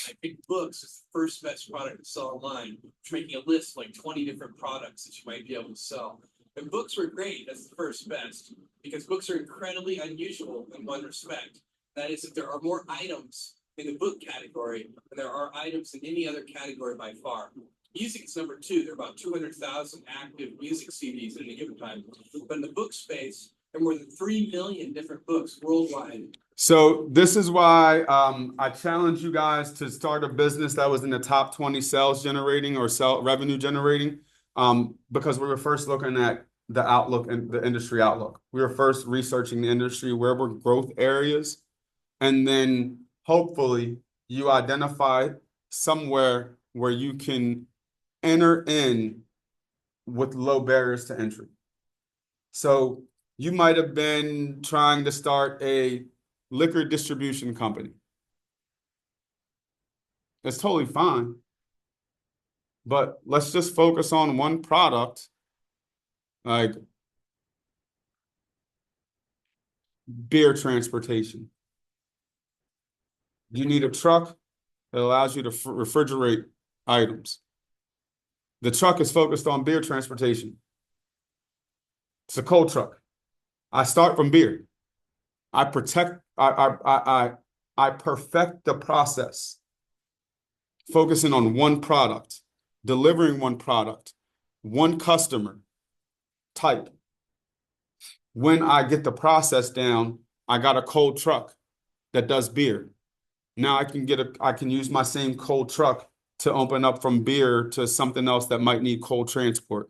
I picked books as the first best product to sell online, making a list of like 20 different products that you might be able to sell. And books were great as the first best because books are incredibly unusual in one respect. That is, if there are more items in the book category than there are items in any other category by far. Music is number 2. There are about 200,000 active music CDs at any given time. But in the book space, there are more than 3 million different books worldwide.
So this is why I challenge you guys to start a business that was in the top 20 sales generating or revenue generating, because we were first looking at the outlook and the industry outlook. We were first researching the industry, where were growth areas, and then hopefully you identify somewhere where you can enter in with low barriers to entry. So you might have been trying to start a liquor distribution company. That's totally fine. But let's just focus on one product, like beer transportation. You need a truck that allows you to refrigerate items. The truck is focused on beer transportation. It's a cold truck. I start from beer. I perfect the process, focusing on one product, delivering one product, one customer type. When I get the process down, I got a cold truck that does beer. Now I can use my same cold truck to open up from beer to something else that might need cold transport.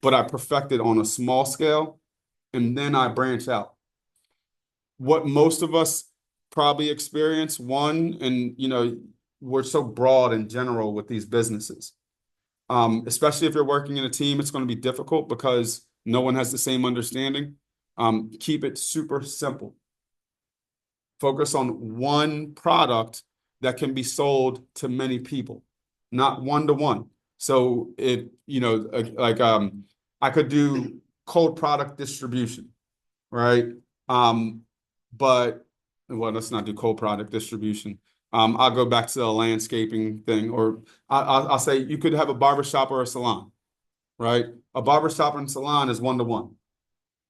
But I perfect it on a small scale, and then I branch out. What most of us probably experience, we're so broad in general with these businesses. Especially if you're working in a team, it's going to be difficult because no one has the same understanding. Keep it super simple. Focus on one product that can be sold to many people, not one-to-one. So I could do cold product distribution, right? But let's not do cold product distribution. I'll go back to the landscaping thing, or I'll say you could have a barbershop or a salon, right? A barbershop and salon is one-to-one,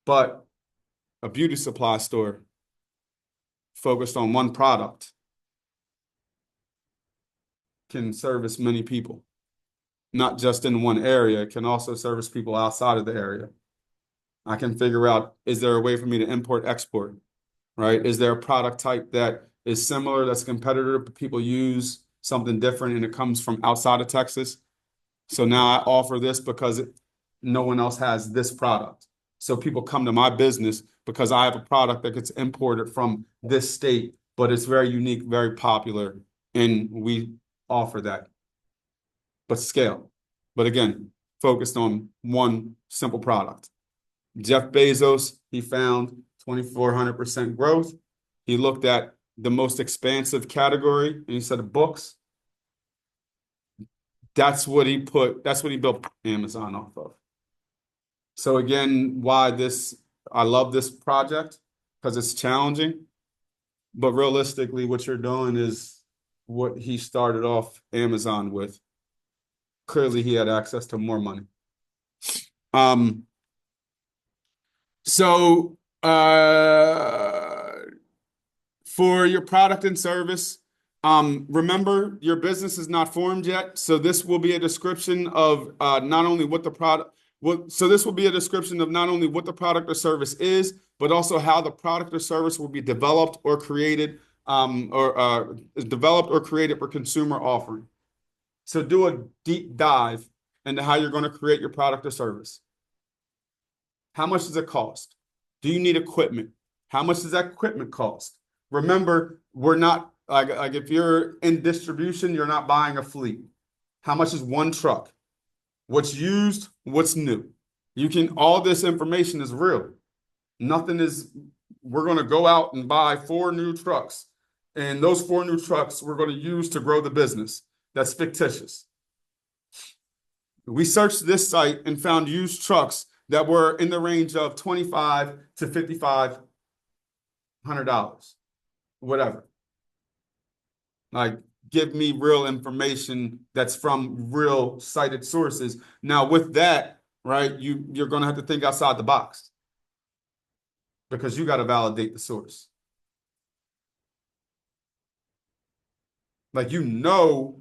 but a beauty supply store focused on one product can service many people, not just in one area. It can also service people outside of the area. I can figure out, is there a way for me to import, export, right? Is there a product type that is similar, that's a competitor, but people use something different and it comes from outside of Texas? So now I offer this because no one else has this product. So people come to my business because I have a product that gets imported from this state, but it's very unique, very popular, and we offer that. But scale. But again, focused on one simple product. Jeff Bezos, he found 2,400% growth. He looked at the most expansive category and he said books. That's what he built Amazon off of. So again, I love this project because it's challenging, but realistically, what you're doing is what he started off Amazon with. Clearly, he had access to more money. So for your product and service, remember your business is not formed yet. So this will be a description of not only what the product, this will be a description of not only what the product or service is, but also how the product or service will be developed or created, for consumer offering. So do a deep dive into how you're going to create your product or service. How much does it cost? Do you need equipment? How much does that equipment cost? Remember, we're not like if you're in distribution, you're not buying a fleet. How much is one truck? What's used? What's new? All this information is real. We're going to go out and buy 4 new trucks. And those 4 new trucks we're going to use to grow the business. That's fictitious. We searched this site and found used trucks that were in the range of $2,500 to $5,500, whatever. Like, give me real information that's from real cited sources. Now, with that, right, you're going to have to think outside the box because you got to validate the source. Like, the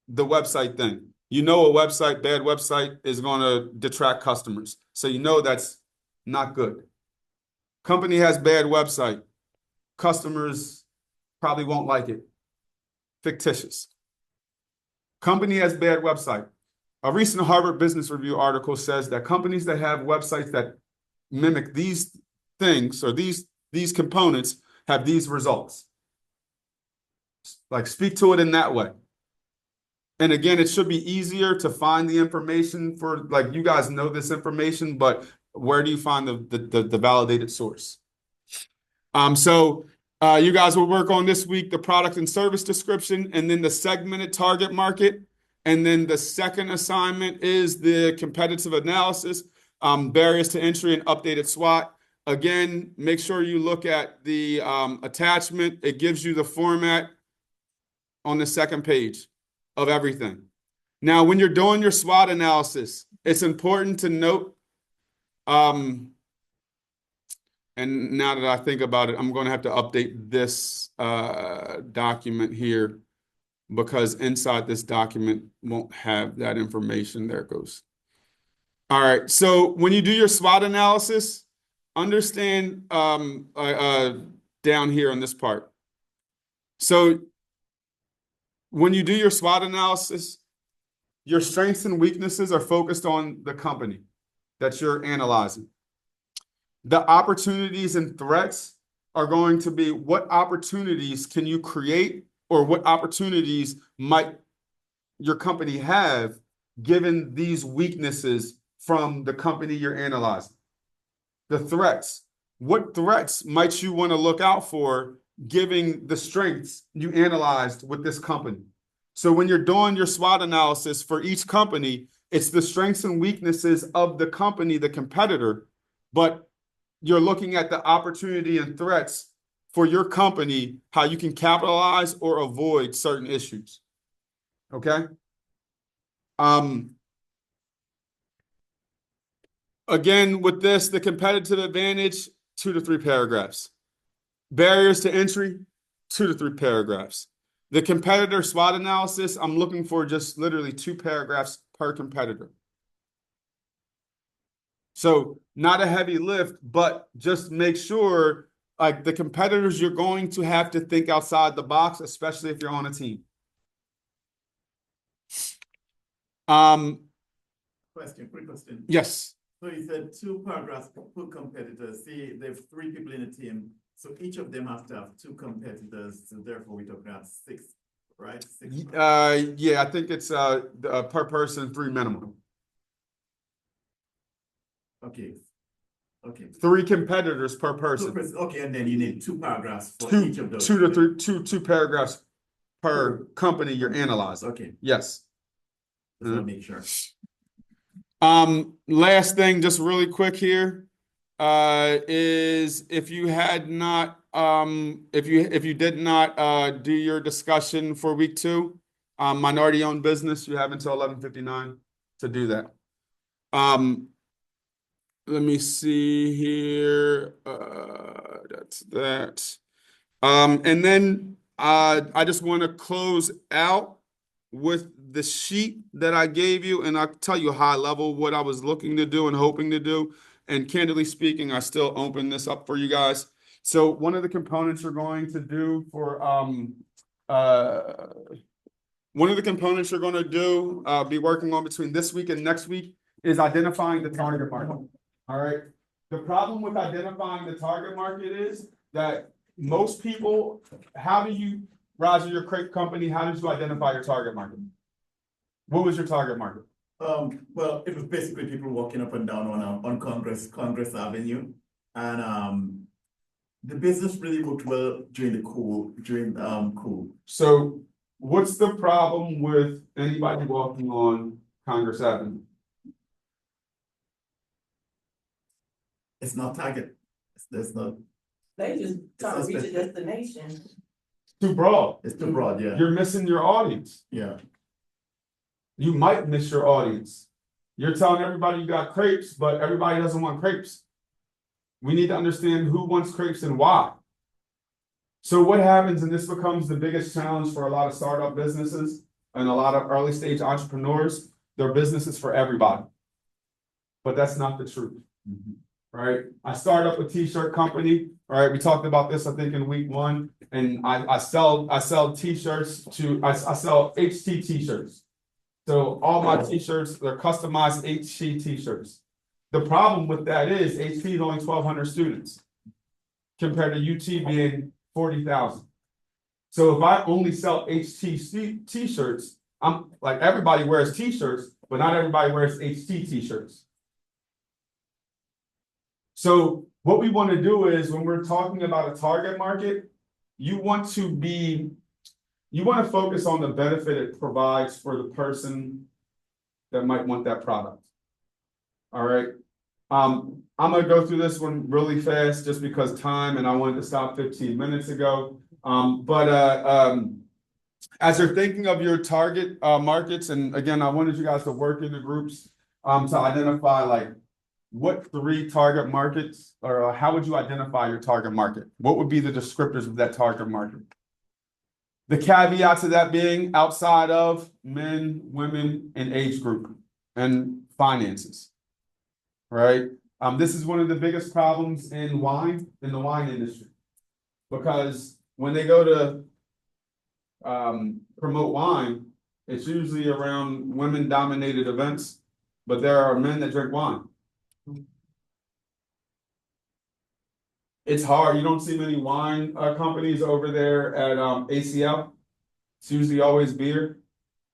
website thing. A bad website is going to detract customers. So that's not good. Company has bad website. Customers probably won't like it. Fictitious. Company has bad website. A recent Harvard Business Review article says that companies that have websites that mimic these things or these components have these results. Like, speak to it in that way. And again, it should be easier to find the information for, like, you guys know this information, but where do you find the validated source? So you guys will work on this week the product and service description, and then the segmented target market. And then the second assignment is the competitive analysis, barriers to entry, and updated SWOT. Again, make sure you look at the attachment. It gives you the format on the second page of everything. Now, when you're doing your SWOT analysis, it's important to note, and now that I think about it, I'm going to have to update this document here because inside this document won't have that information. There it goes. All right. So when you do your SWOT analysis, understand down here on this part. So when you do your SWOT analysis, your strengths and weaknesses are focused on the company that you're analyzing. The opportunities and threats are going to be what opportunities can you create or what opportunities might your company have given these weaknesses from the company you're analyzing. The threats. What threats might you want to look out for giving the strengths you analyzed with this company? So when you're doing your SWOT analysis for each company, it's the strengths and weaknesses of the company, the competitor, but you're looking at the opportunity and threats for your company, how you can capitalize or avoid certain issues. Okay? Again, with this, the competitive advantage, 2 to 3 paragraphs. Barriers to entry, 2 to 3 paragraphs. The competitor SWOT analysis, I'm looking for just literally 2 paragraphs per competitor. So not a heavy lift, but just make sure, like, the competitors, you're going to have to think outside the box, especially if you're on a team.
Quick question.
Yes.
So you said 2 paragraphs per competitor. See, there's 3 people in a team. So each of them has to have 2 competitors. So therefore, we're talking about 6, right? 6.
Yeah, I think it's per person 3 minimum.
Okay.
3 competitors per person.
Okay, and then you need 2 paragraphs for each of those.
2 paragraphs per company you're analyzing.
Okay.
Yes.
want to make sure.
Last thing, just really quick here, is if you had not, if you did not, do your discussion for week 2, minority owned business, you have until 11:59 to do that. Let me see here, that's that. And then, I just want to close out with the sheet that I gave you, and I'll tell you high level what I was looking to do and hoping to do. And candidly speaking, I still open this up for you guys. So one of the components you're going to do for one of the components you're going to do be working on between this week and next week is identifying the target market. All right. The problem with identifying the target market is that most people, how do you, Roger, your crepe company, how did you identify your target market? What was your target market?
Well, it was basically people walking up and down on Congress Avenue, and the business really worked well during cool.
So what's the problem with anybody walking on Congress Avenue?
It's not target. There's not.
They just trying to reach a destination.
Too broad.
It's too broad, yeah.
You're missing your audience.
Yeah.
You might miss your audience. You're telling everybody you got crepes, but everybody doesn't want crepes. We need to understand who wants crepes and why. So what happens, and this becomes the biggest challenge for a lot of startup businesses and a lot of early stage entrepreneurs, their business is for everybody. But that's not the truth. Right? I started up a t-shirt company. All right, we talked about this, I think, in week 1, and I sell t-shirts I sell HT t-shirts. So all my t-shirts, they're customized HT t-shirts. The problem with that is HT is only 1,200 students compared to UT being 40,000. So if I only sell HT t-shirts, I'm like, everybody wears t-shirts, but not everybody wears HT t-shirts. So what we want to do is when we're talking about a target market, you want to focus on the benefit it provides for the person that might want that product. All right. I'm going to go through this one really fast just because time, and I wanted to stop 15 minutes ago. As you're thinking of your target markets, and again, I wanted you guys to work in the groups to identify like what 3 target markets, or how would you identify your target market? What would be the descriptors of that target market? The caveat to that being outside of men, women, and age group and finances, right? This is one of the biggest problems in the wine industry, because when they go to promote wine, it's usually around women-dominated events, but there are men that drink wine. It's hard. You don't see many wine companies over there at ACL. It's usually always beer.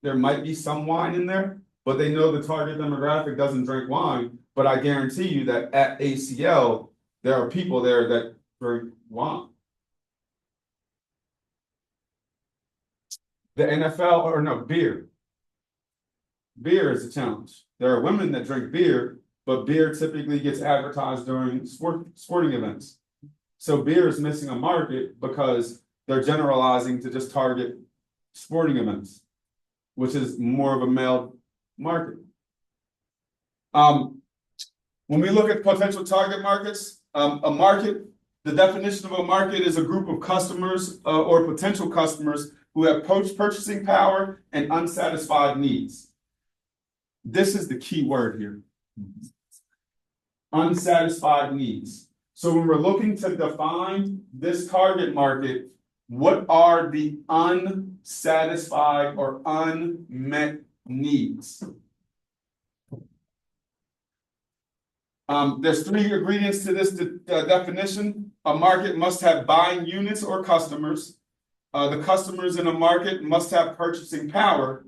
There might be some wine in there, but they know the target demographic doesn't drink wine. But I guarantee you that at ACL, there are people there that drink wine. The NFL, or no, beer. Beer is a challenge. There are women that drink beer, but beer typically gets advertised during sporting events. So beer is missing a market because they're generalizing to just target sporting events, which is more of a male market. When we look at potential target markets, a market, the definition of a market is a group of customers or potential customers who have purchasing power and unsatisfied needs. This is the key word here. Unsatisfied needs. So when we're looking to define this target market, what are the unsatisfied or unmet needs? There's 3 ingredients to this definition. A market must have buying units or customers. The customers in a market must have purchasing power.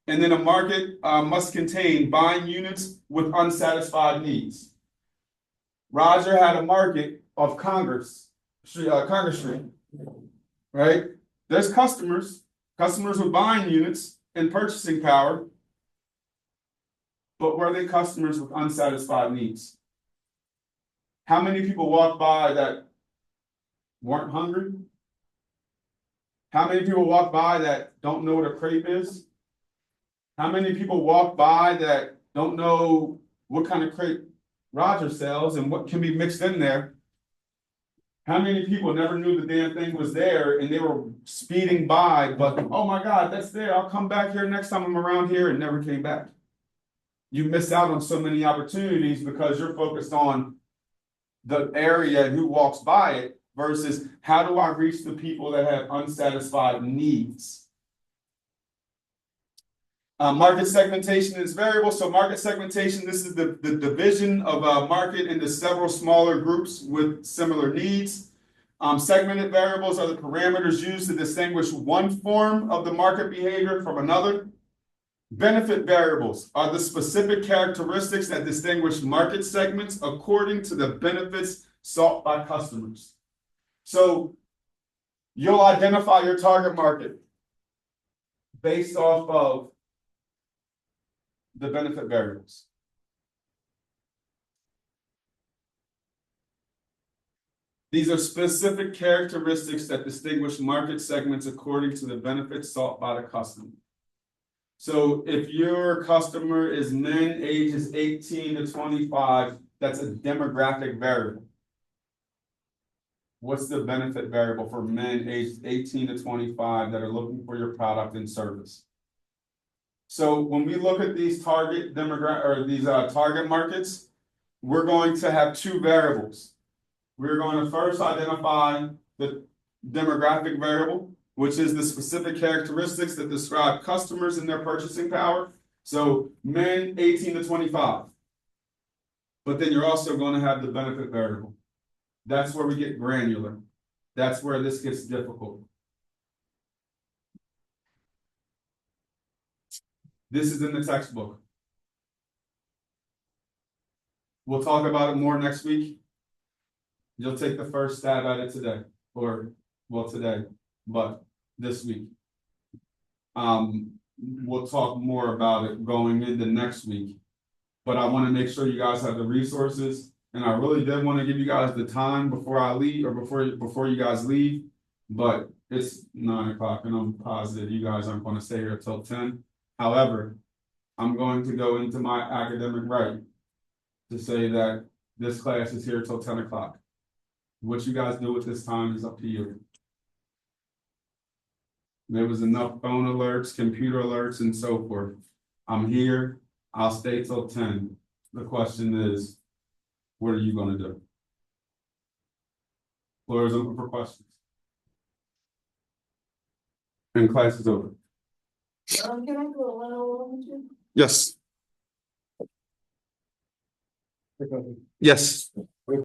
And then a market must contain buying units with unsatisfied needs. Roger had a market of Congress Street, right? There's customers with buying units and purchasing power. but were they customers with unsatisfied needs? How many people walk by that weren't hungry? How many people walk by that don't know what a crepe is? How many people walk by that don't know what kind of crepe Roger sells and what can be mixed in there? How many people never knew the damn thing was there and they were speeding by, but oh my God, that's there. I'll come back here next time I'm around here, and never came back. You miss out on so many opportunities because you're focused on the area and who walks by it versus how do I reach the people that have unsatisfied needs? Market segmentation is variable. So market segmentation, this is the division of a market into several smaller groups with similar needs. Segmented variables are the parameters used to distinguish one form of the market behavior from another. Benefit variables are the specific characteristics that distinguish market segments according to the benefits sought by customers. So you'll identify your target market based off of the benefit variables. These are specific characteristics that distinguish market segments according to the benefits sought by the customer. So if your customer is men ages 18 to 25, that's a demographic variable. What's the benefit variable for men aged 18 to 25 that are looking for your product and service? So when we look at these target target markets, we're going to have two variables. We're going to first identify the demographic variable, which is the specific characteristics that describe customers and their purchasing power. So men 18 to 25. But then you're also going to have the benefit variable. That's where we get granular. That's where this gets difficult. This is in the textbook. We'll talk about it more next week. You'll take the first stab at it today, or well, today, but this week. We'll talk more about it going into next week. But I want to make sure you guys have the resources, and I really did want to give you guys the time before I leave, or before you guys leave. But it's 9 o'clock, and I'm positive you guys aren't going to stay here till 10. However, I'm going to go into my academic right to say that this class is here till 10 o'clock. What you guys do with this time is up to you. There was enough phone alerts, computer alerts, and so forth. I'm here. I'll stay till 10. The question is, what are you going to do? Floor is open for questions. And class is over.
Can I do a one-on-one with you?
Yes. Yes.